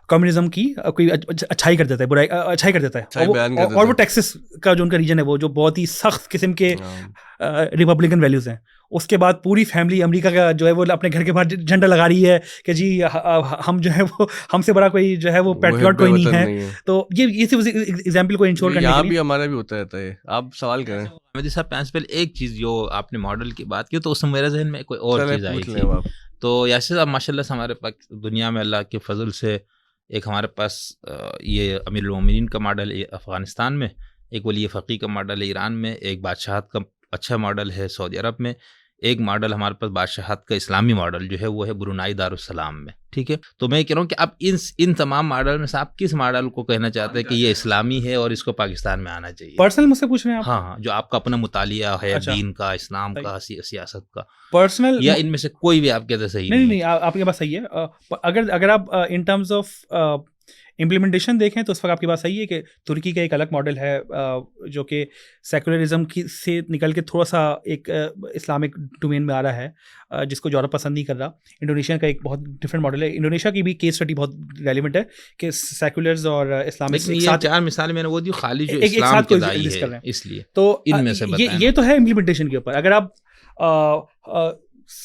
S1: कम्युनिज्म की कोई अच्छाई कर देता है, बुराई अच्छाई कर देता है, और वो टेक्सास का जो उनका रीजन है वो जो बहुत ही सख्त किस्म के रिपब्लिकन वैल्यूज़ हैं, उसके बाद पूरी फैमिली अमेरिका का जो है वो अपने घर के बाहर झंडा लगा रही है कि जी हम जो है वो हमसे बड़ा कोई जो है वो पैट्रियट कोई नहीं है। तो ये सिर्फ एग्जांपल को इंश्योर करने के लिए।
S2: भी हमारा भी होता रहता है। आप सवाल करें
S3: मेहदी साहब, पहले एक चीज़ जो आपने मॉडल की बात की तो उसमें मेरे जहन में कोई और चीज़ आई थी। तो यासिर साहब माशाल्लाह से हमारे पास दुनिया में अल्लाह के फजल से एक हमारे पास ये अमीरुल मोमिनीन का मॉडल है अफ़गानिस्तान में, एक वली फ़क़ीह का मॉडल है ईरान में, एक बादशाहत का अच्छा मॉडल है सऊदी अरब में, एक मॉडल हमारे पास बादशाहत का इस्लामी मॉडल जो है वो है ब्रुनाई दारुस्सलाम में। ठीक है, तो मैं कह रहा हूँ कि आप इन तमाम मॉडल में से आप किस मॉडल को कहना चाहते हैं कि ये इस्लामी है और इसको पाकिस्तान में आना चाहिए?
S1: पर्सनल मुझसे पूछ रहे हैं आप?
S3: हाँ, जो आपका अपना मुतालिया है दीन का, इस्लाम का, सियासत का,
S1: पर्सनल,
S3: या इनमें से कोई भी आप कहते सही?
S1: नहीं, आपकी बात सही है। अगर आप इन टर्म्स ऑफ इम्प्लीमेंटेशन देखें तो उस वक्त आपकी बात सही है कि तुर्की का एक अलग मॉडल है जो कि सेकुलरिज्म की से निकल के थोड़ा सा एक इस्लामिक डोमेन में आ रहा है, जिसको यूरोप पसंद नहीं कर रहा। इंडोनेशिया का एक बहुत डिफरेंट मॉडल है। इंडोनेशिया की भी केस स्टडी बहुत रेलिवेंट है कि सेकुलर्स और इस्लामिक
S3: चार मिसाल मैंने वो दी खाली जो इस्लाम के दाई है, इसलिए तो इनमें से
S1: ये तो है इम्प्लीमेंटेशन के ऊपर। अगर आप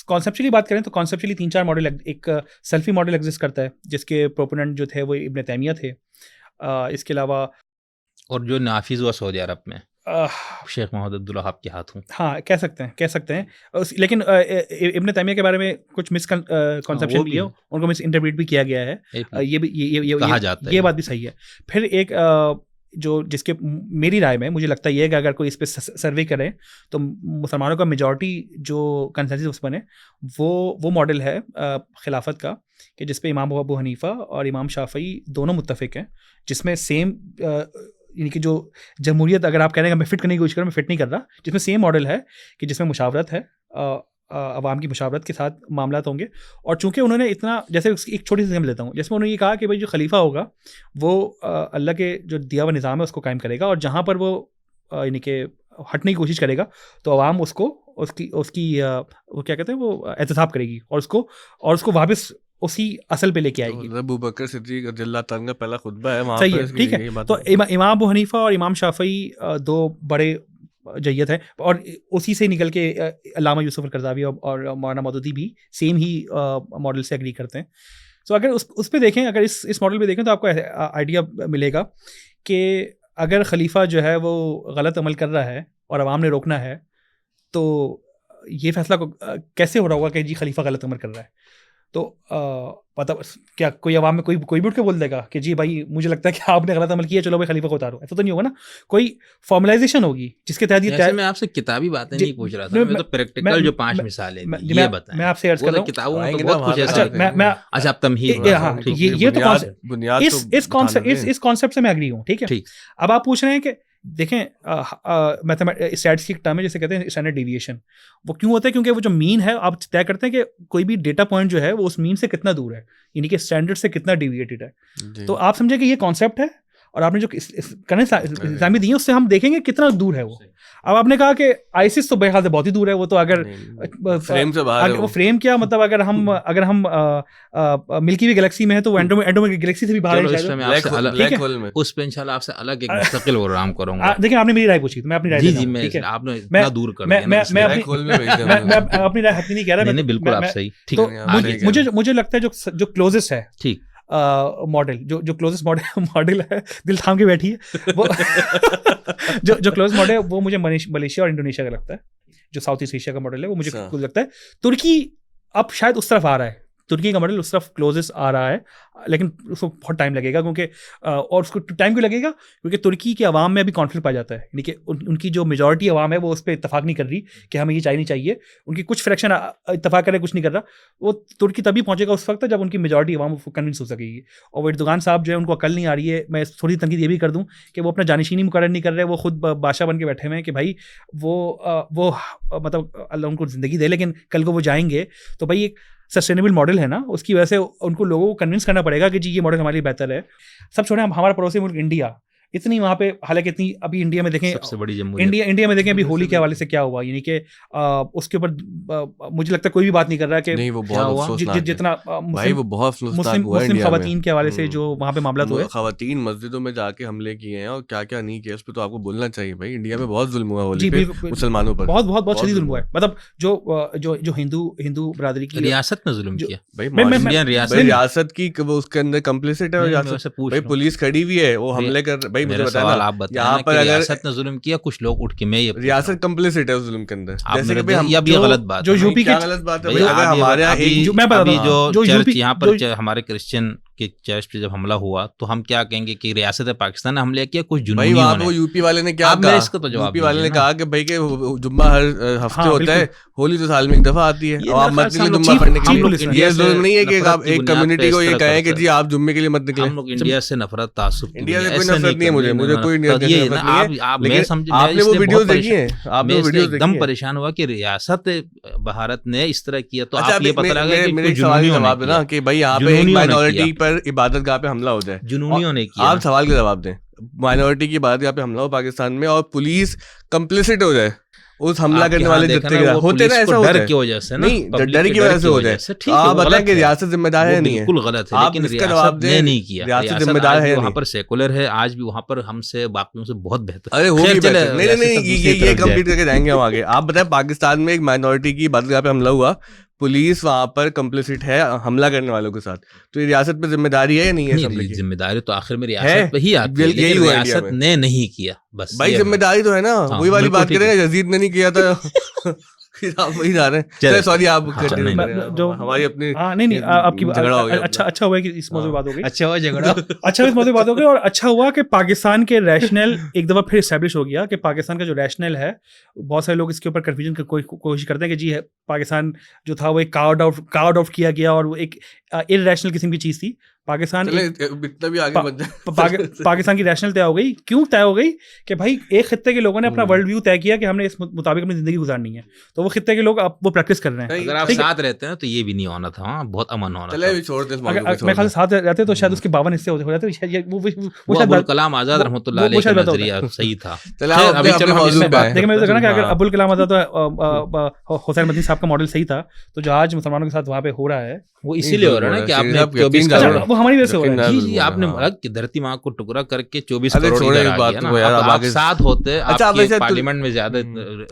S1: कॉन्सेप्चुअली बात करें तो कॉन्सेप्चुअली 3-4 मॉडल, एक सेल्फी मॉडल एग्जिस्ट करता है जिसके प्रोपोनेंट जो थे वो इब्न तैमिया थे। इसके अलावा
S3: और जो नाफिज हुआ सऊदी अरब में शेख मोहम्मद अब्दुल वहाब के हाथों,
S1: हाँ कह सकते हैं। लेकिन इब्न तैमिया के बारे में कुछ मिसकंसेप्शन भी है, उनको मिस इंटरप्रेट भी किया गया है, ये
S3: कहा जाता है।
S1: ये बात भी सही है। फिर एक जो जिसके मेरी राय में मुझे लगता है कि अगर कोई इस पर सर्वे करे तो मुसलमानों का मेजॉरिटी जो कंसेंसस उस बने वो मॉडल है खिलाफत का, कि जिस पे इमाम अबू हनीफा और इमाम शाफई दोनों मुत्तफिक हैं, जिसमें सेम यानी कि जो जमहूरियत अगर आप कह रहे हैं मैं फिट करने की कोशिश करूँ, मैं फिट नहीं कर रहा, जिसमें सेम मॉडल है कि जिसमें मुशावरत है, अवाम की मुशावरत के साथ मामला होंगे। और चूंकि उन्होंने इतना, जैसे एक छोटी सी एग्जाम्पल लेता हूँ, जिसमें उन्होंने ये कहा कि भाई जो खलीफा होगा वो अल्लाह के जो दिया हुआ निज़ाम है उसको कायम करेगा, और जहाँ पर वो यानी कि हटने की कोशिश करेगा तो अवाम उसको उसकी वो क्या कहते हैं वो एहतसाब करेगी और उसको वापस उसी असल पे लेके आएगी।
S2: अबू बकर सिद्दीक रज़ियल्लाहु ताला का पहला खुतबा है वहाँ
S1: सही है, ठीक है। तो इमाम अबू हनीफा और इमाम शाफई दो बड़े जय्यत है, और उसी से निकल के अल्लामा यूसुफ अल-करज़ावी और मौलाना मौदूदी भी सेम ही मॉडल से एग्री करते हैं। तो अगर उस पे देखें, अगर इस मॉडल पे देखें तो आपको आइडिया मिलेगा कि अगर खलीफा जो है वो गलत अमल कर रहा है और अवाम ने रोकना है तो ये फैसला कैसे हो रहा होगा कि जी खलीफा गलत अमल कर रहा है। तो पता क्या कोई अवाम में कोई भी उठ के बोल देगा कि जी भाई मुझे लगता है कि आपने गलत अमल किया, चलो भाई खलीफा को उतारो? ऐसा तो नहीं होगा ना, कोई फॉर्मलाइजेशन होगी जिसके तहत ये।
S3: मैं आपसे किताबी बातें नहीं पूछ रहा था, मैं तो प्रैक्टिकल जो 5 मिसालें ये बताएं।
S1: मैं आपसे अर्ज कर रहा हूं,
S3: किताबों में तो बहुत कुछ ऐसा है। अच्छा आप तमहीद,
S1: ये तो बुनियाद, इस कॉन्सेप्ट से मैं एग्री हूं, ठीक है। अब आप पूछ रहे हैं कि देखें मैथमेटिक्स की टर्म है जिसे कहते हैं स्टैंडर्ड डेविएशन। वो क्यों होता है? क्योंकि वो जो मीन है आप तय करते हैं कि कोई भी डेटा पॉइंट जो है वो उस मीन से कितना दूर है, यानी कि स्टैंडर्ड से कितना डेविएटेड है। तो आप समझे कि ये कॉन्सेप्ट है। और आपने जो करंट इस्लामी दी है उससे हम देखेंगे कितना दूर है वो। अब आपने कहा कि आईसिस तो मेरे ख्याल से बहुत ही दूर है, वो तो अगर
S2: फ्रेम से बाहर है
S1: वो फ्रेम क्या मतलब अगर हम मिल्की वे गैलेक्सी में है तो वो एंड्रोमेडा गैलेक्सी से भी बाहर है शायद।
S3: उस पे इंशाल्लाह आपसे अलग एक मुस्तकिल प्रोग्राम करूंगा।
S1: देखिए आपने मेरी राय पूछी तो मैं अपनी राय
S3: जी मैं आपने इतना दूर कर दिया।
S1: मैं अपनी राय हत्ती नहीं कह रहा।
S3: नहीं बिल्कुल आप सही। ठीक
S1: तो मुझे लगता है जो क्लोजेस्ट है
S3: ठीक
S1: मॉडल जो क्लोजेस्ट मॉडल है, दिल थाम के बैठी है वो जो क्लोज मॉडल है वो मुझे मलेशिया और इंडोनेशिया का लगता है। जो साउथ ईस्ट एशिया का मॉडल है वो मुझे लगता है तुर्की अब शायद उस तरफ आ रहा है, तुर्की का मॉडल उस तरफ क्लोजेस्ट आ रहा है, लेकिन उसको बहुत टाइम लगेगा क्योंकि और उसको टाइम क्यों लगेगा क्योंकि तुर्की के अवाम में अभी कॉन्फ्लिक्ट पाया जाता है, यानी कि उनकी जो मेजॉरिटी अवाम है वो उस पर इत्तेफाक नहीं कर रही कि हमें ये चाहिए नहीं चाहिए। उनकी कुछ फ्रैक्शन इत्तेफाक करे कुछ नहीं कर रहा। वो तुर्की तभी पहुंचेगा उस वक्त जब उनकी मेजॉरिटी अवाम कन्विंस हो सकेगी। और वो एर्दोगान साहब जो है उनको अकल नहीं आ रही है। मैं थोड़ी तनकीद ये भी कर दूँ कि वो अपना जानशीनी मुकर्रर नहीं कर रहे, वो खुद बादशाह बन के बैठे हुए हैं कि भाई वो मतलब अल्लाह उनको ज़िंदगी दे, लेकिन कल को वो जाएंगे तो भाई एक सस्टेनेबल मॉडल है ना, उसकी वजह से उनको लोगों को कन्विंस करना पड़ेगा कि जी ये मॉडल हमारे लिए बेहतर है। सब छोड़े, हमारा पड़ोसी मुल्क इंडिया, इतनी वहाँ पे हालांकि इतनी अभी इंडिया में देखें
S3: सबसे बड़ी
S1: इंडिया में देखें अभी होली के हवाले से क्या हुआ, यानी कि उसके ऊपर मुझे लगता है कोई भी बात नहीं कर रहा कि
S2: नहीं वो बहुत
S1: जितना
S2: भाई वो बहुत
S1: मुस्लिम खवातीन के हवाले से जो वहाँ पे मामला हुए,
S2: खवातीन मस्जिदों में जाके हमले किए हैं और क्या क्या नहीं किया, उस पर तो आपको बोलना चाहिए भाई। इंडिया में बहुत जुल्म हुआ होली पे मुसलमानों पर, बहुत शदीद जुल्म हुआ है। मतलब जो हिंदू बरादरी की
S3: रियासत में जुल्म किया
S2: भाई, रियासत की उसके अंदर कंप्लिसिट है, पुलिस खड़ी हुई है, वो हमले कर। भाई मुझे बताना यहाँ पर अगर
S3: रियासत ने जुल्म किया, कुछ लोग उठ के मैं ये
S2: रियासत कंप्लिसिट है उस जुल्म के अंदर,
S3: जैसे कि भाई ये गलत बात
S1: जो यूपी की
S2: गलत बात है। अगर हमारे
S3: जो चर्च यहाँ पर हमारे क्रिश्चियन के चर्च पे जब हमला हुआ तो हम क्या कहेंगे कि रियासत पाकिस्तान ने हमले किया, कुछ जुनूनियों ने।
S2: वो यूपी वाले ने क्या कहा,
S3: इसका तो जवाब
S2: यूपी वाले ने कहा कि भाई के जुम्मा हर हफ्ते होता है, होली तो साल में एक दफा आती है, और आप मत निकले जुम्मा पढ़ने के लिए। ये जुल्म नहीं है कि आप एक कम्युनिटी को ये कहें कि जी आप जुम्मे के लिए मत निकले।
S3: हम लोग इंडिया से नफरत तासुब,
S2: इंडिया से कोई नफरत नहीं है, मुझे कोई नफरत नहीं है।
S3: आपने
S2: वो वीडियोस देखी है, आपने वो वीडियोस
S3: एकदम परेशान हुआ कि रियासत भारत ने इस तरह किया, तो आप ये पता लगा कि
S2: मेरे सवाल का जवाब देना कि भाई यहाँ पे एक माइनॉरिटी पर इबादत गाह पे हमला हो जाए,
S3: जुनूनियों ने किया।
S2: आप सवाल का जवाब दें, माइनॉरिटी की इबादत गाह पे हमला हो पाकिस्तान में और पुलिस कंप्लिसिट हो जाए उस हमला करने वाले जितने होते ना, ऐसा
S3: डर की वजह से नहीं,
S2: डर की वजह से हो जाए। आप बताएं कि रियासत जिम्मेदार है नहीं है,
S3: बिल्कुल गलत है, लेकिन रियासत ने नहीं किया।
S2: रियासत जिम्मेदार है,
S3: वहाँ पर सेकुलर है, आज भी वहाँ पर हमसे बाकियों से बहुत बेहतर।
S2: अरे वो भी बेहतर नहीं, ये कंप्लीट करके जाएंगे हम आगे। आप बताएं पाकिस्तान में एक माइनॉरिटी की इबादतगाह पे हमला हुआ, पुलिस वहां पर कंप्लिसिट है हमला करने वालों के साथ, तो ये रियासत पे जिम्मेदारी है या नहीं है?
S3: जिम्मेदारी तो आखिर में रियासत पे ही आती है, लेकिन रियासत ने नहीं किया। बस
S2: भाई जिम्मेदारी तो है ना, वही वाली बात करें, यजीद ने नहीं किया था आप वही जा रहे हैं। सॉरी आप जो हमारी अपनी
S1: नहीं आपकी
S2: झगड़ा हो गया।
S1: अच्छा हुआ कि इस मौजूद बात हो गई,
S3: अच्छा हुआ झगड़ा
S1: अच्छा इस मौजूद बात हो गई। और अच्छा हुआ कि पाकिस्तान के रैशनल एक दफा फिर एस्टैब्लिश हो गया कि पाकिस्तान का जो रैशनल है, बहुत सारे लोग इसके ऊपर कन्फ्यूजन की कोशिश करते हैं कि जी है पाकिस्तान जो था वो एक कार्ड आउट किया गया और वो एक इररेशनल किस्म की चीज थी। पाकिस्तान
S2: इतना भी आगे मत
S1: पाकिस्तान की रैशनल तय हो गई। क्यों तय हो गई कि भाई एक खित्ते के लोगों ने अपना वर्ल्ड व्यू तय किया कि हमने इस मुताबिक अपनी जिंदगी गुजारनी है, तो वो खित्ते के लोग अब वो प्रैक्टिस कर रहे हैं।
S3: अगर आप साथ रहते हैं तो ये भी नहीं होना था, बहुत अमन होना था।
S1: मैं खाली साथ रहते तो शायद उसके 52 हिस्से हो जाते। वो
S3: अब्दुल कलाम आजाद रहमतुल्लाह अलैह का नजरिया सही था।
S2: अभी
S1: देखिए मैं तो कहना कि अगर अब्दुल कलाम आजाद तो हुसैन मदनी साहब का मॉडल सही था, तो जो आज मुसलमानों के साथ वहाँ पे हो रहा है
S3: वो इसीलिए हो रहा है ना कि आपने 24
S1: करोड़, वो हमारी वजह से हो रहा है।
S3: जी आपने धरती माँ को टुकड़ा करके 24 करोड़ आप साथ होते, आपके पार्लियामेंट में ज्यादा।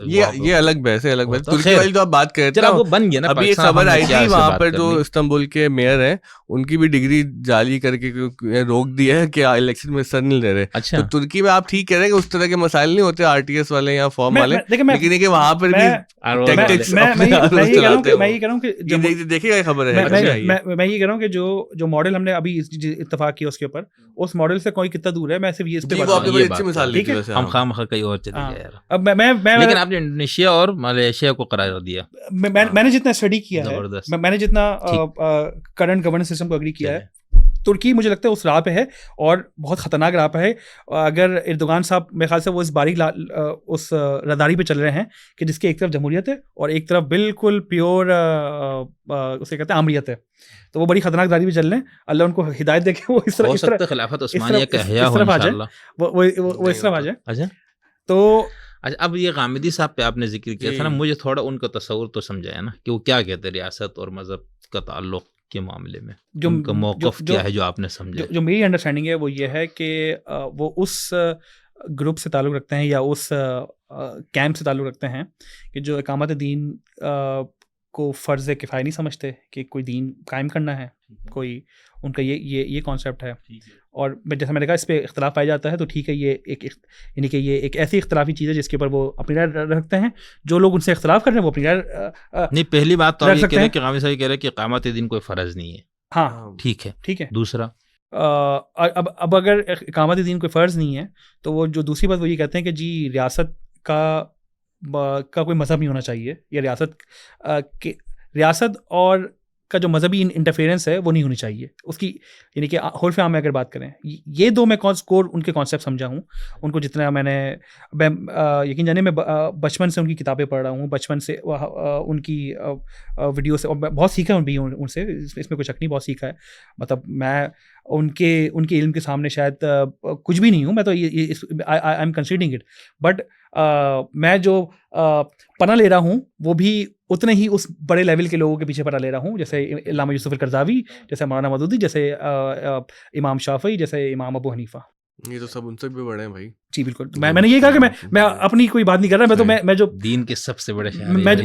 S2: ये अलग बहस है, अलग बहस। तुर्की वाली तो आप बात कर रहे
S3: हैं, वो बन गया ना।
S2: अभी एक खबर आई थी वहाँ पर जो इस्तांबुल के मेयर हैं, उनकी भी डिग्री जाली करके रोक दी है कि इलेक्शन में हिस्सा नहीं ले रहे।
S3: अच्छा,
S2: तो तुर्की में आप ठीक कह रहे हैं कि उस तरह के मसाइल नहीं होते आरटीएस वाले या फॉर्म वाले, लेकिन वहाँ पर भी टैक्टिक्स
S1: मैं ये कह रहा हूँ कि
S2: देखिएगा खबर है।
S1: मैं ये कह रहा हूँ कि जो मॉडल हमने अभी इत्तेफाक किया उसके ऊपर, उस मॉडल से कोई कितना दूर है, मैं सिर्फ ये इस पे बात कर रहा हूं।
S3: हम खामखा कहीं और चले गए यार। अब मैं लेकिन आपने इंडोनेशिया और मलेशिया को करार दिया।
S1: मैंने जितना स्टडी किया है, मैंने जितना करंट गवर्नेंस सिस्टम को एग्री किया है, तुर्की मुझे लगता है उस राह पे है और बहुत ख़तरनाक राह पे है। अगर एर्दोगान साहब मेरे ख्याल से वो इस उस रदारी पे चल रहे हैं कि जिसकी एक तरफ जमहूरियत है और एक तरफ बिल्कुल प्योर उसे कहते हैं आमरियत है, तो वो बड़ी ख़तरनाक दारी पे चल रहे हैं। अल्लाह उनको हिदायत दे के वो इस तरफ
S3: खिलाफत उस्मानिया का हया हो इंशाअल्लाह,
S1: वो इस तरफ आ जाए।
S3: अच्छा
S1: तो
S3: अच्छा, अब ये गामिदी साहब पे आपने जिक्र किया था ना, मुझे थोड़ा उनका तस्वुर तो समझाया ना कि वो क्या कहते हैं रियासत और मजहब का ताल्लुक के मामले में, जो उनका मौक़िफ़ क्या है जो आपने समझा?
S1: जो मेरी अंडरस्टैंडिंग है वो ये है कि वो उस ग्रुप से ताल्लुक़ रखते हैं या उस कैंप से ताल्लुक़ रखते हैं कि जो इकामत दीन को फ़र्ज़ किफ़ाया नहीं समझते कि कोई दीन कायम करना है, कोई उनका ये कॉन्सेप्ट है। और जैसा मैंने कहा इस पे इख्तलाफ पाया जाता है, तो ठीक है, ये यानी कि ये एक ऐसी इख्तलाफी चीज़ है जिसके ऊपर वो अपनी राय रखते हैं। जो लोग उनसे इख्तलाफ कर रहे हैं वो अपनी राय
S3: नहीं, पहली बात तो आप ये कह रहे हैं कि गामी साहब कह रहे हैं कि इकामत दीन कोई फ़र्ज़ नहीं है।
S1: हाँ
S3: ठीक है। दूसरा
S1: अब अगर इकामत दीन कोई फ़र्ज़ नहीं है तो वो जो दूसरी बात वो ये कहते हैं कि जी रियासत का कोई मज़हब नहीं होना चाहिए, या रियासत और का जो मजहबी इंटरफेरेंस है वो नहीं होनी चाहिए उसकी, यानी कि हुर्फ़ आम में अगर बात करें, ये दो मैं कोर उनके कॉन्सेप्ट समझा हूँ। उनको जितना मैंने यकीन जाने मैं बचपन से उनकी किताबें पढ़ रहा हूँ, बचपन से उनकी वीडियो से, और बहुत सीखा है भी उनसे, इसमें कोई शक नहीं, बहुत सीखा है। मतलब मैं उनके इल्म के सामने शायद कुछ भी नहीं हूँ, मैं तो I am considering it, but मैं जो पना ले रहा हूँ वो भी उतने ही उस बड़े लेवल के लोगों के पीछे पना ले रहा हूँ, जैसे इल्लामा यूसुफ अल-करज़ावी, जैसे मौलाना मौदूदी, जैसे इमाम शाफ़ी, जैसे इमाम अबू हनीफ़ा।
S2: ये तो सब उनसे भी बड़े हैं भाई।
S1: जी बिल्कुल। मैंने ये कहा कि मैं अपनी कोई बात नहीं कर रहा, मैं जो
S3: दीन के सबसे बड़े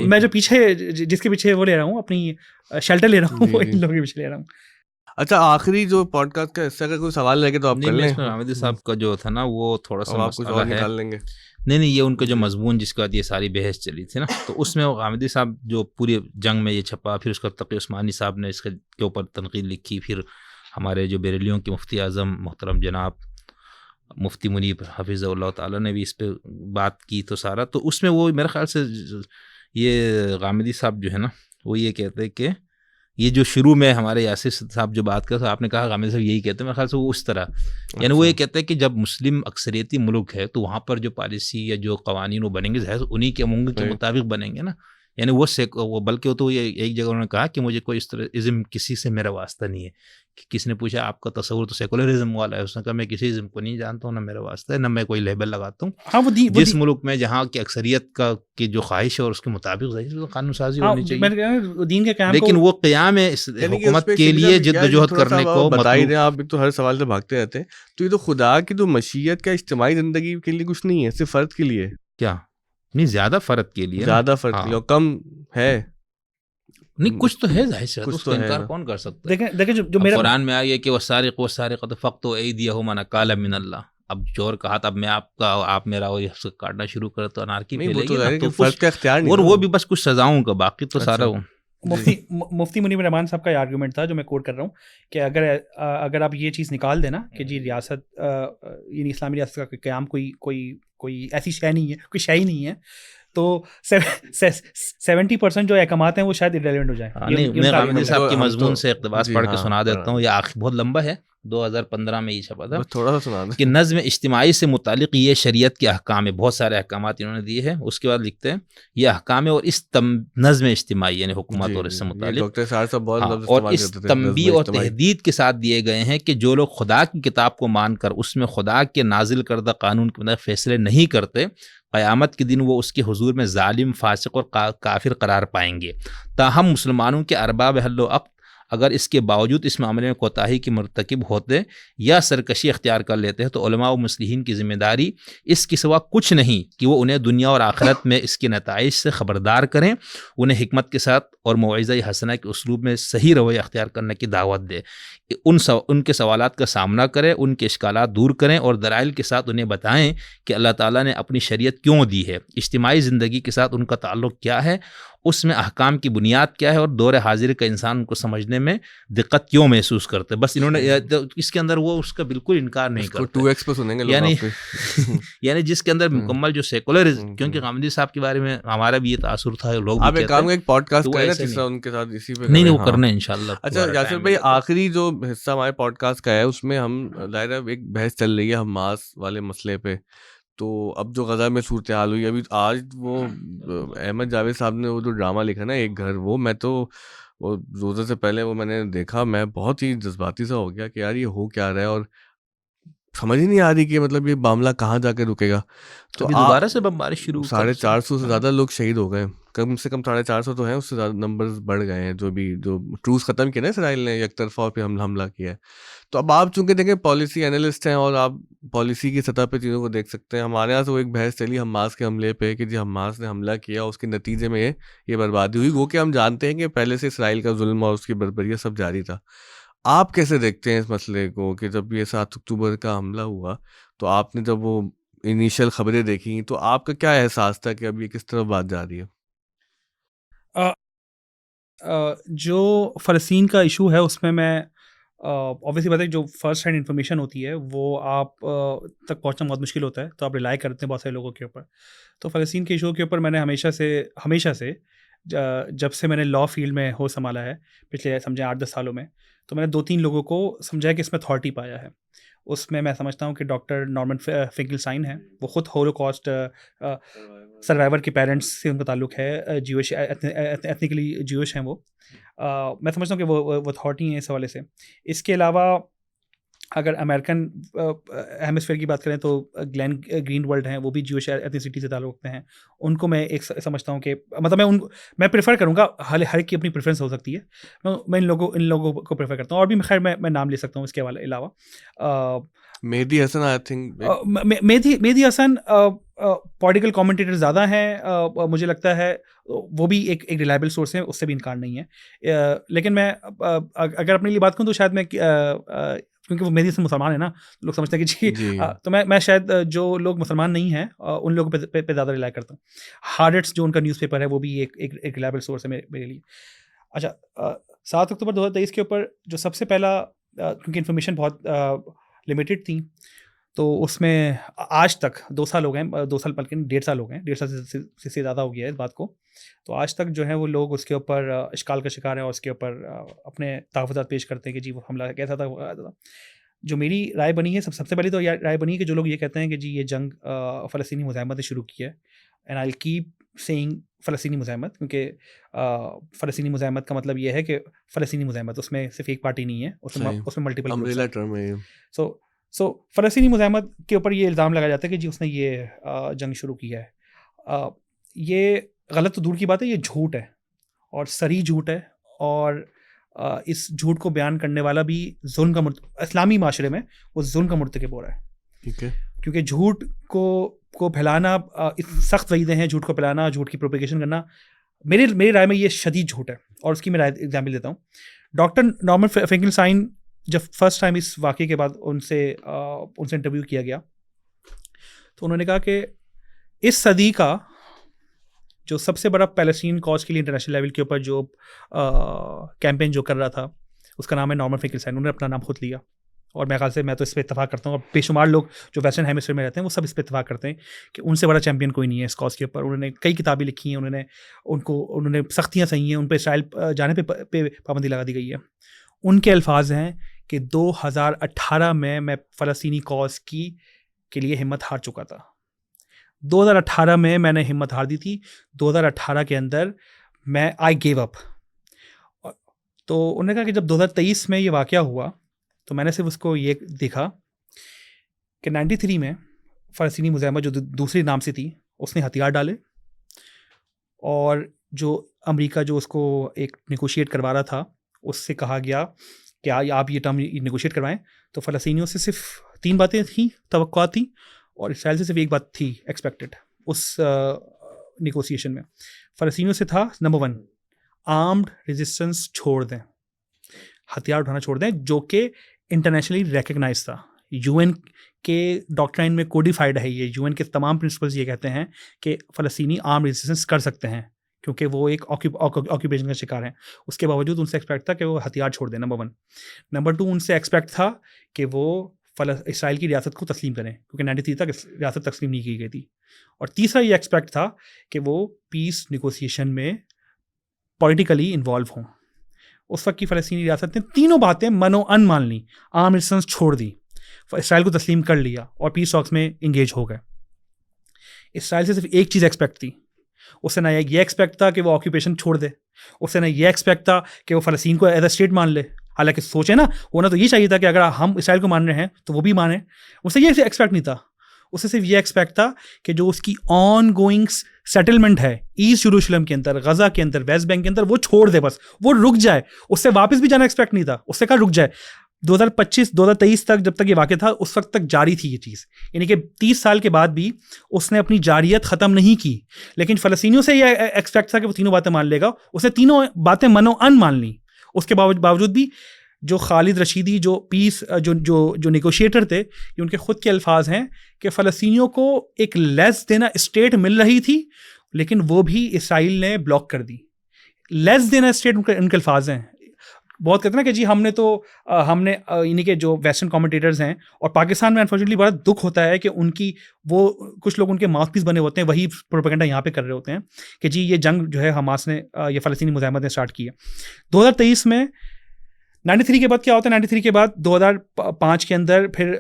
S1: मैं जो पीछे जिसके पीछे वो ले रहा हूँ, अपनी शेल्टर ले रहा हूँ, वो इन लोगों के पीछे ले रहा हूँ।
S2: अच्छा, आखिरी जो पॉडकास्ट का हिस्सा का कोई सवाल लगे तो आप कर लें।
S3: हामिदी साहब का जो था ना वो थोड़ा सा
S2: कुछ और निकाल लेंगे।
S3: नहीं, ये उनका जो मजमून जिसके बाद ये सारी बहस चली थी ना, तो उसमें हामिदी साहब जो पूरी जंग में ये छपा, फिर उसका तक़ी उस्मानी साहब ने इसके ऊपर तनक़ीद लिखी, फिर हमारे जो बरेलियों के मुफ्ती आज़म मोहतरम जनाब मुफ्ती मुनीब हफ़िज़हुल्लाह ताला ने भी इस पर बात की, तो सारा तो उसमें वो मेरे ख़्याल से ये गामिदी साहब जो है ना वो ये कहते हैं कि ये जो शुरू में हमारे यासिर साहब जो बात कर, तो आपने कहा गामिदी साहब यही कहते हैं, मेरे ख्याल से वो उस तरह, यानी वो ये कहते हैं कि जब मुस्लिम अक्सरियती मुल्क है तो वहाँ पर जो पॉलिसी या जो कवानीन वो बनेंगे ज़ाहिर उन्हीं के उम्र के मुताबिक बनेंगे ना, यानी वो बल्कि वो तो ये एक जगह उन्होंने कहा कि मुझे कोई इस तरह इज़्म किसी से मेरा वास्ता नहीं है। कि किसी ने पूछा आपका तस्वुर तो सेकुलरिज्म वाला है, उसने कहा मैं किसी इज़्म को नहीं जानता हूँ, ना मेरा वास्ता है, ना मैं कोई लेबल लगाता हूँ।
S1: हाँ,
S3: जिस मुल्क में जहाँ की अक्सरियत की जो ख्वाहिश है और उसके मुताबिक तो कानून साजी होनी चाहिए,
S1: दीन के क़याम
S3: लेकिन वो क़याम हुकूमत के लिए जिद्दोजहद करने को
S2: बता ही रहे। आप तो हर सवाल से भागते रहते हैं, तो ये तो खुदा की तो मशीयत का इज्तिमाई ज़िंदगी के लिए कुछ नहीं है, सिर्फ फ़र्द के लिए।
S3: क्या नहीं, ज़्यादा फ़र्द के लिए,
S2: ज़्यादा फ़र्द के लिए, कम है
S3: नहीं, कुछ तो है जाहिर से,
S2: उसका
S3: इनकार कौन कर सकता है।
S1: देखें जो मेरा
S3: कुरान में आ गया कि वसारिक़ फ़क़्तू अयदियहुमा नकाला मिनल्लाह। अब चोर कहा था अब मैं आप मेरा वो काटना शुरू करे तो अनारकी फैलेगी ना, तो
S2: फर्ज का इख्तियार नहीं,
S3: और वो भी बस कुछ सजाओं का, बाकी तो सारा
S1: मुफ्ती मुनीब रहमान साहब का आर्गूमेंट था जो मैं कोट कर रहा हूँ कि अगर आप ये चीज़ निकाल देना कि जी रियासत यानी इस्लामी रियासत का क़याम कोई ऐसी शय नहीं है, कोई शय ही नहीं है, तो 70% जो अहकामात हैं वो शायद इररिलेवेंट हो जाए।
S3: मैं गामिदी साहब की मजमून से इक़्तिबास पढ़ के सुना देता हूँ, ये बहुत लंबा है, 2015 में ये छपा था,
S2: थोड़ा सा सुना दें।
S3: कि नज़्म इज्तिमाई से मुतालिक ये शरीयत के अहकाम है, बहुत सारे अहकामात इन्होंने दिए हैं। उसके बाद लिखते हैं ये अहकाम है और इस नज़्म इज्तिमाई यानी हुकूमत और इससे मुतालिक और इस तंबी और तहदीद के साथ दिए गए हैं कि जो लोग खुदा की किताब को मानकर उसमें खुदा के नाजिल करदा कानून के मुताबिक फैसले नहीं करते, क़यामत के दिन वो उसके हुजूर में जालिम, फासिक और काफिर करार पाएंगे। ताहम मुसलमानों के अरबाब हल्लो अक़्द अगर इसके बावजूद इस मामले में कोताही की मर्तकब होते या सरकशी अख्तियार कर लेते हैं तो उलमा व मुस्लिहीन की ज़िम्मेदारी इसके सिवा कुछ नहीं कि वो उन्हें दुनिया और आखिरत में इसके नताइज से ख़बरदार करें, उन्हें हिकमत के साथ और मौइज़ा हसना के उसलूब में सही रवैया अख्तियार करने की दावत दे, उनके सवालात का सामना करें, उनके इश्कालात दूर करें और दलाइल के साथ उन्हें बताएं कि अल्लाह ताला ने अपनी शरीयत क्यों दी है, इज्तिमाई ज़िंदगी के साथ उनका ताल्लुक़ क्या है उसमें अहकाम की बुनियाद क्या है और दौर हाजिर का इंसान को समझने में दिक्कत क्यों महसूस करते हैं। बस इन्होंने इसके अंदर वो उसका बिल्कुल इनकार नहीं करते।
S2: 2x पे सुनेंगे लोग
S3: यानी
S2: आपके।
S3: यानी जिसके अंदर मुकम्मल जो सेकुलरिज्म, क्योंकि गांधी साहब के बारे में हमारा भी ये तासुर था, लोग
S2: आप एक काम एक पॉडकास्ट
S3: तो
S2: करें ना
S3: ऐसे
S2: तीसरा
S3: नहीं।
S2: उनके साथ इसी पे
S3: नहीं
S2: करें,
S3: वो
S2: हाँ।
S3: करना है इंशाल्लाह।
S2: अच्छा यासिर भाई, आखिरी जो हिस्सा हमारे पॉडकास्ट का है उसमें हम दायरा एक बहस चल रही है हमास वाले मसले पे। तो अब जो गजा में सूरत हाल हुई अभी, आज वो अहमद जावेद साहब ने वो जो ड्रामा लिखा ना एक घर, वो मैं तो वो रोज़े से पहले वो मैंने देखा, मैं बहुत ही जज्बाती सा हो गया कि यार ये हो क्या रहा है, और समझ ही नहीं आ रही कि मतलब ये मामला कहाँ जाके रुकेगा। तो
S3: अभी दोबारा से बमबारी शुरू
S2: 450 से ज़्यादा लोग शहीद हो गए, कम से कम 450 तो हैं, उससे ज़्यादा नंबर्स बढ़ गए हैं। जो ट्रूस ख़त्म किया ना इसराइल ने, एकतरफा पे हमला किया है। तो अब आप चूंकि देखें पॉलिसी एनालिस्ट हैं और आप पॉलिसी की सतह पे चीज़ों को देख सकते हैं। हमारे यहाँ से वो एक बहस चली हमास के हमले पे कि जी हमास ने हमला किया, उसके नतीजे में ये बर्बादी हुई। वो कि हम जानते हैं कि पहले से इसराइल का जुल्म और उसकी बर्बरियत सब जारी था। आप कैसे देखते हैं इस मसले को कि जब ये 7 अक्टूबर का हमला हुआ तो आपने जब वो इनिशियल खबरें देखी तो आपका क्या एहसास था कि अब ये किस तरफ बात जा रही है?
S1: जो फ़लस्तीन का इशू है उसमें मैं ऑब्वियसली बात है, जो फर्स्ट हैंड इन्फॉर्मेशन होती है वो आप तक पहुंचना बहुत मुश्किल होता है, तो आप रिलाई करते हैं बहुत सारे लोगों के ऊपर। तो फ़लस्तीन के इशू के ऊपर मैंने हमेशा से जब से मैंने लॉ फील्ड में हो संभाला है पिछले समझे 8-10 सालों में, तो मैंने 2-3 लोगों को समझा कि इसमें अथॉरिटी पाया है। उसमें मैं समझता हूँ कि डॉक्टर नॉर्मन फिंकलस्टाइन हैं, वो खुद होलोकॉस्ट सर्वाइवर के पेरेंट्स से उनका ताल्लुक है, ज्यूइश एथनिकली ज्यूइश हैं वो। मैं समझता हूँ कि वो अथॉरिटी हैं इस हवाले से। इसके अलावा अगर अमेरिकन हेमिस्फीयर की बात करें तो ग्लेन ग्रीनवल्ड हैं, वो भी ज्यूइश एथनिसिटी से ताल्लुक रखते हैं। उनको मैं एक समझता हूँ कि मतलब मैं प्रेफर करूँगा, हर एक की अपनी प्रेफरेंस हो सकती है। मैं इन लोगों को प्रेफर करता हूँ, और भी खैर मैं नाम ले सकता हूँ इसके अलावा।
S2: Mehdi Hasan I think
S1: Mehdi Hasan political commentator ज़्यादा हैं, मुझे लगता है वो भी एक रिलायबल सोर्स है, उससे भी इनकार नहीं है। लेकिन मैं अगर अपने लिए बात करूँ तो शायद मैं क्योंकि वो मेहदी हसन मुसलमान है ना, लोग समझते हैं कि जी तो मैं शायद जो लोग मुसलमान नहीं हैं उन लोगों पे ज़्यादा रिलाई करता हूँ। हार्डेट्स जो उनका न्यूज़पेपर है वो भी एक रिलायबल सोर्स है मेरे लिए। अच्छा, 7 अक्टूबर 2023 के ऊपर जो सबसे पहला, क्योंकि इन्फॉर्मेशन बहुत लिमिटेड थी, तो उसमें आज तक 2 साल हो गए, 2 साल बल्कि 1.5 साल हो गए, 1.5 साल से ज़्यादा हो गया है इस बात को। तो आज तक जो है वो लोग उसके ऊपर इश्काल का शिकार हैं और उसके ऊपर अपने तहफ़्फ़ुज़ात पेश करते हैं कि जी वो हमला कैसा था। जो मेरी राय बनी है, सबसे पहले तो ये राय बनी है कि जो लोग ये कहते हैं कि जी ये जंग फ़लस्तीनी मुज़ाहमत ने शुरू की है, and I will keep saying फ़लस्तीनी मुज़ाहमत, क्योंकि फ़लस्तीनी मुज़ाहमत का मतलब ये है कि फ़लस्तीनी मुज़ाहमत, उसमें सिर्फ एक पार्टी नहीं है, उसमें मल्टीपल
S2: अम्ब्रेला टर्म है।
S1: सो फ़लस्तीनी मुज़ाहमत के ऊपर ये इल्ज़ाम लगाया जाता है कि जी उसने ये जंग शुरू की है। ये गलत तो दूर की बात है, ये झूठ है और सरी झूठ है, और इस झूठ को बयान करने वाला भी जुल्म का इस्लामी माशरे में वो जुल्म का मुर्तकिब हो रहा है। ठीक है, क्योंकि झूठ को फैलाना सख्त वईदें हैं, झूठ को फैलाना, झूठ की प्रोपेगेशन करना, मेरी राय में ये शदीद झूठ है। और उसकी मैं एग्जाम्पल देता हूँ। डॉक्टर नॉर्मन फिंकलस्टाइन, जब फर्स्ट टाइम इस वाक़े के बाद उनसे इंटरव्यू किया गया, तो उन्होंने कहा कि इस सदी का जो सबसे बड़ा पैलेस्टीन कॉज के लिए इंटरनेशनल लेवल के ऊपर जो कैंपेन जो कर रहा था, उसका नाम है नॉर्मन फिंकलस्टाइन। उन्होंने अपना नाम खुद लिया, और मेरे ख्याल से मैं तो इस पर इत्तेफाक करता हूँ, और बेशुमार लोग जो वेस्टर्न हेमिस्फीयर में रहते हैं वो सब इस पर इत्तेफाक करते हैं कि उनसे बड़ा चैंपियन कोई नहीं है इस कॉज के ऊपर। उन्होंने कई किताबें लिखी हैं, उन्होंने सख्तियाँ सही हैं, उन पर इसराइल जाने पे पाबंदी लगा दी गई है। उनके अल्फाज हैं कि 2018 में मैं फ़लस्तीनी कॉज के लिए हिम्मत हार चुका था। 2018 में मैंने हिम्मत हार दी थी। 2018 के अंदर मैं आई गिव अप। तो उन्होंने कहा कि जब 2023 में ये वाक़या हुआ तो मैंने सिर्फ उसको ये देखा कि 93 में फ़लस्तीनी मुज़ाहमत जो दूसरे नाम से थी, उसने हथियार डाले, और जो अमेरिका जो उसको एक नेगोशिएट करवा रहा था, उससे कहा गया कि आप ये टर्म नेगोशिएट करवाएं। तो फ़लस्तीनियों से सिर्फ 3 बातें थी, तवक्कुआत थी, और इसराइल से सिर्फ एक बात थी एक्सपेक्टेड उस नेगोशिएशन में। फ़लस्तीनियों से था नंबर 1, आर्म्ड रेजिस्टेंस छोड़ दें, हथियार उठाना छोड़ दें, जो कि इंटरनेशनली रिकग्नाइज था। यूएन के डॉक्ट्राइन में कोडिफाइड है ये। यूएन के तमाम प्रिंसिपल्स ये कहते हैं कि फ़लस्तीनी आर्म रेजिस्टेंस कर सकते हैं, क्योंकि वो एक ऑक्यूपेशन का शिकार हैं। उसके बावजूद उनसे एक्सपेक्ट था कि वो हथियार छोड़ दें, नंबर 1। नंबर 2, उनसे एक्सपेक्ट था कि वो इसराइल की रियासत को तस्लीम करें, क्योंकि 93 तक रियासत तस्लीम नहीं की गई थी। और तीसरा ये एक्सपेक्ट था कि वो पीस निगोसिएशन में पॉलिटिकली इन्वॉल्व हों। उस वक्त की फ़लस्तीनी रियासत ने तीनों बातें मनो अन मान ली, आर्म रेजिस्टेंस छोड़ दी, इसराइल को तस्लीम कर लिया और पीस टॉक्स में इंगेज हो गए। इसराइल से सिर्फ एक चीज़ एक्सपेक्ट थी, उससे ना ये एक्सपेक्ट था कि वो ऑक्यूपेशन छोड़ दे, उससे ना ये एक्सपेक्ट था कि वो फ़लस्तीन को एज अ स्टेट मान ले। हालांकि सोचे ना, होना तो ये चाहिए था कि अगर हम इसराइल को मान रहे हैं तो वो भी माने, उससे ये एक्सपेक्ट नहीं था। उससे सिर्फ ये एक्सपेक्ट था कि जो उसकी ऑन गोइंग सेटलमेंट है ईस्ट यरूशलेम के अंदर, गजा के अंदर, वेस्ट बैंक के अंदर, वो छोड़ दे, बस वो रुक जाए। उससे वापस भी जाना एक्सपेक्ट नहीं था, उससे कहा रुक जाए। 2025-2023 तक जब तक ये वाक़या था उस वक्त तक जारी थी ये चीज़, यानी कि 30 साल के बाद भी उसने अपनी जारियत ख़त्म नहीं की। लेकिन फ़लस्तीनियों से ये एक्सपेक्ट था कि वो तीनों बातें मान लेगा, उसने तीनों बातें मनो अन मान ली। उसके बावजूद भी जो खालिद रशीदी जो पीस जो नेगोशिएटर थे, ये उनके ख़ुद के अल्फाज हैं कि फ़लस्तीनियों को एक लेस देना स्टेट मिल रही थी, लेकिन वो भी इसराइल ने ब्लॉक कर दी। लेस देना स्टेट उनके अल्फाज हैं। बहुत कहते हैं ना कि जी हमने इन्हीं के जो वेस्टर्न कमेंटेटर्स हैं, और पाकिस्तान में अनफॉर्चुनेटली बड़ा दुख होता है कि उनकी वो कुछ लोग उनके माउथपीस बने होते हैं, वही प्रोपेगेंडा यहाँ पे कर रहे होते हैं कि जी ये जंग जो है हमास ने, ये फ़लस्तीनी मुजाहिमत ने स्टार्ट की है। 2023 में 93 के बाद क्या होता है, 93 के बाद 2005 के अंदर फिर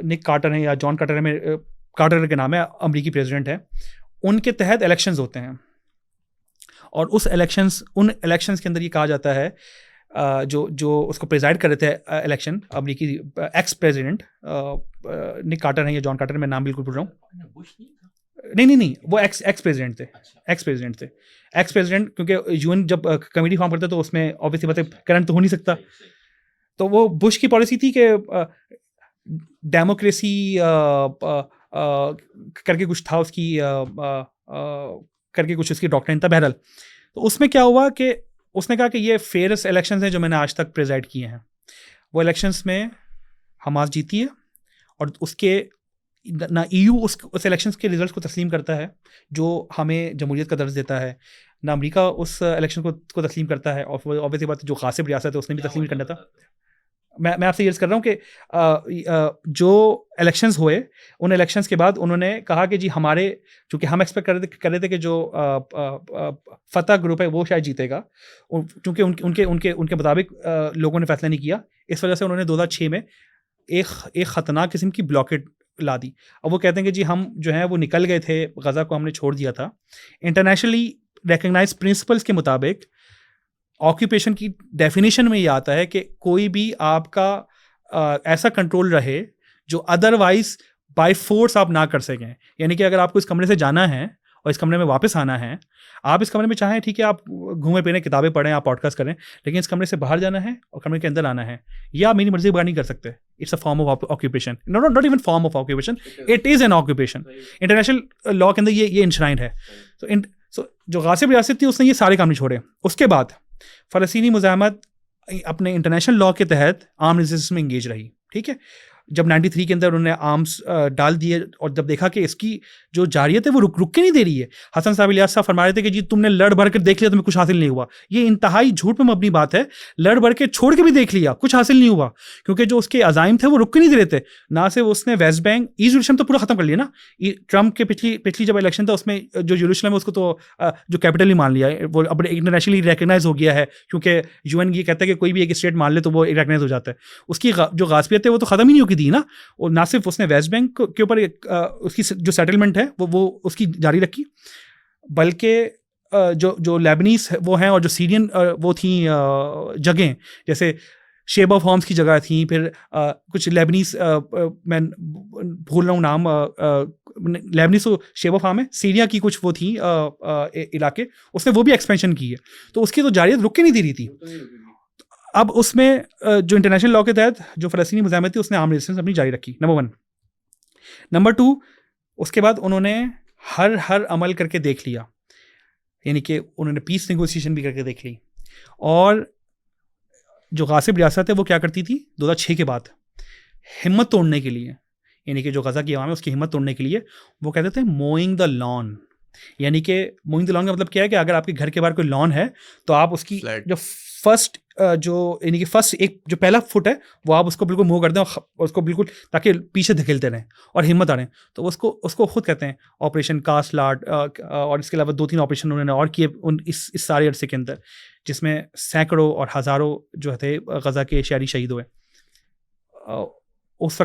S1: निक कार्टर हैं या जॉन कार्टर है, कार्टर के नाम है, अमरीकी प्रेसिडेंट है, उनके तहत इलेक्शंस होते हैं। और उन इलेक्शंस के अंदर ये कहा जाता है, जो उसको प्रेजाइड कर रहे थे इलेक्शन, अमरीकी एक्स प्रेसिडेंट निक कार्टर हैं या जॉन कार्टर, मैं नाम बिल्कुल भूल रहा हूँ। नहीं, वो एक्स प्रेसिडेंट थे, एक्स प्रेसिडेंट, क्योंकि यूएन जब कमेटी फॉर्म करता है तो उसमें ऑब्वियसली बात है करंट तो हो नहीं सकता। तो वो बुश की पॉलिसी थी कि डेमोक्रेसी करके कुछ था उसकी, करके कुछ उसकी डॉक्ट्रिन था। बहरहाल तो उसमें क्या हुआ कि उसने कहा कि ये फेयरेस्ट इलेक्शंस हैं जो मैंने आज तक प्रेजाइड किए हैं। वो इलेक्शंस में हमास जीती है, और उसके ना EU उस इलेक्शंस के रिजल्ट्स को तस्लीम करता है जो हमें जमहूरियत का दर्ज देता है, ना अमेरिका उस इलेक्शन को तस्लीम करता है, और ऑब्वियसली बात जो गासिब रियासत है उसने भी तस्लीम करना था। मैं आपसे ये कर रहा हूँ कि जो इलेक्शंस हुए, उन इलेक्शंस के बाद उन्होंने कहा कि जी हमारे, चूँकि हम एक्सपेक्ट कर रहे थे कि जो फतह ग्रुप है वो शायद जीतेगा, चूँकि उनके मुताबिक लोगों ने फैसला नहीं किया, इस वजह से उन्होंने 2006 में एक ख़तरनाक किस्म की ब्लॉकेट ला दी। अब वो कहते हैं कि जी हम जो है वो निकल गए थे, गज़ा को हमने छोड़ दिया था। इंटरनेशनली रिकग्नाइज्ड प्रिंसिपल्स के मुताबिक ऑक्यूपेशन की डेफिनेशन में ये आता है कि कोई भी आपका ऐसा कंट्रोल रहे जो अदरवाइज बाय फोर्स आप ना कर सकें। यानी कि अगर आपको इस कमरे से जाना है और इस कमरे में वापस आना है, आप इस कमरे में चाहें ठीक है, आप घूमें फिरें, किताबें पढ़ें, आप पॉडकास्ट करें, लेकिन इस कमरे से बाहर जाना है और कमरे के अंदर आना है, ये आप मेरी मर्जी बाहर नहीं कर सकते। It's a form of occupation, not even form of occupation, it is an occupation. International law के अंदर ये इंश्राइंड है। सो जो गासिब रियासत थी उसने ये सारे काम नहीं छोड़े। उसके बाद फ़लस्तीनी मुजाहिमत अपने इंटरनेशनल लॉ के तहत आर्म रेजिस्टेंस में इंगेज रही। ठीक है, जब 93 के अंदर उन्होंने आर्म्स डाल दिए और जब देखा कि इसकी जो जारियत है वो रुक के नहीं दे रही है। हसन साहब इलियास साहब फरमा रहे थे कि जी तुमने लड़ भर कर देख लिया, तुम्हें कुछ हासिल नहीं हुआ। ये इंतहाई झूठ पे मबनी बात है। लड़ भर के छोड़ के भी देख लिया, कुछ हासिल नहीं हुआ, क्योंकि जो उसके अज़ाइम थे वो रुक के नहीं दे रहे थे। ना सिर्फ उसने वेस्ट बैंक, ईस्ट यरूशलेम तो पूरा ख़त्म कर लिया ना। ट्रम्प के पिछली जब इलेक्शन था उसमें जो यरूशलेम है उसको तो जो कैपिटल ही मान लिया, वो अब इंटरनेशनली रिकगनाइज हो गया है, क्योंकि UN ये कहता है कि कोई भी एक स्टेट मान ले तो वो रिकगनाइज हो जाता है। उसकी जो गासियत है वो तो ख़त्म ही नहीं होगी दी ना। और ना सिर्फ उसने वेस्ट बैंक के ऊपर उसकी जो सेटलमेंट है वो उसकी जारी रखी, बल्कि जो लेबनीज वो हैं और जो सीरियन वो थी जगहें, जैसे शेब ऑफ होम्स की जगह थी, फिर कुछ लेबनीज, मैं भूल रहा हूँ नाम, लेबनीज तो शेब ऑफ होम है, सीरिया की कुछ वो थी इलाके, उसने वो भी एक्सपेंशन की है। तो उसकी तो जारियत रुक के नहीं दे रही थी। अब उसमें जो इंटरनेशनल लॉ के तहत जो फ़लस्तीनी मुजाहिमत थी उसने आर्म रेजिस्टेंस अपनी जारी रखी, नंबर 1। नंबर 2, उसके बाद उन्होंने हर अमल करके देख लिया, यानी कि उन्होंने पीस नेगोशिएशन भी करके देख ली। और जो गासिब रियासत है वो क्या करती थी 2006 के बाद, हिम्मत तोड़ने के लिए, यानी कि जो गज़ा की आवाम है उसकी हिम्मत तोड़ने के लिए वो कहते थे मोइंग द लॉन, यानी कि मोइंग द लॉन का मतलब क्या है कि अगर आपके घर के बाहर कोई लॉन है तो आप उसकी
S2: Flat.
S1: जो फर्स्ट जो यानी कि फर्स्ट एक जो पहला फुट है वो आप उसको बिल्कुल मूव कर दें और उसको बिल्कुल ताकि पीछे धकेलते रहें और हिम्मत आ रहे हैं, तो उसको खुद कहते हैं ऑपरेशन कास्ट लाट। और इसके अलावा 2-3 ऑपरेशन उन्होंने और किए इस सारे अरसे के अंदर, जिसमें सैकड़ों और हज़ारों जो थे गज़ा के शहरी शहीद हुए। उस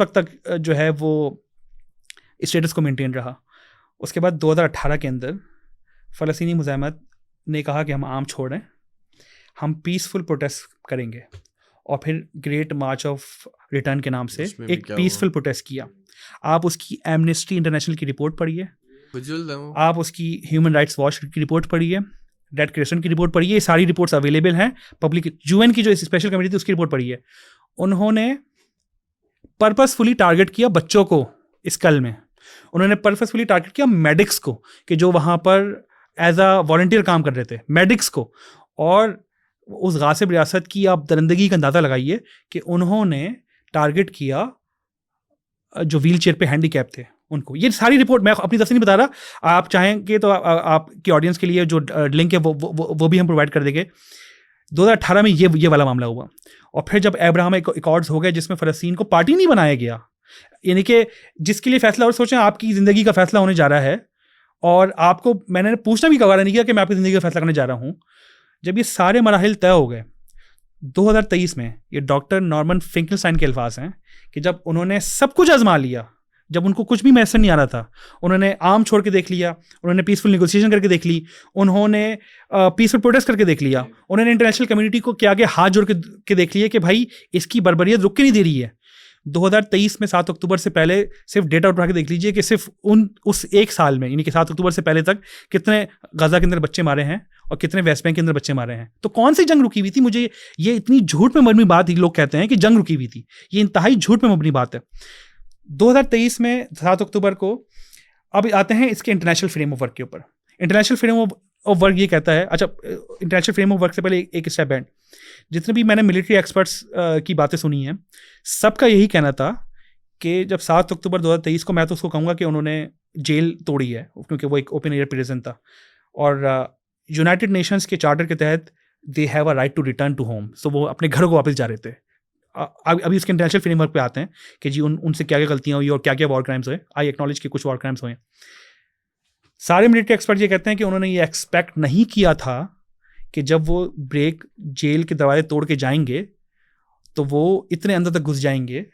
S1: वक्त तक जो है वो स्टेटस को मेंटेन रहा। उसके बाद 2018 के अंदर फ़लस्तीनी मुज़ाहमत ने कहा कि हम आर्म छोड़ रहे हैं, हम पीसफुल प्रोटेस्ट करेंगे, और फिर ग्रेट मार्च ऑफ रिटर्न के नाम से एक पीसफुल प्रोटेस्ट किया। आप उसकी एमनेस्टी इंटरनेशनल की रिपोर्ट पढ़िए, आप उसकी ह्यूमन राइट्स वॉच की रिपोर्ट पढ़िए, रेड क्रिसेंट की रिपोर्ट पढ़िए, ये सारी रिपोर्ट्स अवेलेबल हैं पब्लिक। यूएन की जो स्पेशल कमेटी थी उसकी रिपोर्ट पढ़िए। उन्होंने पर्पसफुली टारगेट किया बच्चों को इस कल में, उन्होंने पर्पसफुली टारगेट किया मेडिक्स को कि जो वहाँ पर एज अ वॉलंटियर काम कर रहे थे, मेडिक्स को। और उस गासिब रियासत की आप दरिंदगी का अंदाज़ा लगाइए कि उन्होंने टारगेट किया जो व्हील चेयर पे हैंडीकैप थे उनको। ये सारी रिपोर्ट मैं अपनी तरफ से नहीं बता रहा, आप चाहेंगे तो आपकी ऑडियंस के लिए जो लिंक है वो भी हम प्रोवाइड कर देंगे। 2018 में ये वाला मामला हुआ, और फिर जब अब्राहम एकॉर्ड्स हो गए जिसमें फ़लस्तीन को पार्टी नहीं बनाया गया, यानी कि जिसके लिए फैसला, और सोचें आपकी ज़िंदगी का फैसला होने जा रहा है और आपको मैंने पूछना भी गवारा नहीं किया कि मैं आपकी ज़िंदगी का फैसला करने जा रहा हूँ। जब ये सारे मराहिल तय हो गए 2023 में, ये डॉक्टर नॉर्मन फिंकलस्टाइन के अल्फाज हैं कि जब उन्होंने सब कुछ आजमा लिया, जब उनको कुछ भी मैसर नहीं आ रहा था, उन्होंने आर्म छोड़ के देख लिया, उन्होंने पीसफुल नेगोशिएशन करके देख ली, उन्होंने पीसफुल प्रोटेस्ट करके देख लिया, उन्होंने इंटरनेशनल कम्युनिटी को के आगे हाथ जोड़ के देख लिया कि भाई इसकी बर्बरियत रुक के नहीं दे रही है। 2023 में 7 अक्टूबर से पहले सिर्फ डेटा उठा के देख लीजिए कि सिर्फ उस एक साल में, यानी कि 7 अक्टूबर से पहले तक कितने गजा के अंदर बच्चे मारे हैं और कितने वेस्ट बैंक के अंदर बच्चे मारे हैं। तो कौन सी जंग रुकी हुई थी? मुझे ये इतनी झूठ में मबनी बात ही लोग कहते हैं कि जंग रुकी हुई थी, ये इंतहाई झूठ में मबनी बात है। 2023 में 7 अक्टूबर को, अब आते हैं इसके इंटरनेशनल फ्रेम ऑफ वर्क के ऊपर। इंटरनेशनल फ्रेम ऑफ वर्क ये कहता है, अच्छा इंटरनेशनल फ्रेम ऑफ वर्क से पहले एक स्टेप बैक, जितने भी मैंने मिलिट्री एक्सपर्ट्स की बातें सुनी हैं, सबका यही कहना था कि जब 7 अक्टूबर 2023 को, मैं तो उसको कहूँगा कि उन्होंने जेल तोड़ी है क्योंकि वो एक ओपन एयर प्रिजन था, और यूनाइटेड नेशंस के चार्टर के तहत they have a right to return to home, so वो अपने घरों को वापस जा रहे थे। अभी इसके इंटरनेशनल फ्रेमवर्क पे आते हैं कि जी उनसे क्या क्या गलतियाँ हुई और क्या क्या वॉर क्राइम्स हुए। आई एक्नॉलेज कि कुछ वॉर क्राइम्स हुए। सारे मिलिट्री एक्सपर्ट ये कहते हैं कि उन्होंने ये एक्सपेक्ट नहीं किया था कि जब वो ब्रेक जेल के दरवाजे तोड़ के जाएंगे तो वो इतने अंदर तक घुस जाएंगे।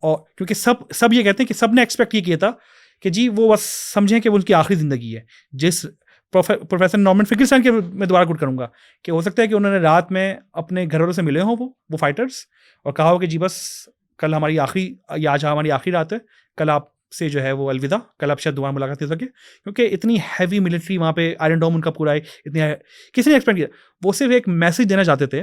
S1: और क्योंकि सब ये कहते हैं कि सब ने एक्सपेक्ट ये किया था कि जी वो बस समझें कि वो उनकी आखिरी ज़िंदगी है। जिस प्रोफेसर नॉर्मन फिंकलस्टाइन के मैं दोबारा कोट करूँगा कि हो सकता है कि उन्होंने रात में अपने घरवालों से मिले हों वो फाइटर्स, और कहा हो कि जी बस कल हमारी आखिरी, या आज हमारी आखिरी रात है, कल आप से जो है वो अलविदा, कल आप शायद दोबारा मुलाकात हो सके। क्योंकि इतनी हैवी मिलिट्री वहाँ पे, आयरन डोम उनका पूरा है, इतनी किसी ने एक्सपेक्ट किया। वो सिर्फ एक मैसेज देना चाहते थे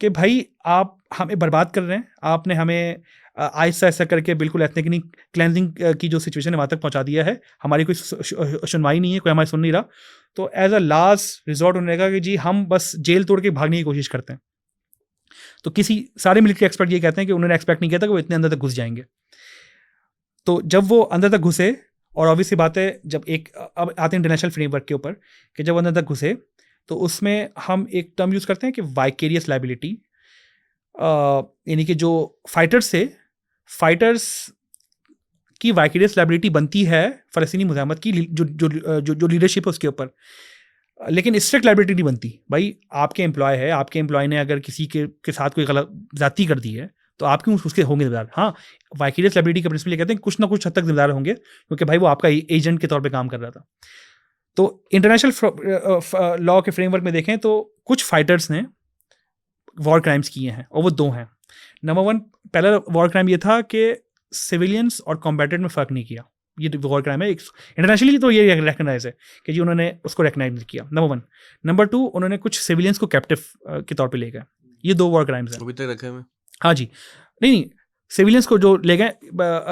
S1: कि भाई आप हमें बर्बाद कर रहे हैं, आपने हमें आहिस्ता आहिस्ता करके बिल्कुल एथनिक क्लेंजिंग की जो सिचुएशन है वहाँ तक पहुँचा दिया है, हमारी कोई सुनवाई नहीं है, कोई हमारी सुन नहीं रहा। तो एज अ लास्ट रिजॉर्ट उन्होंने कहा कि जी हम बस जेल तोड़ के भागने की कोशिश करते हैं। तो सारे मिलिट्री एक्सपर्ट ये कहते हैं कि उन्होंने एक्सपेक्ट नहीं किया था कि वो इतने अंदर तक घुस जाएंगे। तो जब वो अंदर तक घुसे, और ऑब्वियसली बात है जब अब आते हैं इंटरनेशनल फ्रेमवर्क के ऊपर कि जब अंदर तक घुसे तो उसमें हम एक टर्म यूज़ करते हैं कि वाइकेरियस लायबिलिटी, यानी कि जो फाइटर्स की वाइकेरियस लायबिलिटी बनती है फ़लस्तीनी मुज़ाहमत की जो लीडरशिप है उसके ऊपर, लेकिन स्ट्रिक्ट लायबिलिटी नहीं बनती। भाई आपके एम्प्लॉय है, आपके एम्प्लॉय ने अगर किसी के साथ कोई गलत ज़्यादती कर दी है तो आप क्यों उसके होंगे जिम्मेदार। हाँ, वाइकेरियस लायबिलिटी का प्रिंसिपल ये कहते हैं कुछ ना कुछ हद तक जिम्मेदार होंगे क्योंकि भाई वो आपका एजेंट के तौर पे काम कर रहा था। तो इंटरनेशनल लॉ के फ्रेमवर्क में देखें तो कुछ फाइटर्स ने वॉर क्राइम्स किए हैं, और वो 2 हैं। नंबर 1, पहला वॉर क्राइम ये था कि सिविलियंस और कॉम्बैटेंट में फ़र्क नहीं किया। ये वॉर क्राइम है इंटरनेशनली, तो ये रिकगनाइज है कि जी उन्होंने उसको रिकगनाइज किया, नंबर 1। नंबर 2, उन्होंने कुछ सिविलियंस को कैप्टिव के तौर पे ले गए। ये 2 वॉर क्राइम्स हैं।
S2: अभी तक रखे हैं? हाँ
S1: जी, नहीं सिविलियंस को जो ले गए,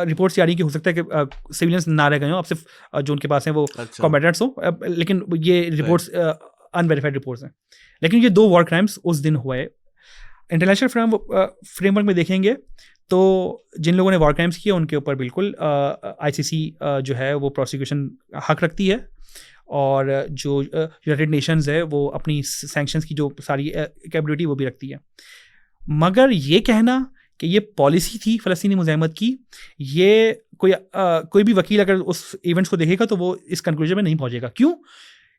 S1: रिपोर्ट्स आ रही कि हो सकता है कि सिविलियंस ना रह गए हों, अब सिर्फ जो उनके पास हैं वो कॉम्बैटेंट्स हो, लेकिन ये रिपोर्ट्स अनवेरीफाइड रिपोर्ट्स हैं। लेकिन ये 2 वॉर क्राइम्स उस दिन हुए। इंटरनेशनल फ्रेमवर्क में देखेंगे तो जिन लोगों ने वॉर क्राइम्स किए उनके ऊपर बिल्कुल आईसीसी जो है वो प्रोसिक्यूशन हक रखती है, और जो यूनाइटेड नेशंस है वो अपनी सैंक्शंस की जो सारी कैपेबिलिटी वो भी रखती है। मगर ये कहना कि ये पॉलिसी थी फ़लस्तीनी मुज़ाहमत की, ये कोई भी वकील अगर उस इवेंट्स को देखेगा तो वो इस कंक्लूजन में नहीं पहुंचेगा। क्यों?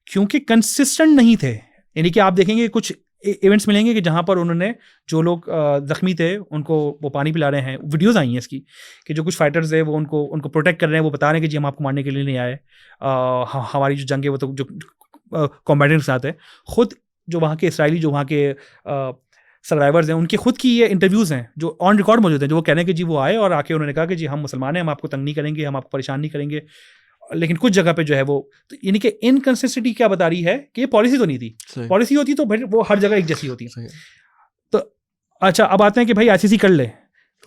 S1: क्योंकि कंसिस्टेंट नहीं थे। यानी कि आप देखेंगे कुछ इवेंट्स मिलेंगे कि जहाँ पर उन्होंने जो लोग ज़ख्मी थे उनको वो पानी पिला रहे हैं, वीडियोज़ आई हैं इसकी कि जो कुछ फाइटर्स है वो उनको प्रोटेक्ट कर रहे हैं, वो बता रहे हैं कि जी हम आपको मारने के लिए नहीं आए, हमारी जो जंग है वो तो जो कॉम्बैटेंट्स आते हैं, ख़ुद जो वहाँ के इसराइली जो वहाँ के सर्वाइवर्स हैं उनके खुद की ये इंटरव्यूज़ हैं जो ऑन रिकॉर्ड मौजूद हैं, जो वो कह रहे हैं कि जी वो आए और आके उन्होंने कहा कि जी हम मुसलमान हैं, हम आपको तंग नहीं करेंगे, हम आपको परेशान नहीं करेंगे। लेकिन कुछ जगह पे जो है वो तो यानी कि इनकंसिस्टेंसी क्या बता रही है कि ये पॉलिसी तो नहीं थी। पॉलिसी होती तो फिर वो हर जगह एक जैसी होती है। तो अच्छा, अब आते हैं कि भाई आईसीसी कर ले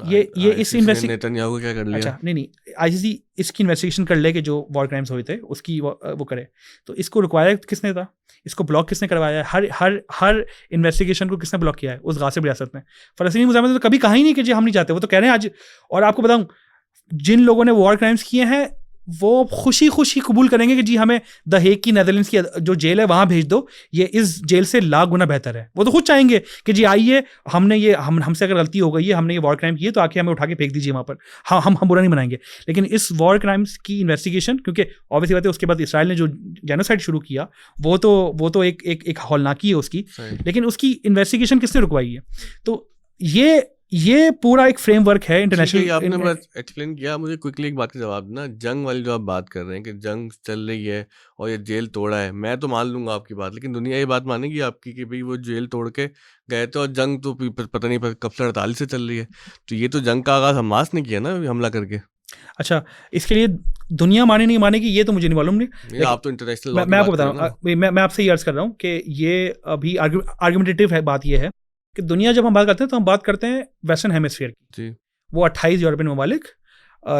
S1: ये इस
S2: नेतन्याहू को क्या कर लिया?
S1: अच्छा नहीं, आईसीसी इसकी इन्वेस्टिगेशन कर ले कि जो वॉर क्राइम्स हुए थे उसकी वो करे। तो इसको रिक्वायर किसने था? इसको ब्लॉक किसने करवाया है? हर इन्वेस्टिगेशन को किसने ब्लॉक किया है उस गासिब रियासत में? फ़लस्तीनी मुज़ाहमत ने तो कभी कहा ही नहीं कि जी हम नहीं चाहते। वो तो कह रहे हैं आज, और आपको बताऊं जिन लोगों ने वॉर क्राइम्स किए हैं वो खुशी खुशी कबूल करेंगे कि जी हमें द हेग की नेदरलैंड्स की जो जेल है वहाँ भेज दो, ये इस जेल से लाख गुना बेहतर है। वो तो खुद चाहेंगे कि जी आइए, हमने ये हमसे अगर गलती हो गई है, हमने ये वॉर क्राइम किए तो आके हमें उठा के फेंक दीजिए वहाँ पर, हम बुरा नहीं बनाएंगे। लेकिन इस वॉर क्राइम्स की इन्वेस्टिगेशन, क्योंकि ऑब्वियसली बात है उसके बाद इसराइल ने जो जेनोसाइड शुरू किया वो तो एक हौलनाकी है उसकी, लेकिन उसकी इन्वेस्टिगेशन किसने रुकवाई है? तो ये पूरा एक फ्रेमवर्क है इंटरनेशनल।
S2: आपने बस एक्सप्लेन किया, मुझे क्विकली एक बात का जवाब देना। जंग वाली जो आप बात कर रहे हैं कि जंग चल रही है और ये जेल तोड़ा है, मैं तो मान लूंगा आपकी बात, लेकिन दुनिया ये बात मानेगी आपकी कि भाई वो जेल तोड़ के गए थे और जंग तो पता नहीं कब से 48 से चल रही है। तो ये तो जंग का आगाज हमास ने किया ना हमला करके।
S1: अच्छा, इसके लिए दुनिया माने नहीं मानेगी ये तो मुझे नहीं मालूम। नहीं,
S2: आप तो इंटरनेशनल
S1: मैं आपको बता रहा हूँ, मैं आपसे ये अर्ज कर रहा हूँ कि ये अभी आर्गुमेंटेटिव है। बात ये है कि दुनिया जब हम बात करते हैं तो हम बात करते हैं वेस्टर्न हेमिस्फीयर की। वो 28 यूरोपियन ममालिक,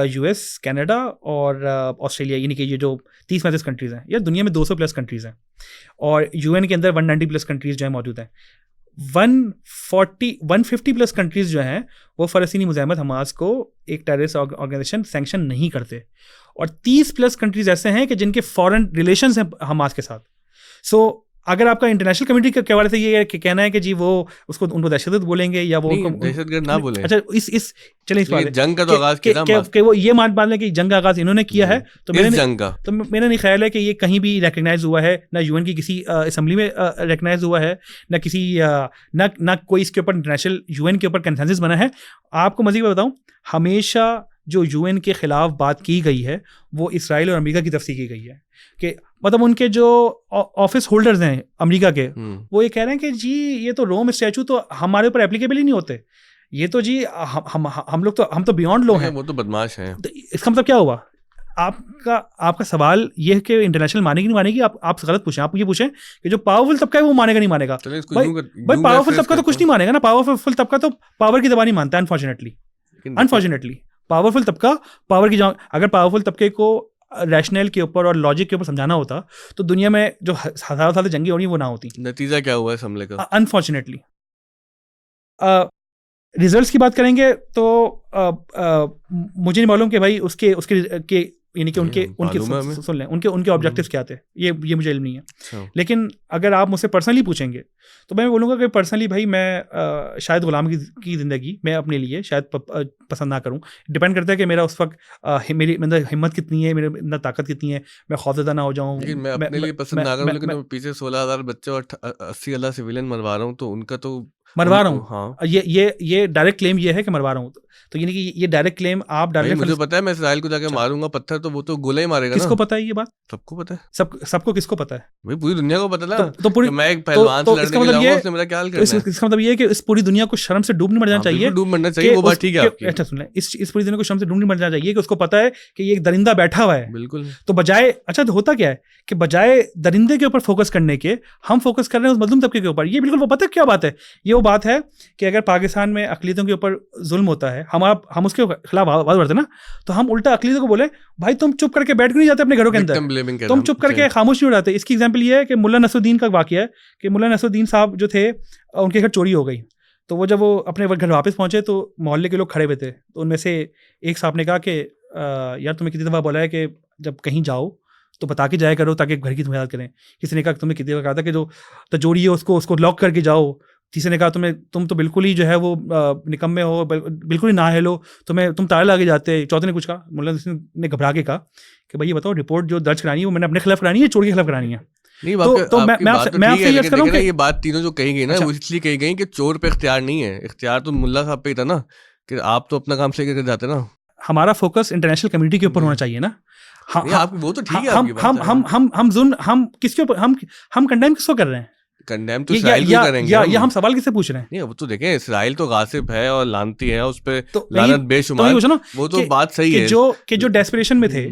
S1: यूएस, कनाडा और ऑस्ट्रेलिया, यानी कि ये जो 30-35 कंट्रीज़ हैं। यार दुनिया में 200 प्लस कंट्रीज़ हैं और यूएन के अंदर 190 प्लस कंट्रीज़ जो है मौजूद हैं। 150 प्लस कंट्रीज़ जो हैं वो फ़लस्तीनी मुज़ाहमत हमास को एक टेररिस्ट ऑर्गेनाइजेशन सैंक्शन नहीं करते, और 30 प्लस कंट्रीज़ ऐसे हैं कि जिनके फॉरेन रिलेशंस हैं हमास के साथ। सो अगर आपका इंटरनेशनल कम्युनिटी के हवाले से ये कहना है कि जी वो उनको दहशतगर्द बोलेंगे या वो
S2: दहशतगर्द ना बोले।
S1: अच्छा, चलिए इस बात
S2: जंग का तो आगाज
S1: कि वो ये मान लें कि जंग का आगाज इन्होंने किया है, तो मेरा नहीं ख्याल है कि ये कहीं भी रिकग्नाइज हुआ है, ना यूएन की किसी असेंबली में रिकग्नाइज हुआ है, ना किसी ना कोई इसके ऊपर इंटरनेशनल यूएन के ऊपर कंसेंसस बना है। आपको मज़ीद बताऊं, हमेशा जो यूएन के खिलाफ बात की गई है वो इसराइल और अमेरिका की तरफ से की गई है कि मतलब उनके जो ऑफिस होल्डर्स हैं अमेरिका के, वो ये कह रहे हैं कि जी ये तो रोम स्टैचू तो हमारे ऊपर एप्लीकेबल ही नहीं होते, ये तो जी हम लोग तो हम तो बियॉन्ड लो हैं,
S2: वो तो बदमाश हैं।
S1: तो इसका मतलब क्या हुआ? आपका सवाल ये है कि इंटरनेशनल मानेगी नहीं मानेगी? आप गलत पूछें। आप ये पूछें कि जो पावरफुल तबका है वो मानेगा नहीं मानेगा? भाई पावरफुल तबका तो कुछ नहीं मानेगा ना। पावरफुल तबका तो पावर की दबा नहीं मानता अनफॉर्चुनेटली। पावरफुल तबका पावर की, अगर पावरफुल तबके को रैशनल के ऊपर और लॉजिक के ऊपर समझाना होता तो दुनिया में जो हज़ारों साल जंगी हो रही वो ना होती।
S2: नतीजा क्या हुआ इस हमले का?
S1: अनफॉर्चुनेटली रिजल्ट्स की बात करेंगे तो मुझे नहीं मालूम कि भाई उसके यानी कि उनके सुन लें उनके ऑब्जेक्टिव्स क्या थे, ये मुझे इल्म नहीं है। लेकिन अगर आप मुझसे पर्सनली पूछेंगे तो मैं बोलूँगा कि पर्सनली भाई मैं शायद गुलाम की ज़िंदगी मैं अपने लिए शायद पसंद ना करूँ। डिपेंड करता है कि मेरा उस वक्त मेरी अंदर हिम्मत कितनी है, मेरे अंदर ताकत कितनी है, मैं खौफज़दा ना हो जाऊँ।
S2: मैं अपने लिए पसंद ना करूँ, लेकिन पीछे 16,000 बच्चे और 80,000 सिविलियन मरवा रहा हूँ, तो उनका तो
S1: मरवा रहा हूँ। हाँ, ये डायरेक्ट क्लेम ये है कि मरवा रहा हूँ। तो यानी कि ये डायरेक्ट क्लेम आप डायरेक्ट,
S2: मुझे पता है मैं इसराइल को जाके मारूंगा पत्थर तो वो तो गोला ही मारेगा।
S1: किसको पता है ये बात?
S2: सबको पता है।
S1: सबको किसको पता है?
S2: भाई पूरी दुनिया को पता ना।
S3: तो पूरी
S2: मैं एक पहलवान से लड़ने के लिए उसने मेरा क्या हाल करना है?
S1: इसका मतलब ये है कि इस पूरी दुनिया को शर्म से डूब नहीं मर जाना चाहिए।
S2: डूब मरना चाहिए, वो बात ठीक है आपकी।
S1: अच्छा सुन लें, इस पूरी दुनिया को शर्म से डूब नहीं मर जाना चाहिए कि उसको पता है कि ये एक दरिंदा बैठा हुआ है।
S2: बिल्कुल।
S1: तो बजाय, अच्छा तो होता क्या है कि बजाय दरिंदे के ऊपर फोकस करने के हम फोकस कर रहे हैं उस मजलूम तबके के ऊपर। ये बिल्कुल वो पता क्या बात है? ये वो बात है कि अगर पाकिस्तान में अक़लियतों के ऊपर जुल्म होता है, हम उसके खिलाफ आवाज़ उठाते ना, तो हम उल्टा अक़लियतों को बोले भाई तुम चुप करके बैठ क्यों नहीं जाते अपने घरों के अंदर, तुम चुप करके खामोश नहीं हो जाते। इसकी एग्जाम्पल ये है कि मुल्ला नसरुद्दीन का वाक़या है कि मुल्ला नसरुद्दीन साहब जो थे उनके घर चोरी हो गई, तो वो जब वो अपने घर वापस पहुंचे तो मोहल्ले के लोग खड़े हुए थे, तो उनमें से एक साहब ने कहा कि यार तुम्हें कितनी दफ़ा बोला है कि जब कहीं जाओ तो बता के जाया करो ताकि घर की तुम्हें मदद करें। किसी ने कहा तुमने कितनी दफ़ा कहा था कि जो तजोरी है उसको लॉक करके जाओ। किसी ने कहा तुम तो बिल्कुल ही जो है वो निकम्मे हो, बिल्कुल ही ना हेलो, तुम ताले लाके जाते। चौथे ने कुछ कहा, मुल्ला ने घबरा के कहा कि भाई ये बताओ रिपोर्ट जो दर्ज करानी है वो मैंने अपने खिलाफ करानी है, चोर के खिलाफ करानी है।
S2: नहीं
S1: तो मैं आपसे ये करूँ कि
S2: ये बात तीनों जो कही गई ना वो इसलिए कही गई कि चोर पे इख्तियार नहीं है, इख्तियार तो मुल्ला साहब पे ही था ना, कि आप तो अपना काम सही करके जाते ना।
S1: हमारा फोकस इंटरनेशनल कम्युनिटी के ऊपर होना चाहिए ना।
S2: वो तो ठीक है आपकी बात।
S1: हम किसके ऊपर हम कंडेम किसको कर रहे हैं?
S2: कंडेम तो इसराइल को करेंगे
S1: या हम सवाल किससे पूछ रहे हैं?
S2: नहीं वो तो देखें, इसराइल तो गासिब है और लानती है, उस पे
S1: तो
S2: लानत बेशुमार, वो तो बात सही है।
S1: जो डेस्परेशन में थे,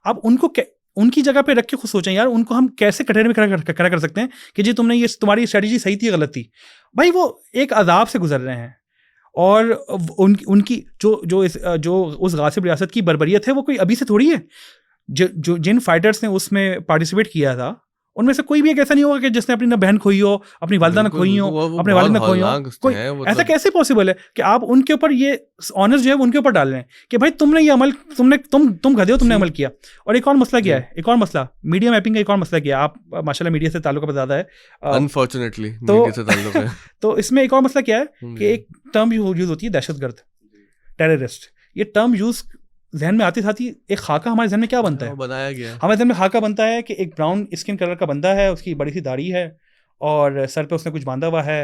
S1: अब उनको उनकी जगह पे रख के खुद सोचें यार, उनको हम कैसे कटहरे में खड़ा कर सकते हैं कि जी तुमने ये तुम्हारी स्ट्रेटजी सही थी या गलत थी। भाई वो एक अजाब से गुजर रहे हैं और उनकी जो उस गासिब रियासत की बर्बरियत है वो कोई अभी से थोड़ी है। जो जिन फाइटर्स ने उसमें पार्टिसिपेट किया था उनमें से कोई भी एक ऐसा नहीं होगा कि जिसने अपनी ना बहन खोई हो, अपनी वालिदा ना खोई हो, अपने वालिद ना खोई हो। कोई ऐसा कैसे पॉसिबल है कि आप उनके ऊपर ये ऑनर्स जो है उनके ऊपर डाल रहे हैं कि भाई तुमने ये अमल तुम गधे हो, तुमने अमल किया। और एक और मसला क्या है, एक और मसला मीडिया मैपिंग का एक और मसला क्या है। आप माशाल्लाह मीडिया से ताल्लुक ज़्यादा है
S2: अनफॉर्चुनेटली, मीडिया से ताल्लुक है।
S1: तो इसमें एक और मसला क्या है कि एक टर्म यूज होती है दहशतगर्द, टेररिस्ट। ये टर्म यूज जहन में आते साथ ही एक खाका हमारे जहन में क्या बनता है,
S2: बनाया गया
S1: हमारे जहन में खाका बनता है कि एक ब्राउन स्किन कलर का बंदा है, उसकी बड़ी सी दाढ़ी है और सर पे उसने कुछ बांधा हुआ है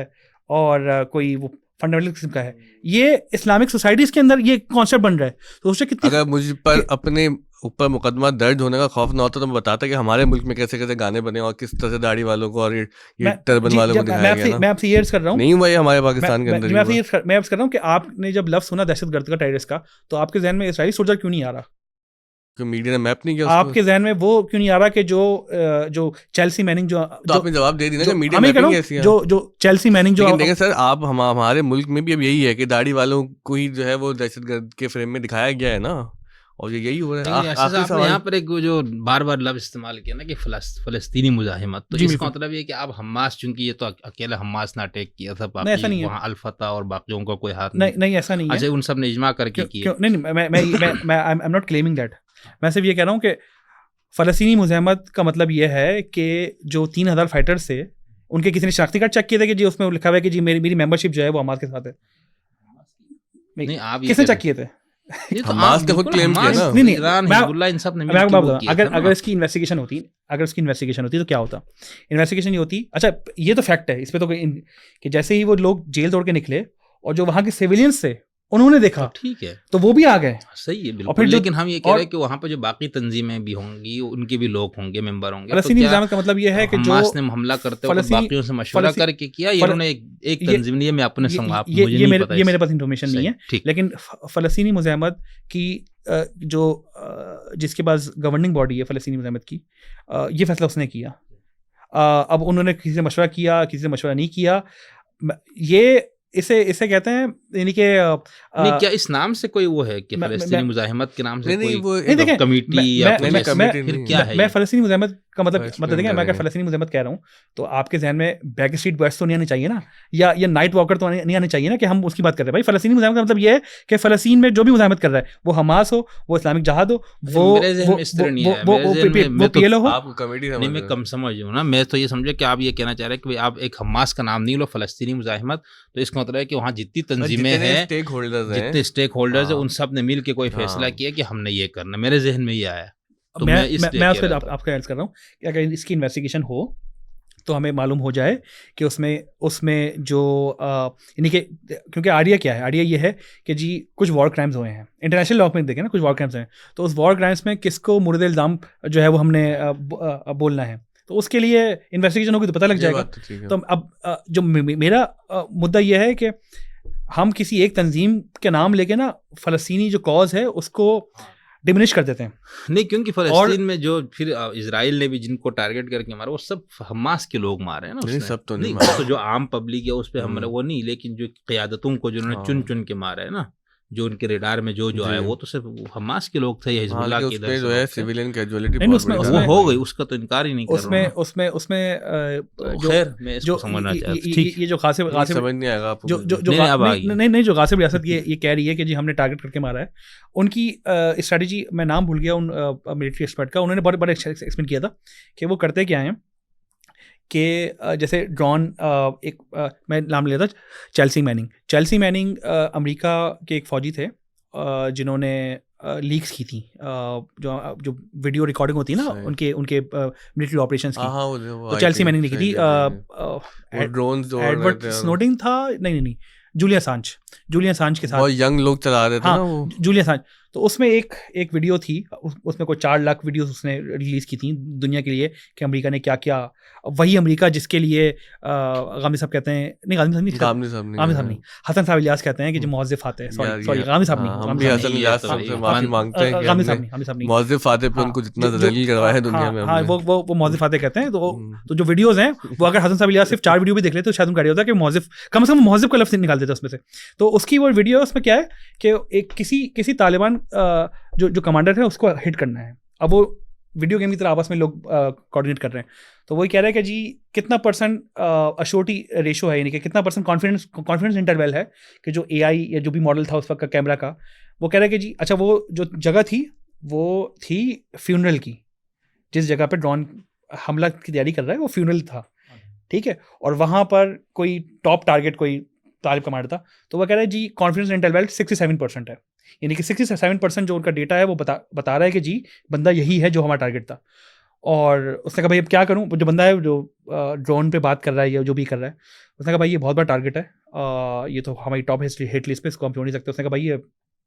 S1: और कोई वो फंडामेंटल किस्म का है। ये इस्लामिक सोसाइटीज के अंदर ये कॉन्सेप्ट बन रहा है। तो उससे कितनी,
S2: अगर मुझ पर अपने ऊपर मुकदमा दर्ज होने का खौफ ना होता तो मैं बताता कि हमारे मुल्क में कैसे कैसे गाने बने और किस तरह से दाढ़ी वालों को और ये टर्बन वालों को दिखाया गया ना।
S1: मैं आपसे ये अर्ज कर रहा हूँ,
S2: नहीं भाई हमारे पाकिस्तान के अंदर
S1: मैं अर्ज कर रहा हूँ कि आपने जब लफ्ज सुना दहशतगर्द का, टेररिस्ट का, तो आपके जहन में इसराइली सोल्जर क्यों नहीं आ रहा?
S2: मीडिया ने मैप नहीं किया
S1: आपके जहन में वो क्यों नहीं आ रहा कि जो चेल्सी मैनिंग जो
S2: तो आपने जवाब दे दी ना कि मीडिया मैपिंग कैसी है।
S1: जो चेल्सी मैनिंग जो
S2: देखें सर, आप हमारे मुल्क में भी अब यही है कि दाढ़ी वालों को ही जो है वो दहशतगर्द के फ्रेम में दिखाया गया है ना, और यही हो रहा है।
S3: आपने यहाँ पर एक जो बार बार लफ्ज इस्तेमाल किया ना कि फलस्तीनी मुजाहिमत, तो इसका मतलब ये कि आप हमास, चूंकि ये तो अकेला हमास ने अटैक किया था, बाकी वहाँ अल-फतह और बाकियों का कोई हाथ
S1: नहीं, ऐसा नहीं है।
S3: अच्छा, उन सब ने इजमा करके किया।
S1: नहीं, मैं I am not claiming that. मैं सिर्फ ये कह रहा हूँ कि फ़लस्तीनी मुजाहिमत का मतलब ये है कि जो 3000 फाइटर्स थे उनके किसी ने शनाख्ती कार्ड चेक किए थे कि जी उसमें लिखा हुआ है कि जी मेरी मेंबरशिप जो है वो हमास के साथ है।
S3: नहीं, आप
S1: किसने चेक किए थे?
S2: हमास का खुद क्लेम किया ना।
S3: नहीं, ईरान, हिजबुल्लाह, इन सब ने मिलकर किया था।
S1: अगर इसकी इन्वेस्टिगेशन होती तो क्या होता? इन्वेस्टिगेशन ये होती, अच्छा ये तो फैक्ट है, इस पे तो कि जैसे ही वो लोग जेल तोड़ के निकले और जो वहाँ के सिविलियंस थे उन्होंने देखा,
S3: ठीक है,
S1: तो वो भी आ गए।
S3: सही है बिल्कुल। लेकिन हम ये कह रहे हैं कि वहाँ पर जो बाकी तंजीमें भी होंगी, उनके भी लोग होंगे, मेंबर होंगे।
S1: फ़लस्तीनी मुजाहिमत का मतलब ये है कि जो
S3: हमास ने हमला करते वक्त बाकियों से मशवरा करके किया, इन्होंने एक तंजीम नहीं है, मैं अपने
S1: ये मेरे पास इंफॉर्मेशन नहीं है, लेकिन फ़लस्तीनी मुजाहिमत की जो जिसके पास गवर्निंग बॉडी है फ़लस्तीनी मुजाहिमत की, ये फैसला उसने किया। अब उन्होंने किसी से मशवरा किया, किसी से मशवरा नहीं किया, ये इसे कहते हैं, यानी कि
S3: क्या इस नाम से कोई वो है कि फ़लस्तीनी मुजाहिमत के नाम से
S1: कोई
S3: कमेटी या फिर क्या है?
S1: मैं फ़लस्तीनी मुजाहिमत का मतलब देखें, मैं अगर फ़लस्तीनी मुजाहिमत कह रहा हूँ तो आपके जहन में बैक स्ट्रीट बॉयज़ तो नहीं आने चाहिए ना, या नाइट वॉकर तो नहीं आने चाहिए ना कि हम उसकी बात कर रहे हैं। भाई फ़लस्तीनी मुजाहिमत का मतलब ये है कि फ़लस्तीन में जो भी मुजाहिमत कर रहा है, वो हमास हो, वो इस्लामिक जहाद हो, वो PLO हो।
S2: आप कमेटी
S3: नहीं, मैं कम समझ हूँ ना, मैं तो ये समझा कि आप ये कहना चाह रहे हैं कि आप एक हमास का नाम नहीं लो, फ़लस्तीनी मुजाहिमत, तो इसका मतलब है कि वहाँ जितनी तंजीमें हैं, जितने स्टेक होल्डर्स हैं, उन सब ने मिल के कोई फैसला किया कि हमने ये करना। मेरे जहन में ये आया, तो मैं
S1: आपका अर्ज कर रहा हूँ कि अगर इसकी इन्वेस्टिगेशन हो तो हमें मालूम हो जाए कि उसमें जो यानी कि, क्योंकि आइडिया क्या है, आइडिया ये है कि जी कुछ वॉर क्राइम्स हुए हैं, इंटरनेशनल लॉ में देखें ना, कुछ वॉर क्राइम्स हैं, तो उस वॉर क्राइम्स में किसको मुर्द इल्ज़ाम जो है वो हमने बोलना है, तो उसके लिए इन्वेस्टिगेशन होगी तो पता लग जाएगा। तो अब जो मेरा मुद्दा यह है कि हम किसी एक तंजीम के नाम लेके ना फ़लस्तीनी जो कॉज है उसको डिमिनिश कर देते हैं।
S3: नहीं, क्योंकि फ़लस्तीन में जो फिर इजराइल ने भी जिनको टारगेट करके मारा, वो सब हमास के लोग मारे हैं ना।
S2: नहीं, सब तो नहीं,
S3: तो जो आम पब्लिक है उस पर हमने वो नहीं, लेकिन जो क़यादतों को जिन्होंने चुन चुन के मारा है ना, जो उनके रेडार में जो आया वो तो सिर्फ हमास के लोग थे या हिजबुल्लाह के इधर
S2: जो है सिविलियन कैजुअलिटी
S1: नहीं, उसमें
S3: वो हो गई, उसका तो इनकार ही नहीं कर रहा हूं।
S1: उसमें
S3: तो खैर मैं इसको समझना चाहता
S1: ये जो गासिब
S2: समझ नहीं आएगा आपको
S1: नहीं जो गासिब रियासत ये कह रही है कि जी हमने टारगेट करके मारा है, उनकी स्ट्रेटजी मैं नाम भूल गया उन मिलिट्री एक्सपर्ट का, उन्होंने बड़े एक्सप्लेन किया था कि वो करते क्या हैं कि जैसे ड्रोन मैं नाम लिया था चेल्सी मैनिंग अमेरिका के एक फ़ौजी थे जिन्होंने लीक्स की थी जो वीडियो रिकॉर्डिंग होती है ना उनके मिलिट्री ऑपरेशंस की, तो चेल्सी मैनिंग ने की थी। एडवर्ड स्नोडेन था, नहीं जूलियन असांज के साथ
S2: बहुत यंग लोग चला रहे थे ना वो।
S1: जूलियन असांज, तो उसमें एक वीडियो थी, उसमें कोई 4 लाख वीडियोस उसने रिलीज़ की थी दुनिया के लिए कि अमेरिका ने क्या क्या, वही अमेरिका जिसके लिए गामी साहब कहते हैं, नहीं गामी साहब नहीं, हसन साहब इलियास कहते हैं कि जो मुअज़्ज़िफ़ आते हैं, सॉरी गामी साहब नहीं,
S2: माफी मांगते हैं
S1: गामी साहब नहीं,
S2: मुअज़्ज़िफ़ आते पे उनको जितना जलील करवाया है दुनिया में।
S1: हाँ, वो मुअज़्ज़िफ़ आते कहते हैं। तो जो वीडियोस हैं वो अगर हसन साहब इलियास सिर्फ 4 वीडियो भी देख लेते तो शायद उनका आइडिया होता है कि मुअज़्ज़िफ़ कम से कम मुअज़्ज़िफ़ का लफ्ज़ निकाल देते उसमें से। तो उसकी वो वीडियो उसमें क्या है कि एक किसी तालिबान जो कमांडर है उसको हिट करना है। अब वो वीडियो गेम की तरह आपस में लोग कोऑर्डिनेट कर रहे हैं, तो वही कह रहे हैं कि जी कितना परसेंट अश्योरिटी रेशो है, यानी कि कितना परसेंट कॉन्फिडेंस इंटरवल है कि जो AI या जो भी मॉडल था उस वक्त का कैमरा का, वो कह रहे हैं कि जी अच्छा वो जो जगह थी वो थी फ्यूनरल की, जिस जगह पे ड्रोन हमला की तैयारी कर रहा है वो फ्यूनरल था, ठीक है, और वहाँ पर कोई टॉप टारगेट कोई तालिब कमांडर था, तो वह कह रहा है जी कॉन्फिडेंस इंटरवल 67% है, यानी कि 67% जो उनका डेटा है वो बता रहा है कि जी बंदा यही है जो हमारा टारगेट था। और उसने कहा भाई अब क्या करूं, जो बंदा है जो ड्रोन पे बात कर रहा है या जो भी कर रहा है, उसने कहा भाई ये बहुत बड़ा टारगेट है, ये तो हमारी टॉप हिट लिस्ट पे इसको हम छोड़ नहीं सकते। उसने कहा भाई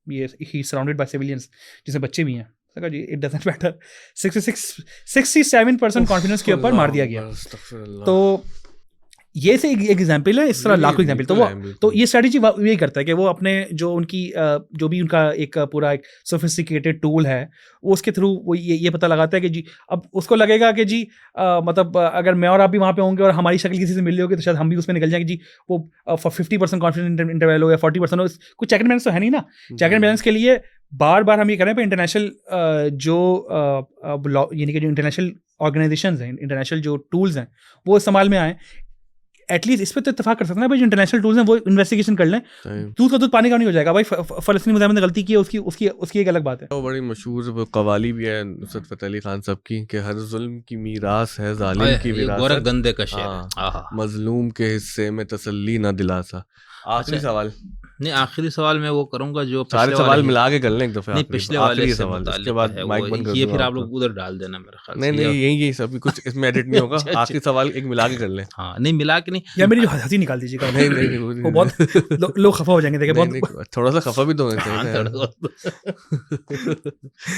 S1: ये ही सराउंडेड बाय सिविलियंस जिसमें बच्चे भी हैं। उसने कहा जी इट डजंट मैटर, 67% कॉन्फिडेंस के ऊपर मार दिया गया। तो ये से एक एग्जाम्पल है, इस तरह लाखों एग्जाम्पल। तो ये स्ट्रेटजी यही करता है कि वो अपने जो उनकी जो भी उनका एक पूरा एक सोफिस्टिकेटेड टूल है वो उसके थ्रू वो ये पता लगाता है कि जी अब उसको लगेगा कि जी मतलब अगर मैं और आप भी वहाँ पे होंगे और हमारी शक्ल किसी से मिल रही होगी तो शायद हम भी उसमें निकल जाएंगे जी, वो 50% कॉन्फिडेंस इंटरवल हो या 40% हो, कुछ चेक एंड बैलेंस तो है नहीं ना। चेक एंड बैलेंस के लिए बार हम ये करें पे इंटरनेशनल जो यानी कि जो इंटरनेशनल ऑर्गेनाइजेशंस हैं, इंटरनेशनल जो टूल्स हैं वो इस्तेमाल में आए। एटलीस्ट इस पे तो इत्तेफाक कर सकते हैं भाई, जो इंटरनेशनल टूल्स हैं वो इन्वेस्टिगेशन कर लें, दूध का दूध पानी का नहीं हो जाएगा भाई। फ़लस्तीनी मुजाहिद ने गलती की है, उसकी एक अलग बात है।
S2: वो बड़ी मशहूर कवाली भी है नुसरत फ़तेह अली खान साहब की कि हर जुल्म की मीरास है जालिम की विरासत,
S3: गंदे का शेर,
S2: मजलूम के हिस्से में तसल्ली ना दिलासा। आखिरी सवाल
S3: नहीं, आखिरी सवाल मैं वो करूंगा जो
S2: सारे सवाल मिला के कर लें एक दफे।
S3: नहीं, पिछले वाले से
S2: सवाल उसके बाद माइक बंद कर
S3: ये फिर आप लोग उधर डाल देना मेरे ख्याल से।
S2: नहीं यही सब कुछ इसमें एडिट नहीं होगा। आखिरी सवाल एक मिला के कर लें।
S3: हाँ नहीं मिला के नहीं,
S1: या मेरी हंसी निकाल दीजिएगा। नहीं वो बहुत लोग खफा हो जाएंगे, देखिए बहुत
S2: थोड़ा सा खफा भी तो होना चाहिए।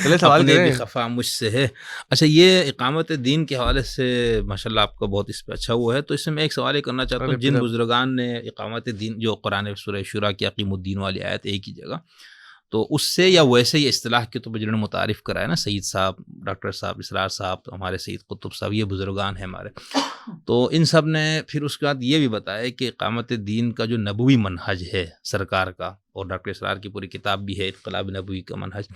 S2: चलिए सवाल
S3: भी खफा मुझसे है। अच्छा, ये इकामत दीन के हवाले से माशाल्लाह आपका बहुत इस पे अच्छा हुआ है, तो इसमें मैं एक सवाल करना चाहता हूँ। जिन बुजुर्गान ने इकामत दीन जो कुरान सूरह शुरा की अकीमुद्दीन वाली आयत एक ही जगह, तो उससे या वैसे ही इस्तिलाह के तो जिन्होंने मुतारिफ कराया ना, सईद साहब, डॉक्टर साहब, इसरार साहब, हमारे सईद कुतुब साहब, ये बुजुर्गान हैं हमारे, तो इन सब ने फिर उसके बाद ये भी बताया कि इकामत दीन का जो नबवी मनहज है सरकार का, और डॉक्टर इसरार की पूरी किताब भी है इनक़लाब नबवी का मनहज,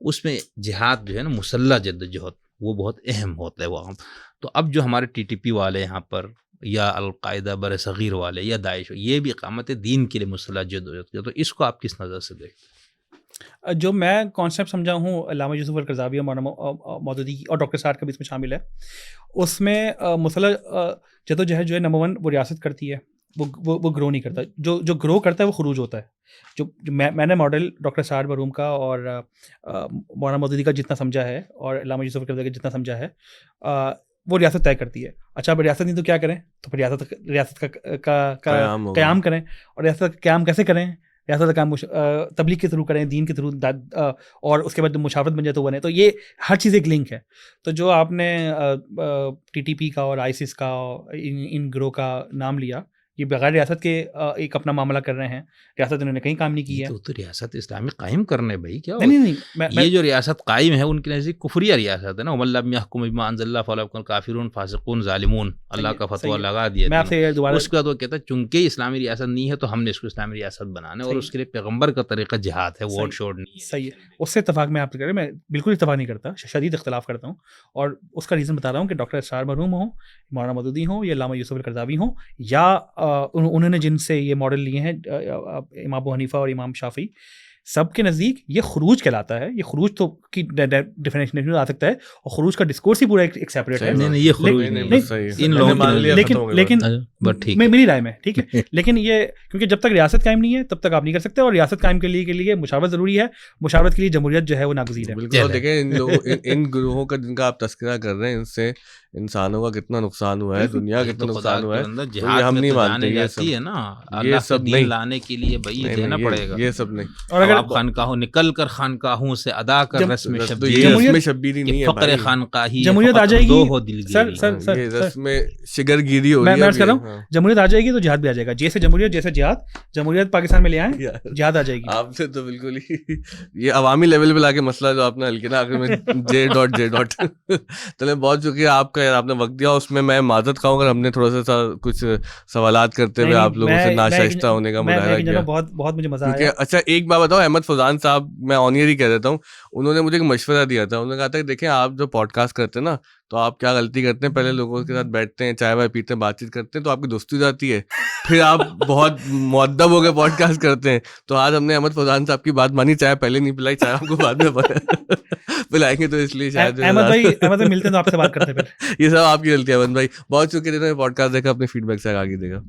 S3: उसमें जिहाद जो है ना, मुसल्लह जद्दोजहद, वो बहुत अहम होता है वहाँ। तो अब जो हमारे TTP वाले यहाँ पर या अलकायदा बर सग़ीर वाले या दाइश, ये भी इकामत दीन के लिए मुसल्लह जद्दोजहद, तो इसको आप किस नज़र से देखते हैं?
S1: जो मैं कॉन्सेप्ट समझा हूँ अल्लामा यूसुफ अल-करज़ावी, मौलाना मौदूदी और डॉक्टर साद का भी इसमें शामिल है। उसमें मुसल्लह जद्दोजहद जो है नंबर 1 वो रियासत करती है, वो ग्रो नहीं करता। जो ग्रो करता है वो खुरूज होता है। जो मैंने मॉडल डॉक्टर साद मरहूम का और मौलाना मौदूदी का जितना समझा है और अल्लामा यूसुफ अल-करज़ावी का जितना समझा है, वो रियासत तय करती है। अच्छा, अब रियासत नहीं तो क्या करें, तो फिर रियासत का क़याम करें। और रियासत का क़याम कैसे करें? रियासत का काम तबलीग के थ्रू करें, दीन के थ्रू, और उसके बाद मुशावरत बन जाए तो बने। तो ये हर चीज़ एक लिंक है। तो जो आपने TTP का और ISIS का इन ग्रोह का नाम लिया, ये बगैर रियासत के एक अपना मामला कर रहे हैं, रियासत इन्होंने कहीं काम नहीं की है।
S3: तो रियासत इस्लामी कायम करने भाई क्या
S1: नहीं नहीं
S3: ये जो रियासत कायम है उनके नज़दीक कुफरिया रियासत है ना, वल्लम यहकुम बिमा अंज़लल्लाह फलयकुन काफिरून फासिकून ज़ालिमून, अल्लाह का फतवा लगा दिया।
S1: मैं आपसे दोबारा
S3: उसके बाद वो कहता है चूंकि इस्लामी रियासत नहीं है तो हमने इसको इस्लामी रियासत बनाना है, और उसके लिए पैगम्बर का तरीका जिहाद है, वोट शोट नहीं है।
S1: सही है, उससे इत्तेफाक मैं आपसे करें, मैं बिल्कुल इत्तेफाक नहीं करता, शदीद इख्तलाफ करता हूँ। और उसका रीज़न बता रहा हूँ कि डॉक्टर असरार मरहूम हो, मौलाना मदूदी हो, या अल्लामा यूसुफ अल-करज़ावी हो, या उन्होंने जिनसे ये मॉडल लिए हैं इमाम अबू हनीफा और इमाम शाफी, सबके नज़दीक ये खुरूज कहलाता है। ये खुरूज तो की डेफिनेशन नहीं आ सकता है, और खुरूज का डिस्कोर्स ही पूरा एक सेपरेट है।
S3: नहीं ये खुरूज नहीं, इन लोगों
S1: लेकिन लेकिन मेरी राय में ठीक है लेकिन ये क्योंकि जब तक रियासत कायम नहीं है तब तक आप नहीं कर सकते, और रियासत कायम के लिए मुशावरत ज़रूरी है, मुशावरत के लिए जमहूरियत जो है वो नागज़ीर है।
S2: बिल्कुल। देखें इन लोगों इन ग्रोहों का जिनका आप तस्करा कर रहे हैं, इनसे इंसानों का कितना नुकसान हुआ है, दुनिया का कितना नुकसान हुआ है, तो ये हम नहीं मानते। ये सब
S3: है ना,
S2: ये सब नहीं
S3: लाने के लिए भाई देना पड़ेगा,
S2: ये सब नहीं।
S1: और अगर
S3: आप खानकाहों निकल कर खानकाहों से अदा कर रस्म
S2: शब्बीरी नहीं है,
S3: फक्र खानकाही
S1: जमहूरियत आ जाएगी।
S3: सर
S2: ये रस्म शिगरगिरी हो रही है।
S1: मैं कह रहा हूँ जमहूरियत आ जाएगी तो जिहाद भी आ जाएगा, जैसे जमहूरियत जैसे जिहाद, जमहूरियत पाकिस्तान में ले आए जिहाद आ जाएगी।
S2: आपसे तो बिल्कुल ही ये अवामी लेवल पे लाके मसला जो आपने हल किया ना आखिर में जे डॉट तो बहुत शुक्रिया आपका यार, आपने वक्त दिया। उसमें मैं माजरत खाऊं अगर हमने थोड़ा सा कुछ सवालात करते हुए आप लोगों से नाशाइस्ता होने का मुजाहरा किया।
S1: बहुत मुझे मजा आया।
S2: अच्छा एक बात बताओ, अहमद फौजान साहब, मैं ऑन ईयर ही कह देता हूँ, उन्होंने मुझे एक मशवरा दिया था। उन्होंने कहा था कि देखें आप जो पॉडकास्ट करते हैं ना, तो आप क्या गलती करते हैं, पहले लोगों के साथ बैठते हैं, चाय वाय पीते हैं, बातचीत करते हैं, तो आपकी दोस्ती हो जाती है, फिर आप बहुत मुअद्दब हो गए पॉडकास्ट करते हैं। तो आज हमने अहमद फौजान साहब की बात मानी, चाय पहले नहीं पिलाई, चाय आपको बाद में पिलाएंगे, तो इसलिए शायद
S1: अहमद भाई मिलते हैं तो आपसे बात करते हैं फिर।
S2: ये सब आपकी गलती है अहमद भाई। बहुत शुक्रिया, पॉडकास्ट देखा, अपने फीडबैक से आगे देगा।